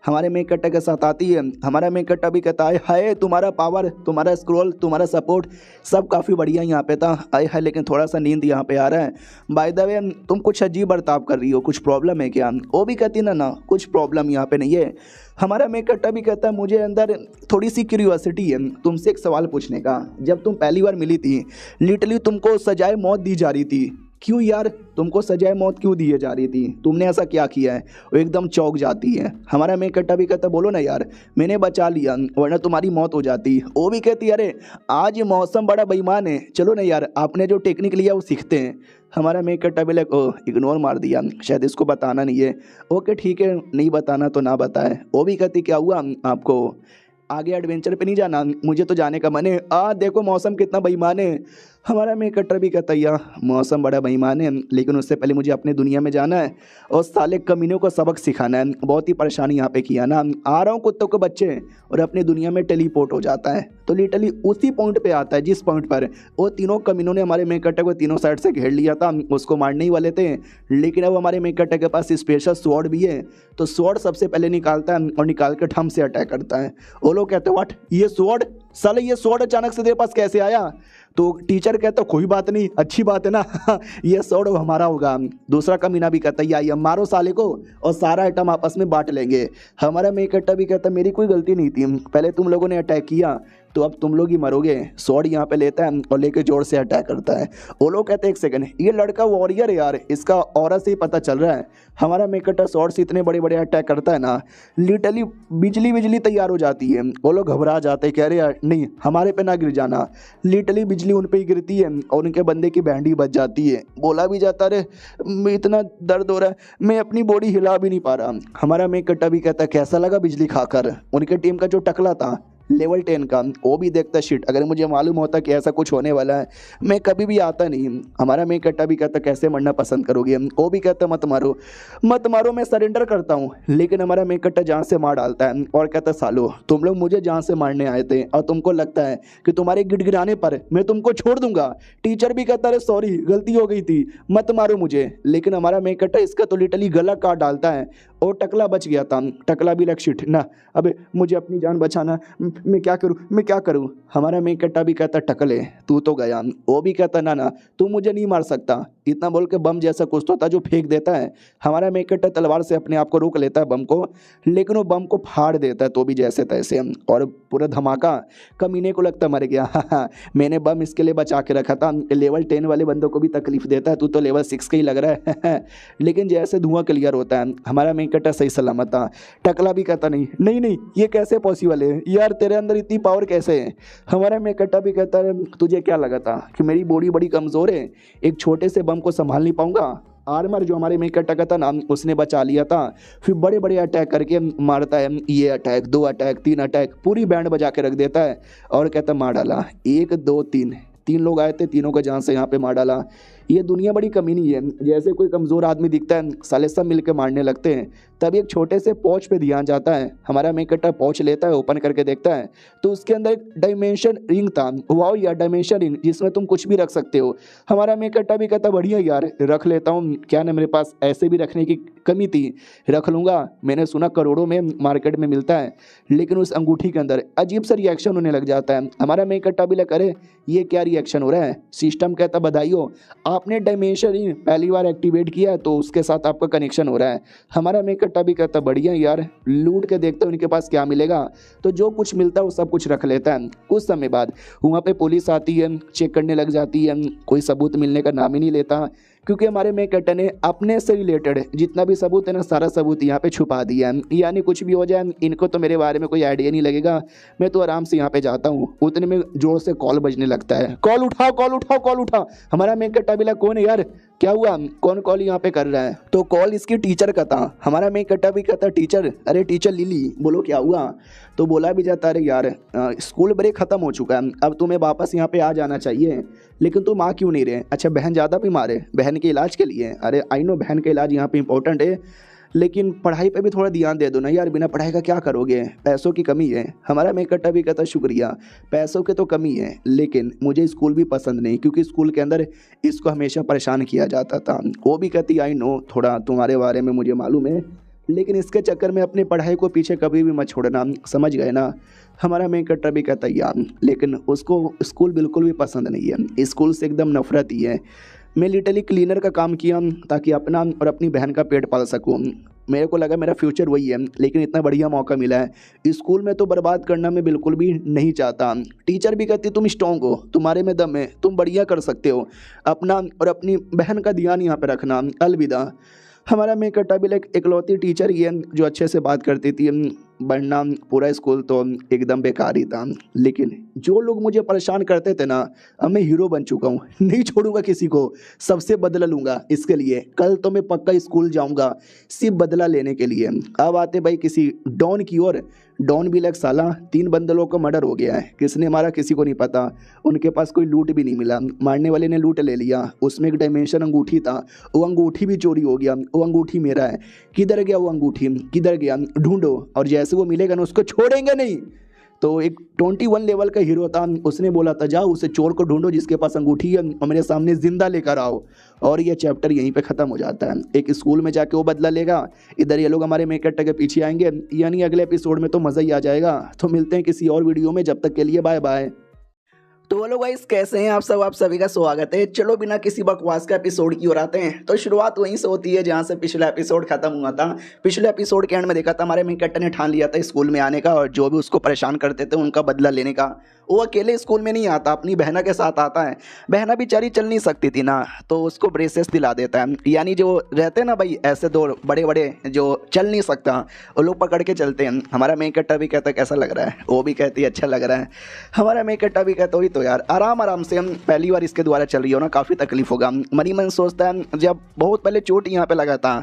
हमारे मेकअप के साथ आती है। हमारा मेकअप भी कहता है हाय तुम्हारा पावर, तुम्हारा स्क्रॉल, तुम्हारा सपोर्ट सब काफ़ी बढ़िया यहाँ पे था। आए है लेकिन थोड़ा सा नींद यहाँ पे आ रहा है। बाय द वे तुम कुछ अजीब बर्ताव कर रही हो, कुछ प्रॉब्लम है क्या? वो भी कहती ना कुछ प्रॉब्लम यहाँ पे नहीं है। हमारा मेकअप भी कहता है मुझे अंदर थोड़ी सी क्यूरियोसिटी है तुमसे एक सवाल पूछने का। जब तुम पहली बार मिली थी लिटरली तुमको सजाए मौत दी जा रही थी। क्यों यार तुमको सजाए मौत क्यों दी जा रही थी? तुमने ऐसा क्या किया है? वो एकदम चौंक जाती है। हमारा मेकअप भी कहता बोलो ना यार, मैंने बचा लिया वरना तुम्हारी मौत हो जाती। वो भी कहती अरे आज मौसम बड़ा बेईमान है, चलो ना यार आपने जो टेक्निक लिया वो सीखते हैं। हमारा मेकअप भी इग्नोर मार दिया, शायद इसको बताना नहीं है। ओके ठीक है, नहीं बताना तो ना बताए। वो भी कहती क्या हुआ आपको आगे एडवेंचर पे नहीं जाना? मुझे तो जाने का मन है। देखो मौसम कितना बेईमान है। हमारा मेन कट्टर भी कहता या मौसम बड़ा बेईमान है, लेकिन उससे पहले मुझे अपनी दुनिया में जाना है और साले कमीनों को सबक सिखाना है। बहुत ही परेशानी यहाँ पे किया ना, आ रहा हूँ कुत्तों के बच्चे, और अपनी दुनिया में टेलीपोर्ट हो जाता है। तो लिटरली उसी पॉइंट पे आता है जिस पॉइंट पर वो तीनों कमीनों ने हमारे मेन कट्टर को तीनों साइड से घेर लिया था, उसको मारने ही वाले थे। लेकिन अब हमारे मेन कट्टर के पास स्पेशल स्वॉर्ड भी है, तो स्वॉर्ड सबसे पहले निकालता है और निकाल के ठम से अटैक करता है। वो लोग कहते हैं व्हाट, ये स्वॉर्ड, साले ये स्वॉर्ड अचानक से तेरे पास कैसे आया? तो टीचर कहता कोई बात नहीं, अच्छी बात है ना ये स्वॉर्ड हमारा होगा। दूसरा कमीना भी कहता है या मारो साले को और सारा आइटम आपस में बांट लेंगे। हमारा मेन कट्टा भी कहता मेरी कोई गलती नहीं थी, पहले तुम लोगों ने अटैक किया तो अब तुम लोग ही मरोगे। स्वॉर्ड यहाँ पे लेता है और लेके जोर से अटैक करता है। वो लोग कहते हैं एक सेकंड, ये लड़का वॉरियर है यार, इसका ऑरा से ही पता चल रहा है। हमारा मेन कट्टा स्वॉर्ड से इतने बड़े बड़े अटैक करता है ना, लिटरली बिजली बिजली तैयार हो जाती है। वो लोग घबरा जाते हैं, कह रहे यार नहीं हमारे पे ना गिर जाना। लिटरली बिजली उन पे ही गिरती है और उनके बंदे की बैंड ही बच जाती है। बोला भी जाता रे इतना दर्द हो रहा है, मैं अपनी बॉडी हिला भी नहीं पा रहा। हमारा मेन कट्टा भी कहता कैसा लगा बिजली खाकर? उनके टीम का जो टकला था लेवल 10 का, वो भी देखता शिट, अगर मुझे मालूम होता कि ऐसा कुछ होने वाला है मैं कभी भी आता नहीं। हमारा मेन कट्टा भी कहता कैसे मरना पसंद करोगे? वो भी कहता मत मारो मत मारो, मैं सरेंडर करता हूँ। लेकिन हमारा मेन कट्टा जान से मार डालता है और कहता सालो तुम लोग मुझे जान से मारने आए थे और तुमको लगता है कि तुम्हारे गिड़गिड़ाने पर मैं तुमको छोड़ दूंगा। टीचर भी कहता अरे सॉरी गलती हो गई थी, मत मारो मुझे। लेकिन हमारा मेन कट्टा इसका तो लिटरली गला काट डालता है और टकला बच गया था। टकला भी लक्षित ना, अबे मुझे अपनी जान बचाना, मैं क्या करूं मैं क्या करूं? हमारा मेन कट्टा भी कहता टकले तू तो गया। वो भी कहता ना ना तू मुझे नहीं मार सकता। इतना बोल के बम जैसा कुछ तो था जो फेंक देता है। हमारा मेन कट्टा तलवार से अपने आप को रोक लेता है बम को, लेकिन वो बम को फाड़ देता है तो भी जैसे तैसे, और पूरा धमाका। कमीने को लगता मर गया मैंने बम इसके लिए बचा के रखा था, लेवल 10 वाले बंदों को भी तकलीफ देता है, तू तो लेवल 6 का ही लग रहा है लेकिन जैसे धुआं क्लियर होता है हमारा मेन कट्टा सही सलामत था। टकला भी कहता नहीं नहीं नहीं ये कैसे पॉसिबल है यार, तेरे अंदर इतनी पावर कैसे है? हमारा मेन कट्टा भी कहता है तुझे क्या लगा था कि मेरी बॉडी बड़ी कमज़ोर है, एक छोटे से बम को संभाल नहीं पाऊंगा? आर्मर जो हमारे मेन कट्टा का था ना उसने बचा लिया था, फिर बड़े बड़े अटैक करके मारता है, ये अटैक 2 अटैक 3 अटैक पूरी बैंड बजा के रख देता है और कहता मार डाला 1 2 3 लोग आए थे, तीनों का जान से यहाँ पे मार डाला। ये दुनिया बड़ी कमीनी है, जैसे कोई कमज़ोर आदमी दिखता है साले सब मिलकर मारने लगते हैं। तब एक छोटे से पॉच पे ध्यान जाता है। हमारा मेन कट्टा पॉच लेता है, ओपन करके देखता है तो उसके अंदर एक डायमेंशन रिंग था। वाओ यार डायमेंशन रिंग जिसमें तुम कुछ भी रख सकते हो। हमारा मेन कट्टा भी कहता बढ़िया यार रख लेता हूँ, क्या ना मेरे पास ऐसे भी रखने की कमी थी, रख लूँगा। मैंने सुना करोड़ों में मार्केट में मिलता है। लेकिन उस अंगूठी के अंदर अजीब सा रिएक्शन होने लग जाता है। हमारा मेन कट्टा भी लग अरे ये क्या रिएक्शन हो रहा है? सिस्टम कहता बधाई हो, आपने डायमेंशन रिंग पहली बार एक्टिवेट किया तो उसके साथ आपका कनेक्शन हो रहा है। हमारा मेन कट्टा भी कहता बढ़िया यार, लूट के देखते हैं उनके पास क्या मिलेगा। तो जो कुछ मिलता है वो सब कुछ रख लेता है। कुछ समय बाद वहाँ पे पुलिस आती है, चेक करने लग जाती है, कोई सबूत मिलने का नाम ही नहीं लेता, क्योंकि हमारे मेन कट्टा ने अपने से रिलेटेड जितना भी सबूत है ना सारा सबूत यहाँ पे छुपा दिया है। यानी कुछ भी हो जाए इनको तो मेरे बारे में कोई आइडिया नहीं लगेगा, मैं तो आराम से यहाँ पे जाता हूँ। उतने में जोर से कॉल बजने लगता है, कॉल उठाओ कॉल उठाओ कॉल उठाओ। हमारा मेन कट्टा भी लगा कौन है यार, क्या हुआ, कौन कॉल यहाँ पे कर रहा है? तो कॉल इसकी टीचर का था। हमारा मेन कट्टा भी कहता टीचर, अरे टीचर लिली बोलो क्या हुआ? तो बोला भी जाता अरे यार स्कूल ब्रेक ख़त्म हो चुका है, अब तुम्हें वापस यहाँ पे आ जाना चाहिए, लेकिन तुम आ क्यों नहीं रहे? अच्छा बहन ज़्यादा बीमार है, बहन के इलाज के लिए? अरे आई नो बहन का इलाज यहाँ पे इंपॉर्टेंट है, लेकिन पढ़ाई पे भी थोड़ा ध्यान दे दो ना यार, बिना पढ़ाई का क्या करोगे, पैसों की कमी है। हमारा मेन कट्टा भी कहता शुक्रिया, पैसों की तो कमी है लेकिन मुझे स्कूल भी पसंद नहीं, क्योंकि स्कूल के अंदर इसको हमेशा परेशान किया जाता था। वो भी कहती आई नो थोड़ा तुम्हारे बारे में मुझे मालूम है, लेकिन इसके चक्कर में अपनी पढ़ाई को पीछे कभी भी मत छोड़ना, समझ गए ना? हमारा मेन कट्टा भी कहता यार, लेकिन उसको स्कूल बिल्कुल भी पसंद नहीं है, स्कूल से एकदम नफरत ही है। मैं लिटरली क्लीनर का काम किया ताकि अपना और अपनी बहन का पेट पाल सकूं। मेरे को लगा मेरा फ्यूचर वही है, लेकिन इतना बढ़िया मौका मिला है स्कूल में तो बर्बाद करना मैं बिल्कुल भी नहीं चाहता। टीचर भी कहती तुम स्ट्रॉन्ग हो, तुम्हारे में दम है, तुम बढ़िया कर सकते हो, अपना और अपनी बहन का ध्यान यहाँ पे रखना, अलविदा। हमारा मेन कट्टा भी लाइक इकलौती टीचर ही है जो अच्छे से बात करती थी, वरना पूरा स्कूल तो एकदम बेकार ही था। लेकिन जो लोग मुझे परेशान करते थे ना, अब मैं हीरो बन चुका हूँ। नहीं छोड़ूंगा किसी को, सबसे बदला लूंगा। इसके लिए कल तो मैं पक्का स्कूल जाऊंगा सिर्फ बदला लेने के लिए। अब आते भाई किसी डॉन की ओर। डॉन भी लग साला 3 बंदलों का मर्डर हो गया है, किसने मारा किसी को नहीं पता। उनके पास कोई लूट भी नहीं मिला, मारने वाले ने लूट ले लिया। उसमें एक डायमेंशन अंगूठी था, वो अंगूठी भी चोरी हो गया। वो अंगूठी मेरा है। किधर गया वो अंगूठी, किधर गया, ढूंढो। और जैसे वो मिलेगा ना उसको छोड़ेंगे नहीं। तो एक 21 लेवल का हीरो था, उसने बोला था जाओ उसे चोर को ढूंढो जिसके पास अंगूठी है और मेरे सामने जिंदा लेकर आओ। और ये चैप्टर यहीं पे ख़त्म हो जाता है। एक स्कूल में जाके वो बदला लेगा, इधर ये लोग हमारे मेकट के पीछे आएंगे। यानी अगले एपिसोड में तो मज़ा ही आ जाएगा। तो मिलते हैं किसी और वीडियो में, जब तक के लिए बाय बाय। तो बोलो गाइस, कैसे हैं आप सब? आप सभी का स्वागत है। चलो बिना किसी बकवास का एपिसोड की ओर आते हैं। तो शुरुआत वहीं से होती है जहां से पिछला एपिसोड खत्म हुआ था। पिछले एपिसोड के एंड में देखा था हमारे मेन कैरेक्टर ने ठान लिया था स्कूल में आने का, और जो भी उसको परेशान करते थे उनका बदला लेने का। वो अकेले स्कूल में नहीं आता, अपनी बहना के साथ आता है। बहना बेचारी चल नहीं सकती थी ना, तो उसको ब्रेसेस दिला देता है। यानी जो रहते हैं ना भाई ऐसे दो बड़े बड़े जो चल नहीं सकता, वो लोग पकड़ के चलते हैं। हमारा मेन कैरेक्टर भी कहता है कैसा लग रहा है, वो भी कहती है अच्छा लग रहा है। हमारा मेन कैरेक्टर भी कहता वही तो यार, आराम आराम से। हम पहली बार इसके द्वारा चल रही हो ना, काफ़ी तकलीफ होगा। मनी मन सोचता है, जब बहुत पहले चोट यहाँ पे लगा था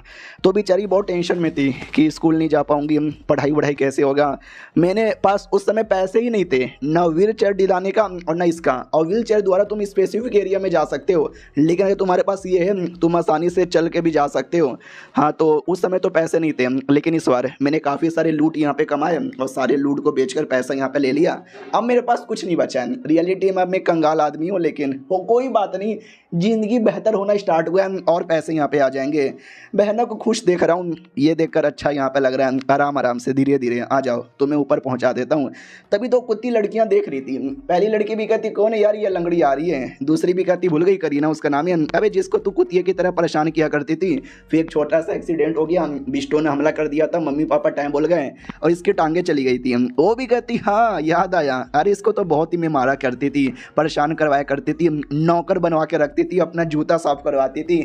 तो बेचारी बहुत टेंशन में थी कि स्कूल नहीं जा पाऊंगी, पढ़ाई वढ़ाई कैसे होगा। मेरे पास उस समय पैसे ही नहीं थे, ना व्हील चेयर दिलाने का और ना इसका। और व्हील चेयर द्वारा तुम स्पेसिफिक एरिया में जा सकते हो, लेकिन अगर तुम्हारे पास ये है तुम आसानी से चल के भी जा सकते हो। हाँ, तो उस समय तो पैसे नहीं थे, लेकिन इस बार मैंने काफ़ी सारे लूट यहाँ पे कमाए और सारे लूट को बेचकर पैसा यहाँ पे ले लिया। अब मेरे पास कुछ नहीं बचा है। रियलिटी में अब मैं कंगाल आदमी हूँ, लेकिन वो कोई बात नहीं, ज़िंदगी बेहतर होना स्टार्ट हुआ है और पैसे यहाँ पे आ जाएंगे। बहनों को खुश देख रहा हूँ, ये देखकर अच्छा यहाँ पे लग रहा है। आराम आराम से धीरे धीरे आ जाओ, तुम्हें ऊपर पहुँचा देता हूँ। तभी तो कुत्ती लड़कियाँ देख रही थी। पहली लड़की भी कहती कौन है यार ये लंगड़ी आ रही है, दूसरी भी कहती भूल गई करीना उसका नाम है। अबे जिसको तू कुतिया की तरह परेशान किया करती थी, फिर एक छोटा सा एक्सीडेंट हो गया, बिस्टो ने हमला कर दिया था, मम्मी पापा टाइम बोल गए और इसकी टांगे चली गई थी। वो भी कहती हाँ याद आया, अरे इसको तो बहुत ही मैं मारा करती थी, परेशान करवाया करती थी, नौकर बनवा के रखती थी, अपना जूता साफ करवाती थी।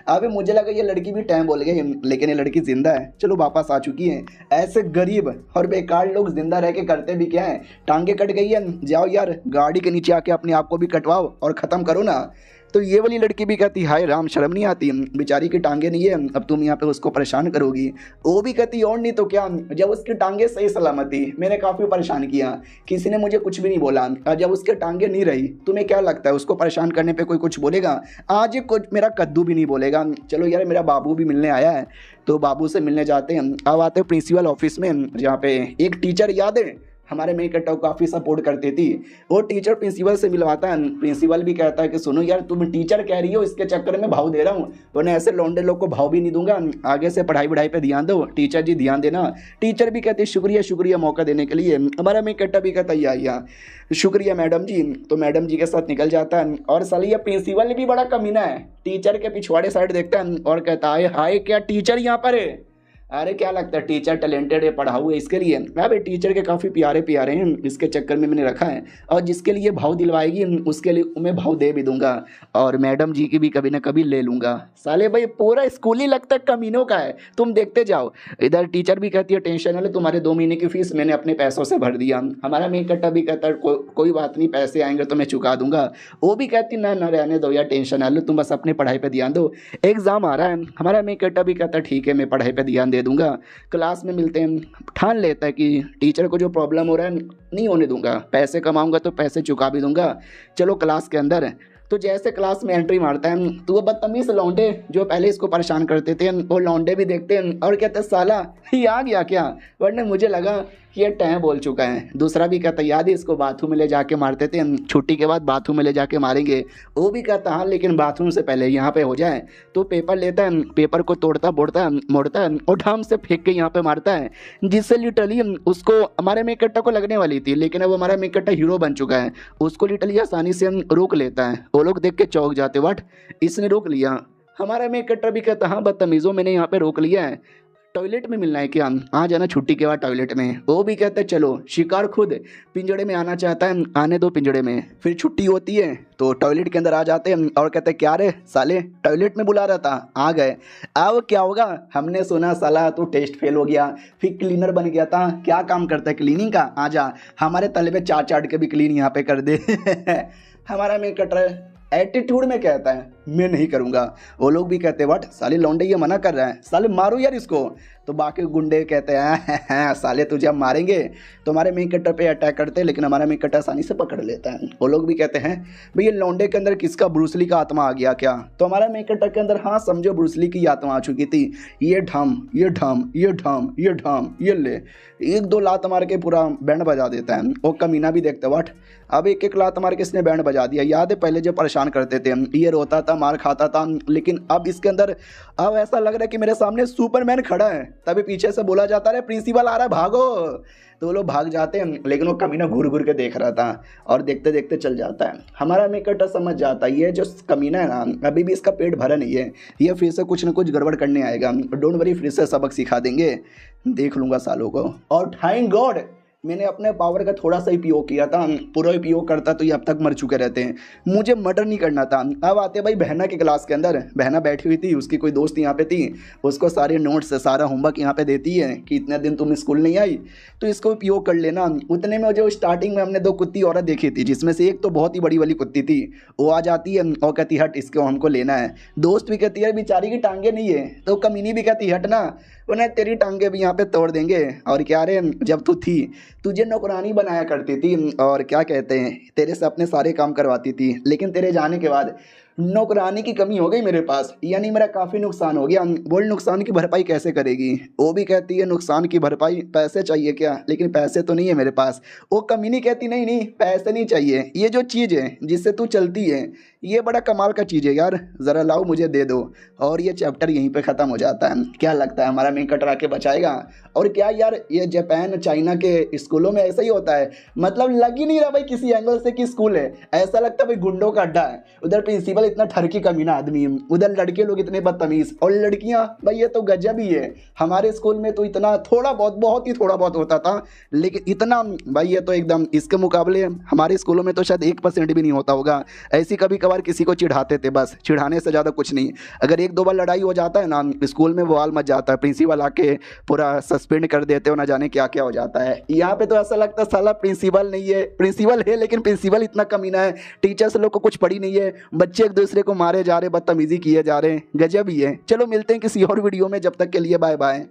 अबे मुझे लगा ये लड़की भी टाइम बोल गई, लेकिन ये लड़की जिंदा है, चलो वापस आ चुकी है। ऐसे गरीब और बेकार लोग जिंदा रह के करते भी क्या है, टांगे कट गई है, जाओ यार गाड़ी के नीचे आके अपने आप को भी कटवाओ और ख़त्म करो ना। तो ये वाली लड़की भी कहती हाय राम, शर्म नहीं आती, बेचारी की टांगे नहीं है, अब तुम यहाँ पे उसको परेशान करोगी। वो भी कहती और नहीं तो क्या, जब उसकी टांगे सही सलामत थी मैंने काफ़ी परेशान किया, किसी ने मुझे कुछ भी नहीं बोला। और जब उसके टांगे नहीं रही, तुम्हें क्या लगता है उसको परेशान करने पे कोई कुछ बोलेगा? आज कुछ मेरा कद्दू भी नहीं बोलेगा। चलो यार मेरा बाबू भी मिलने आया है, तो बाबू से मिलने जाते हैं। अब आते हैं प्रिंसिपल ऑफिस में, जहाँ पे एक टीचर याद है हमारे मेन कैरेक्टर को काफ़ी सपोर्ट करती थी। वो टीचर प्रिंसिपल से मिलवाता है। प्रिंसिपल भी कहता है कि सुनो यार तुम टीचर कह रही हो, इसके चक्कर में भाव दे रहा हूँ, वरना ऐसे लौंडे लोग को भाव भी नहीं दूंगा। आगे से पढ़ाई वढ़ाई पे ध्यान दो, टीचर जी ध्यान देना। टीचर भी कहते शुक्रिया शुक्रिया मौका देने के लिए। हमारा मेन कैरेक्टर भी कहता या शुक्रिया मैडम जी। तो मैडम जी के साथ निकल जाता है। और साली ये प्रिंसिपल भी बड़ा कमीना है, टीचर के पिछवाड़े साइड देखता है और कहता है हाय क्या टीचर यहाँ पर है? अरे क्या लगता है टीचर टैलेंटेड है, पढ़ाऊ है इसके लिए? अबे टीचर के काफ़ी प्यारे प्यारे हैं, इसके चक्कर में मैंने रखा है। और जिसके लिए भाव दिलवाएगी उसके लिए मैं भाव दे भी दूंगा, और मैडम जी की भी कभी ना कभी ले लूँगा। साले भाई पूरा स्कूल ही लगता है कमीनों का है, तुम देखते जाओ। इधर टीचर भी कहती है टेंशन वाले तुम्हारे 2 महीने की फीस मैंने अपने पैसों से भर दिया। हमारा मेन कैरेक्टर भी कहता है कोई बात नहीं, पैसे आएंगे तो मैं चुका दूंगा। वो भी कहती ना रहने दो यार, टेंशन ना लो, तुम बस अपने पढ़ाई पर ध्यान दो, एग्ज़ाम आ रहा है। हमारा मेन कैरेक्टर भी कहता है ठीक है मैं पढ़ाई पर ध्यान दे दूंगा। क्लास में मिलते हैं, ठान लेता है कि टीचर को जो प्रॉब्लम हो रहा है नहीं होने दूंगा, पैसे कमाऊंगा तो पैसे चुका भी दूंगा। चलो क्लास के अंदर तो जैसे क्लास में एंट्री मारता है तो वो बदतमीज लौंडे जो पहले इसको परेशान करते थे वो लौंडे भी देखते हैं और कहते हैं साला ये आ गया क्या, वरना मुझे लगा कि ये टैं बोल चुका है। दूसरा भी कहता याद है इसको बाथरूम में ले जाके मारते थे, छुट्टी के बाद बाथरूम में ले जाके मारेंगे। वो भी कहता हाँ लेकिन बाथरूम से पहले यहाँ पे हो जाए। तो पेपर लेता है, पेपर को तोड़ता बोड़ता मोड़ता है और ढाम से फेंक के यहाँ पे मारता है, जिससे लिटरली उसको हमारे मेन कैरेक्टर को लगने वाली थी, लेकिन अब हमारा मेन कैरेक्टर हीरो बन चुका है, उसको लिटरली आसानी से रोक लेता है। वो लोग देख के चौंक जाते, व्हाट इसने रोक लिया? हमारा मेन कैरेक्टर भी कहता हाँ बदतमीज़ों मैंने यहाँ पे रोक लिया है। टॉयलेट में मिलना है क्या, आ जाना छुट्टी के बाद टॉयलेट में। वो भी कहते हैं चलो, शिकार खुद पिंजड़े में आना चाहता है, आने दो पिंजड़े में। फिर छुट्टी होती है तो टॉयलेट के अंदर आ जाते हैं और कहते हैं क्या रे साले, टॉयलेट में बुला रहा था, आ गए। अब क्या होगा, हमने सुना साला तू टेस्ट फेल हो गया, फिर क्लीनर बन गया था, क्या काम करता है क्लीनिंग का, आ जा हमारे तले पे चाट चाट के भी क्लीन यहाँ पे कर दे। हमारा में कट रहा है, एटीट्यूड में कहता है मैं नहीं करूँगा। वो लोग भी कहते हैं वट साले लौंडे ये मना कर रहा है, साले मारो यार इसको। तो बाकी गुंडे कहते हैं साले तुझे हम मारेंगे। तो हमारे मेन कट्टर पे अटैक करते हैं, लेकिन हमारा मेन कट्टर आसानी से पकड़ लेता है। वो लोग भी कहते हैं भाई ये लौंडे के अंदर किसका ब्रूसली का आत्मा आ गया क्या। तो हमारा मेन कट्टर के अंदर हाँ समझो ब्रूसली की आत्मा आ चुकी थी। ये ढम ये ढम ये ढम ये ढम ये ले, एक दो लात मार के पूरा बैंड बजा देता है। वो कमीना भी देखते वट अब एक एक लात मार के इसने बैंड बजा दिया। याद है पहले जो परेशान करते थे, ये रोता था मार खाता था, लेकिन अब इसके अंदर अब ऐसा लग रहा है कि मेरे सामने सुपरमैन खड़ा है। तभी पीछे से बोला जाता है प्रिंसिपल आ रहा है भागो। तो वो लोग भाग जाते हैं, लेकिन वो कमीना घूर घूर के देख रहा था और देखते देखते चल जाता है। हमारा मेकटर समझ जाता है ये जो कमीना है ना अभी भी इसका पेट भरा नहीं है, ये फिर से कुछ ना कुछ गड़बड़ करने आएगा। डोंट वरी, फिर से सबक सिखा देंगे, देख लूँगा सालों को। और थैंक गॉड मैंने अपने पावर का थोड़ा सा उपयोग किया था, पूरा उपयोग करता तो ये अब तक मर चुके रहते हैं। मुझे मर्डर नहीं करना था। अब आते भाई बहना के क्लास के अंदर, बहना बैठी हुई थी, उसकी कोई दोस्त यहाँ पे थी, उसको सारे नोट्स सारा होमवर्क यहाँ पे देती है कि इतने दिन तुम स्कूल नहीं आई तो इसको उपयोग कर लेना। उतने में जो स्टार्टिंग में हमने दो कुत्ती औरत देखी थी, जिसमें से एक तो बहुत ही बड़ी वाली कुत्ती थी, वो आ जाती है और कहती हट इसको हमको लेना है। दोस्त भी कहती है बेचारी की टांगे नहीं है, तो कमीनी भी कहती हट ना, उन्हें तेरी टांगे भी यहाँ पे तोड़ देंगे। और क्या रे जब तू थी तुझे नौकरानी बनाया करती थी और क्या कहते हैं तेरे से अपने सारे काम करवाती थी, लेकिन तेरे जाने के बाद नौकरानी की कमी हो गई मेरे पास, यानी मेरा काफ़ी नुकसान हो गया। बोल नुकसान की भरपाई कैसे करेगी। वो भी कहती है नुकसान की भरपाई पैसे चाहिए क्या, लेकिन पैसे तो नहीं है मेरे पास। वो कमीनी कहती नहीं नहीं पैसे नहीं चाहिए, ये जो चीज़ है जिससे तू चलती है ये बड़ा कमाल का चीज़ है यार, ज़रा लाओ मुझे दे दो। और ये चैप्टर यहीं पे ख़त्म हो जाता है। क्या लगता है हमारा मेन कटरा के बचाएगा। और क्या यार ये जापान चाइना के स्कूलों में ऐसा ही होता है, मतलब लग ही नहीं रहा भाई किसी एंगल से कि स्कूल है, ऐसा लगता है भाई गुंडों का अड्डा है। उधर प्रिंसिपल इतना ठरकी कमीना आदमी है, उधर लड़के लोग इतने बदतमीज़, और लड़कियां भाई ये तो गजब ही है। हमारे स्कूल में तो इतना थोड़ा बहुत ही थोड़ा बहुत होता था, लेकिन इतना भाई ये तो एकदम इसके मुकाबले हमारे स्कूलों में तो शायद 1% भी नहीं होता होगा। ऐसी कभी कभार किसी को चिढ़ाते थे, बस चिढ़ाने से ज़्यादा कुछ नहीं। अगर एक दो बार लड़ाई हो जाता है ना स्कूल में बवाल मच जाता है, प्रिंसिपल आके पूरा सस्पेंड कर देते हो, ना जाने क्या क्या हो जाता है। यहाँ पे तो ऐसा लगता है साला प्रिंसिपल नहीं है, प्रिंसिपल है लेकिन प्रिंसिपल इतना कमीना है, टीचर्स लोग को कुछ पड़ी नहीं है, बच्चे एक दूसरे को मारे जा रहे, बदतमीजी किए जा रहे हैं, गजब ही है। चलो मिलते हैं किसी और वीडियो में, जब तक के लिए बाय बाय।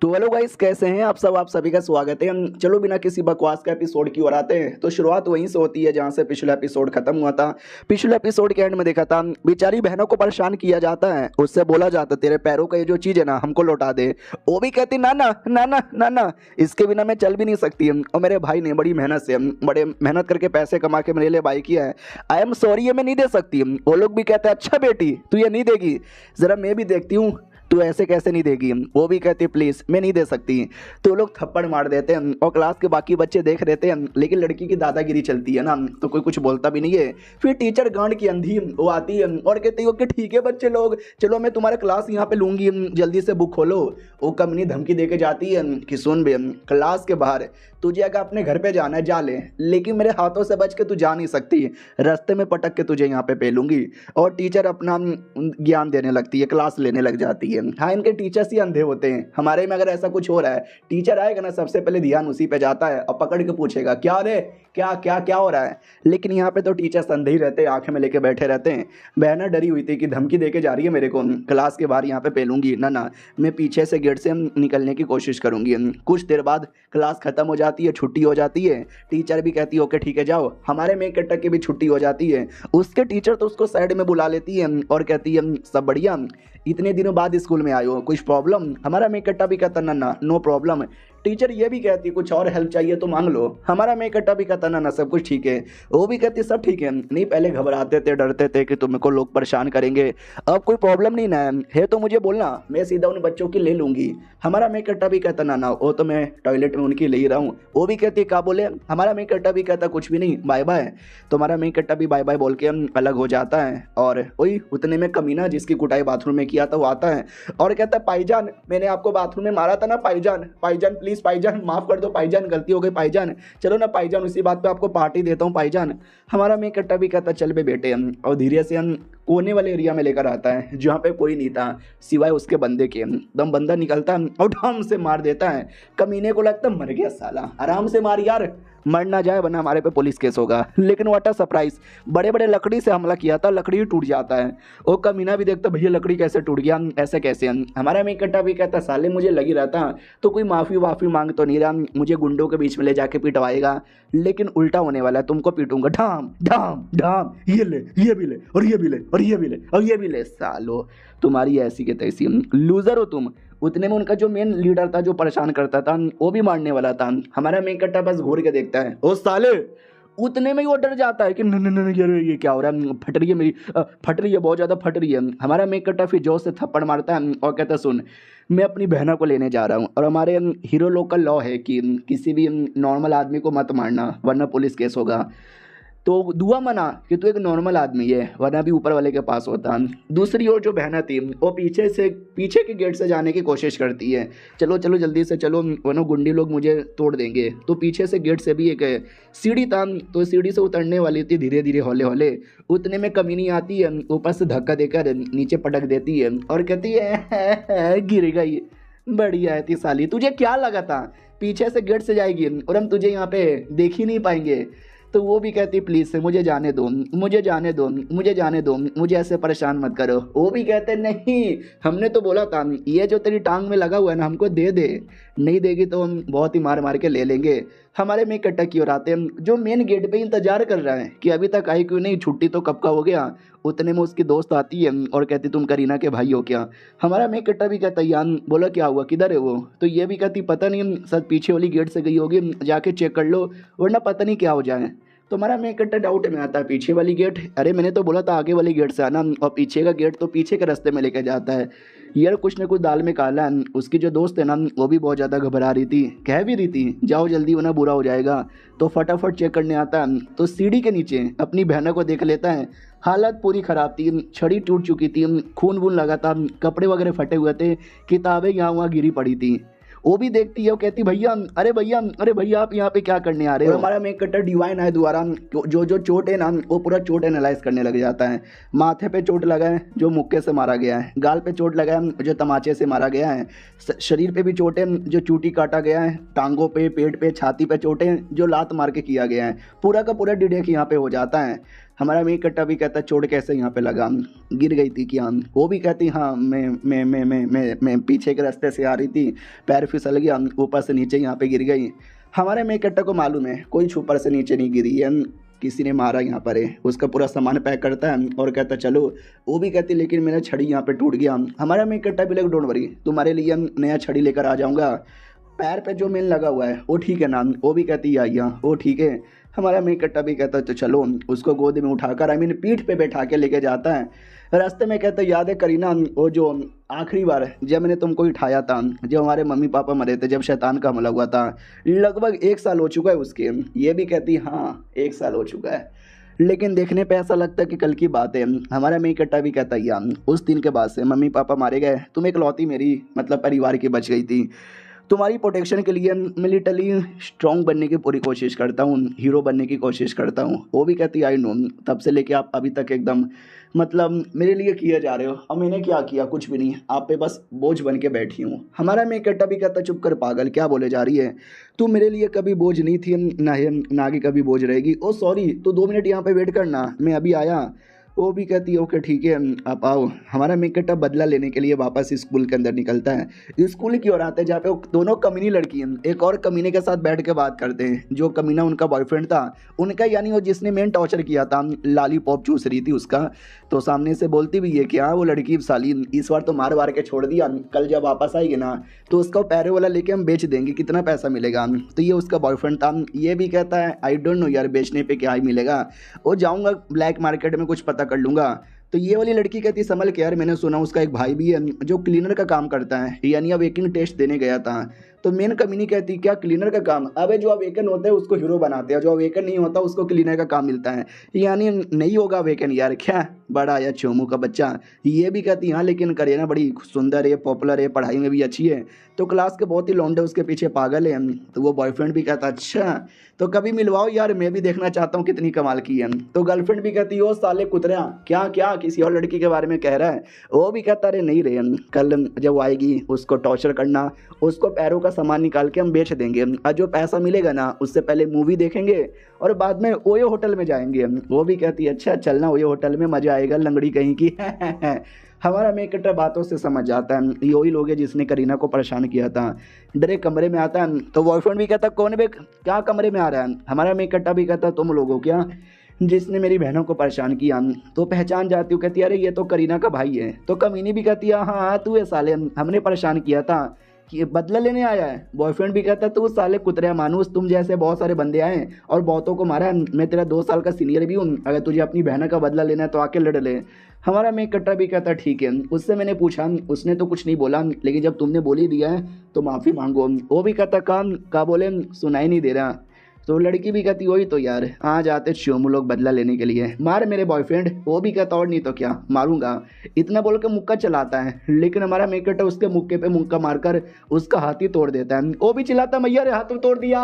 तो हेलो गाइस, कैसे हैं आप सब, आप सभी का स्वागत है। चलो बिना किसी बकवास का एपिसोड की ओर आते हैं। तो शुरुआत वहीं से होती है जहां से पिछला एपिसोड खत्म हुआ था। पिछले एपिसोड के एंड में देखा था बेचारी बहनों को परेशान किया जाता है, उससे बोला जाता तेरे पैरों का ये जो चीज़ है ना हमको लौटा दे। वो भी कहती ना ना ना ना ना ना, इसके बिना मैं चल भी नहीं सकती। और मेरे भाई ने बड़ी मेहनत करके पैसे कमा के मेरे लिए बाइक किया है, आई एम सॉरी ये मैं नहीं दे सकती। वो लोग भी कहते हैं अच्छा बेटी तू ये नहीं देगी, ज़रा मैं भी देखती हूँ तू ऐसे कैसे नहीं देगी। वो भी कहती प्लीज़ मैं नहीं दे सकती। तो लोग थप्पड़ मार देते हैं और क्लास के बाकी बच्चे देख रहते हैं, लेकिन लड़की की दादागिरी चलती है ना तो कोई कुछ बोलता भी नहीं है। फिर टीचर गांड की अंधी वो आती है और कहती है ओके ठीक है बच्चे लोग, चलो मैं तुम्हारा क्लास यहाँ पे लूँगी, जल्दी से बुक खोलो। वो कमनी धमकी दे के जाती है कि सुन बे क्लास के बाहर तुझे अगर अपने घर पे जाना है जा ले, लेकिन मेरे हाथों से बच के तू जा नहीं सकती, रास्ते में पटक के तुझे यहाँ पे पेलूंगी। और टीचर अपना ज्ञान देने लगती है, क्लास लेने लग जाती है। हाँ इनके टीचर्स ही अंधे होते हैं। हमारे में अगर ऐसा कुछ हो रहा है टीचर आएगा ना सबसे पहले ध्यान उसी पे जाता है और पकड़ के पूछेगा क्या रे क्या क्या क्या हो रहा है। लेकिन यहाँ पे तो टीचर्स अंधे ही रहते हैं, आंखें में लेके बैठे रहते हैं। बहना डरी हुई थी कि धमकी देके जा रही है मेरे को, क्लास के बाहर यहाँ पे पेलूंगी। ना ना मैं पीछे से गेट से निकलने की कोशिश करूंगी। कुछ देर बाद क्लास खत्म हो जाती है, छुट्टी हो जाती है। टीचर भी कहती है ओके ठीक है जाओ। हमारे में कट्टा की भी छुट्टी हो जाती है। उसके टीचर तो उसको साइड में बुला लेती है और कहती है सब बढ़िया, इतने दिनों बाद स्कूल में आए हो कुछ प्रॉब्लम। हमारा मेकट्टा भी कहता ना ना नो प्रॉब्लम। टीचर ये भी कहती कुछ और हेल्प चाहिए तो मांग लो। हमारा मेकट्टा भी कहता ना सब कुछ ठीक है। वो भी कहती सब ठीक है। नहीं पहले घबराते थे, डरते थे कि तुमको लोग परेशान करेंगे, अब कोई प्रॉब्लम नहीं ना है तो मुझे बोलना, मैं सीधा उन बच्चों की ले लूंगी। हमारा मेकट्टा भी कहता ना वो तो मैं टॉयलेट में उनकी ले ही रहा हूँ। वो भी कहती क्या बोले। हमारा मेकट्टा भी कहता कुछ भी नहीं, बाय बाय। तो हमारा मेकट्टा भी बाय बाय बोल के अलग हो जाता है। और वही उतने में कमीना जिसकी कुटाई बाथरूम में किया था वो आता है और कहता है भाईजान मैंने आपको बाथरूम में मारा था ना भाईजान, भाईजान प्लीज भाईजान माफ कर दो भाईजान, गलती हो गई भाईजान, चलो ना भाईजान उसी बात पे आपको पार्टी देता हूँ भाईजान। हमारा मेकट्टा भी कहता चल बे बेटे। और धीरे से कोने वाले एरिया में लेकर आता है जहाँ पे कोई नहीं था सिवाय उसके बंदे के। एकदम बंदा निकलता है और ढाम से मार देता है। कमीने को लगता मर गया साला, आराम से मार यार, मर ना जाए वरना हमारे पे पुलिस केस होगा। लेकिन व्हाट अ सरप्राइज, बड़े बड़े लकड़ी से हमला किया था, लकड़ी ही टूट जाता है। वो कमीना भी देखता भैया लकड़ी कैसे टूट गया, ऐसे कैसे। हमारा मेकट्टा भी कहता साले मुझे लगी रहता तो कोई माफ़ी वाफ़ी मांग तो नहीं रहा, मुझे गुंडों के बीच में ले जाके पिटवाएगा, लेकिन उल्टा होने वाला है, तुमको पीटूंगा ढाम ढाम ढाम, ये ले ये भी ले और ये भी ले और ये भी ले और ये भी ले। सालो तुम्हारी ऐसी के तैसी, लूजर हो तुम। उतने में उनका जो मेन लीडर था जो परेशान करता था वो भी मारने वाला था। हमारा मेकट्टा बस घूर के देखता है ओ साले। उतने में ही वो डर जाता है कि ये क्या हो रहा है, फट रही है मेरी, फट रही है, बहुत ज़्यादा फट रही है। हमारा मेकट्टा फिर जोर से थप्पड़ मारता है और कहता सुन मैं अपनी बहना को लेने जा रहा हूँ, और हमारे हीरो लोग का लॉ है कि किसी भी नॉर्मल आदमी को मत मारना वरना पुलिस केस होगा। तो दुआ मना कि तू एक नॉर्मल आदमी है वरना भी ऊपर वाले के पास होता। दूसरी ओर जो बहना थी वो पीछे के गेट से जाने की कोशिश करती है, चलो चलो जल्दी से चलो वरना गुंडी लोग मुझे तोड़ देंगे। तो पीछे से गेट से भी एक सीढ़ी था, तो सीढ़ी से उतरने वाली थी धीरे धीरे हौले हौले। उतने में कमीनी आती है, ऊपर से धक्का देकर नीचे पटक देती है और कहती है गिर गई। बढ़िया है थी साली, तुझे क्या लगा था पीछे से गेट से जाएगी और हम तुझे यहाँ पे देख ही नहीं पाएंगे। तो वो भी कहती प्लीज़ से मुझे जाने दो, मुझे जाने दो, मुझे जाने दो, मुझे ऐसे परेशान मत करो। वो भी कहते नहीं हमने तो बोला था ये जो तेरी टांग में लगा हुआ है ना हमको दे दे, नहीं देगी तो हम बहुत ही मार मार के ले लेंगे। हमारे मेकट्टा की ओर आते हैं जो मेन गेट पे इंतजार कर रहा है कि अभी तक आई क्यों नहीं, छुट्टी तो कब का हो गया। उतने में उसकी दोस्त आती है और कहती तुम करीना के भाई हो क्या। हमारा मेकट्टा भी कहता यान बोला क्या हुआ किधर है वो। तो ये भी कहती पता नहीं सर पीछे वाली गेट से गई होगी, जाके चेक कर लो वरना पता नहीं क्या हो जाए। तो हमारा मेकट्टा डाउट में आता है पीछे वाली गेट, अरे मैंने तो बोला था आगे वाली गेट से आना, और पीछे का गेट तो पीछे के रास्ते में लेके जाता है। यार कुछ न कुछ दाल में काला है। उसकी जो दोस्त है ना वो भी बहुत ज़्यादा घबरा रही थी, कह भी रही थी जाओ जल्दी वरना बुरा हो जाएगा। तो फटाफट चेक करने आता है तो सीढ़ी के नीचे अपनी बहनों को देख लेता है। हालत पूरी ख़राब थी, छड़ी टूट चुकी थी, खून वून लगा था, कपड़े वगैरह फटे हुए थे, किताबें यहाँ वहाँ गिरी पड़ी थी। वो भी देखती है, वो कहती भैया अरे भैया आप यहाँ पे क्या करने आ रहे हो। हमारा मेकट्टा डिवाइन है दोबारा जो चोट है ना वो पूरा चोट एनालाइज करने लग जाता है। माथे पे चोट लगा है जो मुक्के से मारा गया है, गाल पे चोट लगा है जो तमाचे से मारा गया है, शरीर पे भी चोट है जो चूटी काटा गया है, टांगों पे, पेट पे, छाती पे चोट है जो लात मार के किया गया है। पूरा का पूरा डिडेक यहाँ पे हो जाता है। हमारा मेकट्टा भी कहता चोट कैसे यहाँ पे लगा, गिर गई थी क्या। वो भी कहती हाँ मैं पीछे के रास्ते से आ रही थी, पैर फिसल गया, ऊपर से नीचे यहाँ पे गिर गई। हमारे मेकट्टा को मालूम है कोई ऊपर से नीचे नहीं गिरी है, किसी ने मारा यहाँ पर है। उसका पूरा सामान पैक करता है और कहता चलो। वो भी कहती लेकिन मेरा छड़ी यहाँ पे टूट गया। हमारा मेकट्टा भी लग डोंट वरी तुम्हारे लिए नया छड़ी लेकर आ जाऊँगा, पैर पे जो मेन लगा हुआ है वो ठीक है ना। वो भी कहती आइया वो ठीक है। हमारा मेकट्टा भी कहता तो चलो, उसको गोद में उठाकर पीठ पे बैठा के लेके जाता है। रास्ते में कहता याद है करीना वो जो आखिरी बार जब मैंने तुमको उठाया था, जब हमारे मम्मी पापा मरे थे, जब शैतान का हमला हुआ था, लगभग 1 साल हो चुका है उसके। ये भी कहती हाँ 1 साल हो चुका है, लेकिन देखने पे ऐसा लगता है कि कल की बात है। हमारा मेकट्टा भी कहता यार उस दिन के बाद से मम्मी पापा मारे गए, तुम इकलौती मेरी मतलब परिवार की बच गई थी। तुम्हारी प्रोटेक्शन के लिए मिलिटरी स्ट्रॉन्ग बनने की पूरी कोशिश करता हूँ, हीरो बनने की कोशिश करता हूँ। वो भी कहती आई नो तब से लेके आप अभी तक एकदम मतलब मेरे लिए किए जा रहे हो, और मैंने क्या किया कुछ भी नहीं, आप पे बस बोझ बन के बैठी हूँ। हमारा मेकट्टा भी कहता चुप कर पागल क्या बोले जा रही है, तू मेरे लिए कभी बोझ नहीं थी ना है ना आगे कभी बोझ रहेगी। ओ सॉरी तो 2 मिनट यहाँ पे वेट करना मैं अभी आया। वो भी कहती है ओके ठीक है आप आओ। हमारा मेकअप बदला लेने के लिए वापस स्कूल के अंदर निकलता है। स्कूल की ओर आते हैं जहाँ पे वो दोनों कमीनी लड़की एक और कमीने के साथ बैठ के बात करते हैं। जो कमीना उनका बॉयफ्रेंड था उनका, यानी वो जिसने मेन टॉर्चर किया था, लॉलीपॉप चूस रही थी उसका, तो सामने से बोलती भी है कि हाँ वो लड़की साली इस बार तो मार वार के छोड़ दिया, कल जब वापस आएगी ना तो उसका पैरों वाला लेके हम बेच देंगे, कितना पैसा मिलेगा। तो ये उसका बॉयफ्रेंड था। ये भी कहता है आई डोंट नो यार बेचने पे क्या ही मिलेगा, वो जाऊँगा ब्लैक मार्केट में कुछ पता कर लूँगा। तो ये वाली लड़की कहती संभल के यार, मैंने सुना उसका एक भाई भी है जो क्लीनर का काम करता है, यानी अवेकन टेस्ट देने गया था। तो मेन कमीनी कहती क्या क्लीनर का काम, अबे जो अवेकन होता है उसको हीरो बनाते हैं, जो अवेकन नहीं होता उसको क्लीनर का काम मिलता है, यानी नहीं होगा अवेकन यार क्या, बड़ा या चोमू का बच्चा। ये भी कहती हाँ लेकिन करीना बड़ी सुंदर है, पॉपुलर है, पढ़ाई में भी अच्छी है, तो क्लास के बहुत ही लौंडे उसके पीछे पागल है। तो वो बॉयफ्रेंड भी कहता अच्छा तो कभी मिलवाओ यार, मैं भी देखना चाहता हूँ कितनी कमाल की है। तो गर्लफ्रेंड भी कहती ओ साले कुतरा क्या क्या किसी और लड़की के बारे में कह रहा है। वो भी कहता अरे नहीं रे, कल जब वो आएगी उसको टॉर्चर करना, उसको पैरों का सामान निकाल के हम बेच देंगे, और जो पैसा मिलेगा ना उससे पहले मूवी देखेंगे और बाद में ओयो होटल में जाएंगे। वो भी कहती है अच्छा चलना ओयो होटल में, मजा आएगा लंगड़ी कहीं की। हमारा मेकअप बातों से समझ जाता है यही लोग है जिसने करीना को परेशान किया था। डरे कमरे में आता है तो बॉयफ्रेंड भी कहता कौन बे क्या कमरे में आ रहा है। हमारा मेकअप भी कहता तुम लोगों क्या जिसने मेरी बहनों को परेशान किया। तो पहचान जाती हूँ, कहती है अरे ये तो करीना का भाई है। तो कमीनी भी कहती है हाँ तू ये साले हमने परेशान किया था कि बदला लेने आया है। बॉयफ्रेंड भी कहता तू साले कुतरे मानुस, तुम जैसे बहुत सारे बंदे आए और बहुतों को मारा है, मैं तेरा 2 साल का सीनियर भी हूँ, अगर तुझे अपनी बहन का बदला लेना है तो आके लड़ ले। हमारा मेक कट्टा भी कहता ठीक है। उससे मैंने पूछा, उसने तो कुछ नहीं बोला, लेकिन जब तुमने बोली दिया है तो माफ़ी मांगो। वो भी कहता काम का बोले सुनाई नहीं दे रहा। तो लड़की भी कहती वही तो यार, आ जाते शोमू लोग बदला लेने के लिए, मार मेरे बॉयफ्रेंड। वो भी कहता और नहीं तो क्या मारूंगा, इतना बोल के मुक्का चलाता है, लेकिन हमारा मेकअप उसके मुक्के पे मुक्का मारकर उसका हाथ ही तोड़ देता है। वो भी चिल्लाता मैया रे हाथ तोड़ दिया।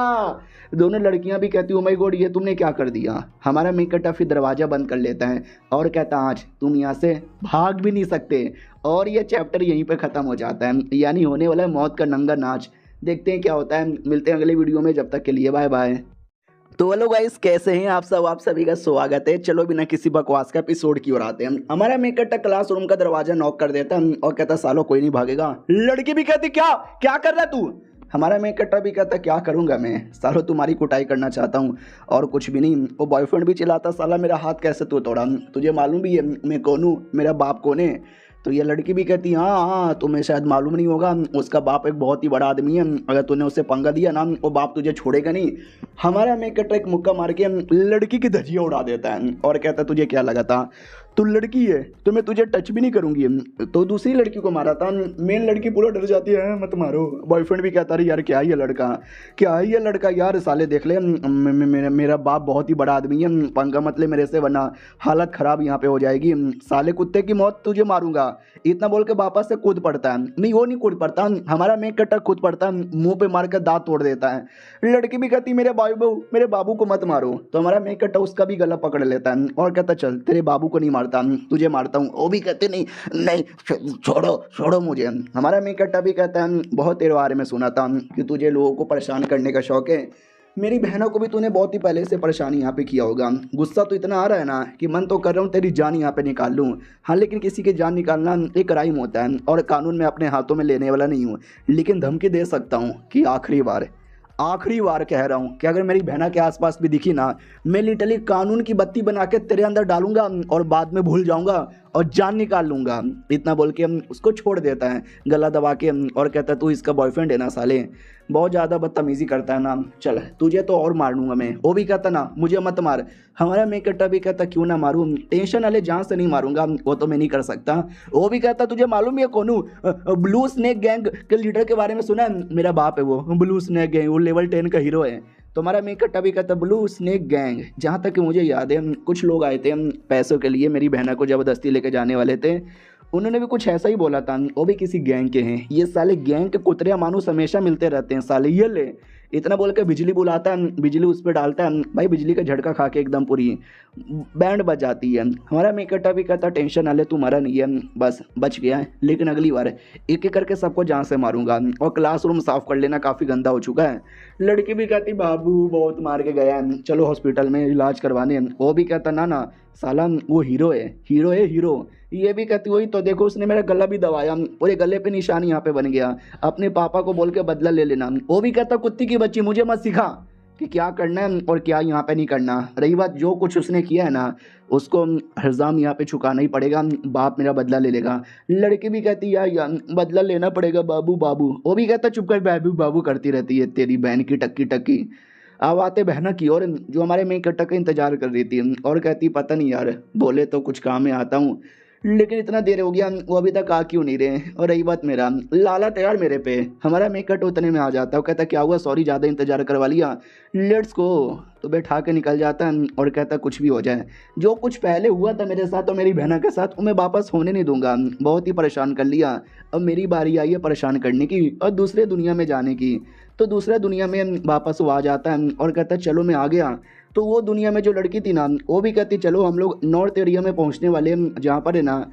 दोनों लड़कियां भी कहती ओ माय गॉड ये तुमने क्या कर दिया। हमारा मेकअप फिर दरवाजा बंद कर लेता है और कहता आज तुम यहाँ से भाग भी नहीं सकते। और ये चैप्टर यहीं पे ख़त्म हो जाता है, यानी होने वाला है मौत का नंगा नाच। देखते हैं क्या होता है, मिलते हैं अगले वीडियो में, जब तक के लिए बाय बाय। तो हेलो गाइस कैसे हैं आप सब, आप सभी का स्वागत है। चलो बिना किसी बकवास का एपिसोड की ओर आते हैं। हमारा मेकअप क्लासरूम का दरवाजा नॉक कर देता है और कहता सालो कोई नहीं भागेगा। लड़की भी कहती क्या क्या कर रहा तू। हमारा मेकअप भी कहता क्या करूंगा मैं, सालो तुम्हारी कुटाई करना चाहता हूँ और कुछ भी नहीं। वो बॉयफ्रेंड भी चिल्लाता साला मेरा हाथ कैसे तू तोड़ा, तुझे मालूम भी है मैं कौन हूँ, मेरा बाप कौन है। तो ये लड़की भी कहती हाँ हाँ तुम्हें शायद मालूम नहीं होगा, उसका बाप एक बहुत ही बड़ा आदमी है, अगर तूने उसे पंगा दिया ना वो बाप तुझे छोड़ेगा नहीं। हमारा मेकअप एक मुक्का मार के लड़की की धजिया उड़ा देता है और कहता तुझे क्या लगा था तू लड़की है तो मैं तुझे टच भी नहीं करूंगी। तो दूसरी लड़की को मारा था, मेन लड़की पूरा डर जाती है मत मारो। बॉयफ्रेंड भी कहता रही यार क्या है ये लड़का, क्या है ये लड़का यार, साले देख ले मेरा बाप बहुत ही बड़ा आदमी है, पंगा मत ले मेरे से वरना हालत खराब यहाँ पे हो जाएगी, साले कुत्ते की मौत तुझे मारूंगा। इतना बोल के वापस से कूद पड़ता है, नहीं वो नहीं कूद पड़ता, हमारा मेक कटर कूद पड़ता है, मुंह पे मार कर दांत तोड़ देता है। लड़की भी कहती मेरे बाबू को मत मारो। तो हमारा मेक कटर उसका भी गला पकड़ लेता है और कहता चल तेरे बाबू को नहीं मारता तुझे मारता हूँ। वो भी कहते नहीं नहीं छोड़ो छोड़ो मुझे। हमारा मेक कटर भी कहता है बहुत तेरे बारे में सुना था कि तुझे लोगों को परेशान करने का शौक है, मेरी बहनों को भी तूने बहुत ही पहले से परेशानी यहाँ पे किया होगा। गुस्सा तो इतना आ रहा है ना कि मन तो कर रहा हूँ तेरी जान यहाँ पे निकाल लूँ। हाँ लेकिन किसी की जान निकालना एक क्राइम होता है और कानून में अपने हाथों में लेने वाला नहीं हूँ, लेकिन धमकी दे सकता हूँ कि आखिरी बार कह रहा हूँ कि अगर मेरी बहना के आसपास भी दिखी ना, मैं लिटरली कानून की बत्ती बना के तेरे अंदर डालूंगा और बाद में भूल जाऊंगा और जान निकाल लूंगा। इतना बोल के हम उसको छोड़ देता है गला दबा के और कहता है तू इसका बॉयफ्रेंड है ना साले, बहुत ज़्यादा बदतमीजी करता है ना, चल तुझे तो और मार लूंगा मैं। वो भी कहता ना मुझे मत मार। हमारा मेकअप भी कहता क्यों ना मारूं, टेंशन वाले जान से नहीं मारूंगा, वो तो मैं नहीं कर सकता। वो भी कहता तुझे मालूम है कौन हूँ, ब्लू स्नेक गैंग के लीडर के बारे में सुना है, मेरा बाप है वो ब्लू स्नेक गैंग, वो लेवल 10 का हीरो है। तो हमारा मेकअप भी कहता ब्लू स्नेक गैंग, जहाँ तक कि मुझे याद है कुछ लोग आए थे पैसों के लिए मेरी बहना को ज़बरदस्ती लेके जाने वाले थे, उन्होंने भी कुछ ऐसा ही बोला था, वो भी किसी गैंग के हैं। ये साले गैंग के कुतरे मानुस हमेशा मिलते रहते हैं साले, ये ले इतना बोल के बिजली बुलाता है, बिजली उस पर डालता है भाई, बिजली का झटका खा के एकदम पूरी बैंड बज जाती है। हमारा मेकटा भी कहता टेंशन ना ले, तुम्हारा नहीं है, बस बच गया है, लेकिन अगली बार एक एक करके सबको जान से मारूंगा और क्लासरूम साफ कर लेना, काफ़ी गंदा हो चुका है। लड़की भी कहती बाबू बहुत मार के गया है, चलो हॉस्पिटल में इलाज करवाने। वो भी कहता ना साला वो हीरो है, हीरो है हीरो। ये भी कहती वही तो देखो उसने मेरा गला भी दबाया, पूरे गले पे निशान यहाँ पे बन गया, अपने पापा को बोल के बदला ले लेना। वो भी कहता कुत्ती की बच्ची मुझे मत सिखा कि क्या करना है और क्या यहाँ पे नहीं करना। रही बात जो कुछ उसने किया है ना, उसको हरजाम यहाँ पे चुकाना ही पड़ेगा, बाप मेरा बदला ले लेगा। लड़की भी कहती यार बदला लेना पड़ेगा बाबू बाबू। वो भी कहता चुप कर, बाबू बाबू करती रहती है तेरी बहन की टक्की टक्की। अब आते बहना की और जो हमारे मेन कट्टा का इंतजार कर रही थी और कहती पता नहीं यार, बोले तो कुछ काम में आता हूँ, लेकिन इतना देर हो गया वो अभी तक आ क्यों नहीं रहे। और रही बात मेरा लाला तैयार मेरे पे, हमारा मेकअप उतने में आ जाता है। वो कहता क्या हुआ, सॉरी ज़्यादा इंतजार करवा लिया, लेट्स गो। तो बैठा के निकल जाता है और कहता कुछ भी हो जाए, जो कुछ पहले हुआ था मेरे साथ और मेरी बहना के साथ वो मैं वापस होने नहीं दूंगा। बहुत ही परेशान कर लिया, अब मेरी बारी आई है परेशान करने की और दूसरे दुनिया में जाने की। तो दूसरे दुनिया में वापस वो आ जाता है और कहता है चलो मैं आ गया। तो वो दुनिया में जो लड़की थी ना वो भी कहती चलो हम लोग नॉर्थ एरिया में पहुंचने वाले हैं, जहाँ पर है ना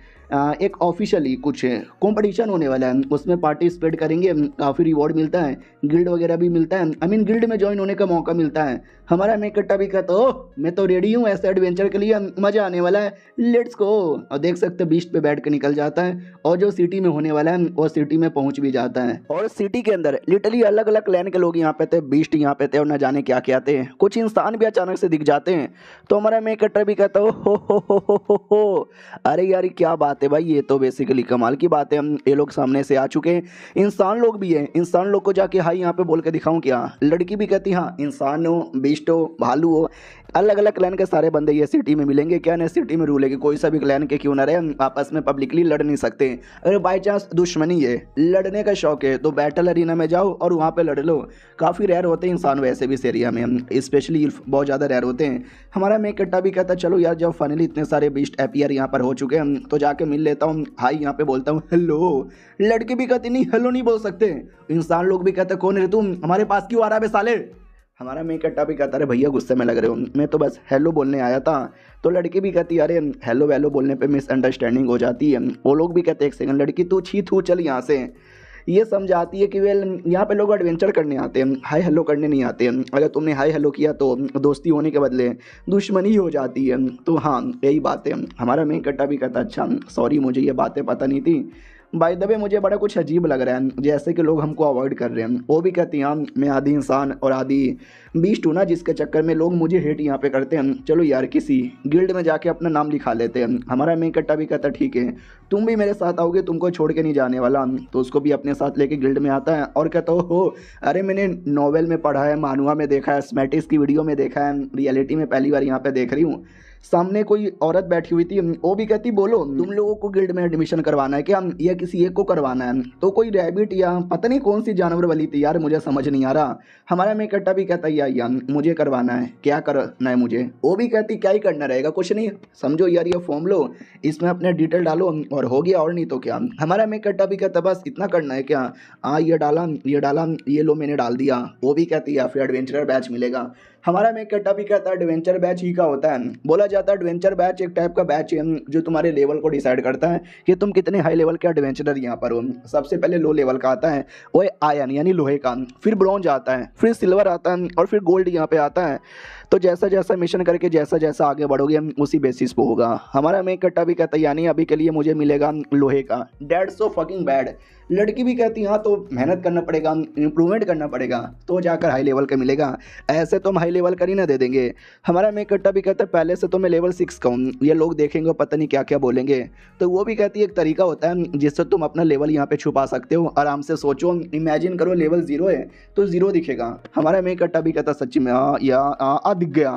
एक ऑफिशियली कुछ कंपटीशन होने वाला है, उसमें पार्टिसिपेट करेंगे, काफ़ी रिवॉर्ड मिलता है, गिल्ड वगैरह भी मिलता है, आई मीन गिल्ड में ज्वाइन होने का मौका मिलता है। हमारा मेकट्टा भी कहता ओह मैं तो रेडी हूँ ऐसे एडवेंचर के लिए, मज़ा आने वाला है, लेट्स गो। और देख सकते बीस्ट पे बैठ के निकल जाता है और जो सिटी में होने वाला है वो सिटी में पहुँच भी जाता है। और सिटी के अंदर लिटरली अलग अलग क्लैन के लोग यहाँ पे थे, बीस्ट यहाँ पे थे और न जाने क्या क्या थे, कुछ इंसान भी अचानक से दिख जाते हैं। तो हमारा मेकट्टा भी कहता हो अरे यार क्या बात है भाई, ये तो बेसिकली कमाल की बात है, हम ये लोग सामने से आ चुके हैं, इंसान लोग भी हैं, इंसान लोग को जाके हाई यहाँ पे बोल के दिखाऊं क्या। लड़की भी कहती हाँ इंसान हो, बीस्ट हो, भालू हो, अलग अलग क्लैन के सारे बंदे ये सिटी में मिलेंगे। क्या ना सिटी में रूल है कि कोई सा भी क्लैन के क्यों ना रहे, आपस में पब्लिकली लड़ नहीं सकते। अगर बाई चांस दुश्मनी है, लड़ने का शौक है, तो बैटल अरीना में जाओ और वहाँ पे लड़ लो। काफ़ी रेयर होते हैं इंसान वैसे भी इस एरिया में, स्पेशली बहुत ज़्यादा रेयर होते हैं। हमारा मेकट्टा भी कहता चलो यार जब फाइनली इतने सारे बीस्ट एपियर यहाँ पर हो चुके हैं तो जाके मिल लेता हूँ, हाई यहाँ पे बोलता हूँ हेलो। लड़की भी कहती नहीं हेलो नहीं बोल सकते, इंसान लोग भी कहते कौन है तुम, हमारे पास क्यों आ रहा है साले। हमारा मेकट्टा भी कहता अरे भैया गुस्से में लग रहे हो, मैं तो बस हेलो बोलने आया था। तो लड़की भी कहती अरे हेलो वैलो बोलने पे मिसअंडरस्टैंडिंग हो जाती है। वो लोग भी कहते एक सेकंड लड़की तू छी तू चल यहाँ से। ये समझाती है कि वे यहाँ पे लोग एडवेंचर करने आते हैं, हाय हेलो करने नहीं आते हैं। अगर तुमने हाय हेलो किया तो दोस्ती होने के बदले दुश्मनी हो जाती है। तो हाँ यही बात है। हमारा मेकट्टा भी कहता अच्छा सॉरी मुझे ये बातें पता नहीं थी, बाय द वे मुझे बड़ा कुछ अजीब लग रहा है जैसे कि लोग हमको अवॉइड कर रहे हैं। वो भी कहती हैं मैं आधी इंसान और आधी बीस्ट हूँ ना, जिसके चक्कर में लोग मुझे हेट यहाँ पे करते हैं, चलो यार किसी गिल्ड में जाके अपना नाम लिखा लेते हैं। हमारा मेकट्टा भी कहता ठीक है तुम भी मेरे साथ आओगे, तुमको छोड़ के नहीं जाने वाला। तो उसको भी अपने साथ लेके गिल्ड में आता है और कहता हो अरे मैंने नॉवेल में पढ़ा है, मानुआ में देखा है, स्मैटिस की वीडियो में देखा है, रियलिटी में पहली बार यहाँ पे देख रही हूँ। सामने कोई औरत बैठी हुई थी, वो भी कहती बोलो तुम लोगों को गिल्ड में एडमिशन करवाना है क्या, या किसी एक को करवाना है। तो कोई रैबिट या पता नहीं कौन सी जानवर वाली थी यार, मुझे समझ नहीं आ रहा। हमारा मेकट्टा भी कहता या मुझे करवाना है, क्या करना है मुझे। वो भी कहती क्या ही करना रहेगा, कुछ नहीं, समझो यार ये फॉर्म लो, इसमें अपने डिटेल डालो और हो गया, और नहीं तो क्या। हमारा मेकट्टा भी कहता बस इतना करना है क्या, हाँ ये डाला ये लो मैंने डाल दिया। वो भी कहती है फिर एडवेंचरर बैच मिलेगा। हमारा मेकट्टा भी कहता है एडवेंचर बैच ही का होता है। बोला जाता है एडवेंचर बैच एक टाइप का बैच है जो तुम्हारे लेवल को डिसाइड करता है कि तुम कितने हाई लेवल के एडवेंचरर यहाँ पर हो। सबसे पहले लो लेवल का आता है वो आयन यानी लोहे का, फिर ब्रॉन्ज आता है, फिर सिल्वर आता है और फिर गोल्ड यहाँ पे आता है। तो जैसा जैसा मिशन करके जैसा जैसा आगे बढ़ोगे उसी बेसिस पे होगा। हमारा मेकट्टा भी कहता है यानी अभी के लिए मुझे मिलेगा लोहे का, डेट्स सो फकिंग बैड। लड़की भी कहती हाँ तो मेहनत करना पड़ेगा, इंप्रूवमेंट करना पड़ेगा तो जाकर हाई लेवल का मिलेगा, ऐसे तो हम हाई लेवल का ही ना दे देंगे। हमारा मेकट्टा भी कहता है पहले से तो मैं लेवल 6 का हूँ, ये लोग देखेंगे पता नहीं क्या क्या बोलेंगे। तो वो भी कहती है एक तरीका होता है जिससे तुम अपना लेवल यहाँ पे छुपा सकते हो, आराम से सोचो, इमेजिन करो लेवल 0 है तो 0 दिखेगा। हमारा मेकट्टा भी कहता सच्ची में हाँ दिख गया।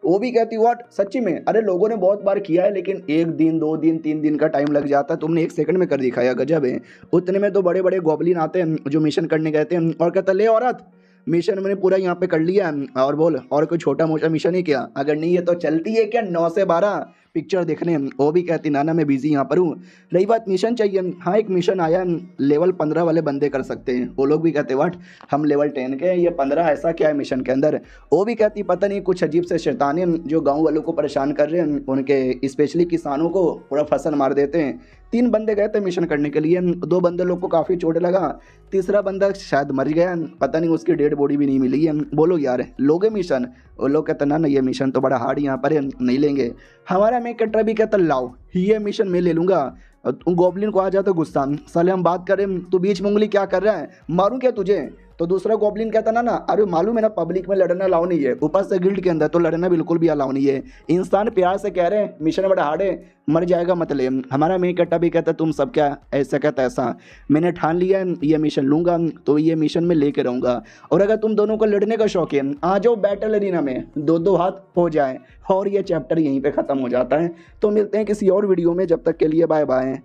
वो भी कहती व्हाट सच्ची में, अरे लोगों ने बहुत बार किया है लेकिन 1 दिन 2 दिन 3 दिन का टाइम लग जाता है, तुमने 1 सेकंड में कर दिखाया, गजब है। उतने में तो बड़े बड़े गॉबलिन आते हैं जो मिशन करने कहते हैं और कहता ले औरत मिशन मैंने पूरा यहाँ पे कर लिया और बोल और कोई छोटा मोटा मिशन ही क्या, अगर नहीं है तो चलती है क्या 9 से 12 पिक्चर देखने। वो भी कहती नाना मैं बिजी यहाँ पर हूँ। रही बात मिशन चाहिए, हाँ एक मिशन आया, लेवल 15 वाले बंदे कर सकते हैं। वो लोग भी कहते वाट हम लेवल 10 के हैं, ये 15 ऐसा क्या है मिशन के अंदर। वो भी कहती पता नहीं कुछ अजीब से शैतानी जो गाँव वालों को परेशान कर रहे हैं, उनके स्पेशली किसानों को पूरा फसल मार देते हैं। 3 बंदे गए थे मिशन करने के लिए, 2 बंदे लोग को काफ़ी चोट लगा, तीसरा बंदा शायद मर गया, पता नहीं उसकी डेड बॉडी भी नहीं मिली है। बोलो यार लोगे मिशन? वो लोग कहते ना ये मिशन तो बड़ा हार्ड यहाँ पर है, नहीं लेंगे। हमारा मैं कटरा भी कहता लाओ ये मिशन मैं ले लूँगा। गोबलिन को आ जाता गुस्सा, साले हम बात करें तू बीच में उंगली क्या कर रहा है, मारूं क्या तुझे? तो दूसरा गोबलिन कहता ना अरे मालूम है ना पब्लिक में लड़ना अलाउ नहीं है, ऊपर से गिल्ड के अंदर तो लड़ना बिल्कुल भी अलाउ नहीं है। इंसान प्यार से कह रहे हैं मिशन बड़ा हार्ड है, मर जाएगा मत ले। हमारा मेन कट्टा भी कहता तुम सब क्या ऐसा कहता ऐसा, मैंने ठान लिया है ये मिशन लूँगा तो ये मिशन में लेके रहूँगा। और अगर तुम दोनों को लड़ने का शौक है आ जाओ बैटल एरिना में, 2-2 हाथ हो जाए और ये चैप्टर यहीं पे ख़त्म हो जाता है। तो मिलते हैं किसी और वीडियो में, जब तक के लिए बाय बाय।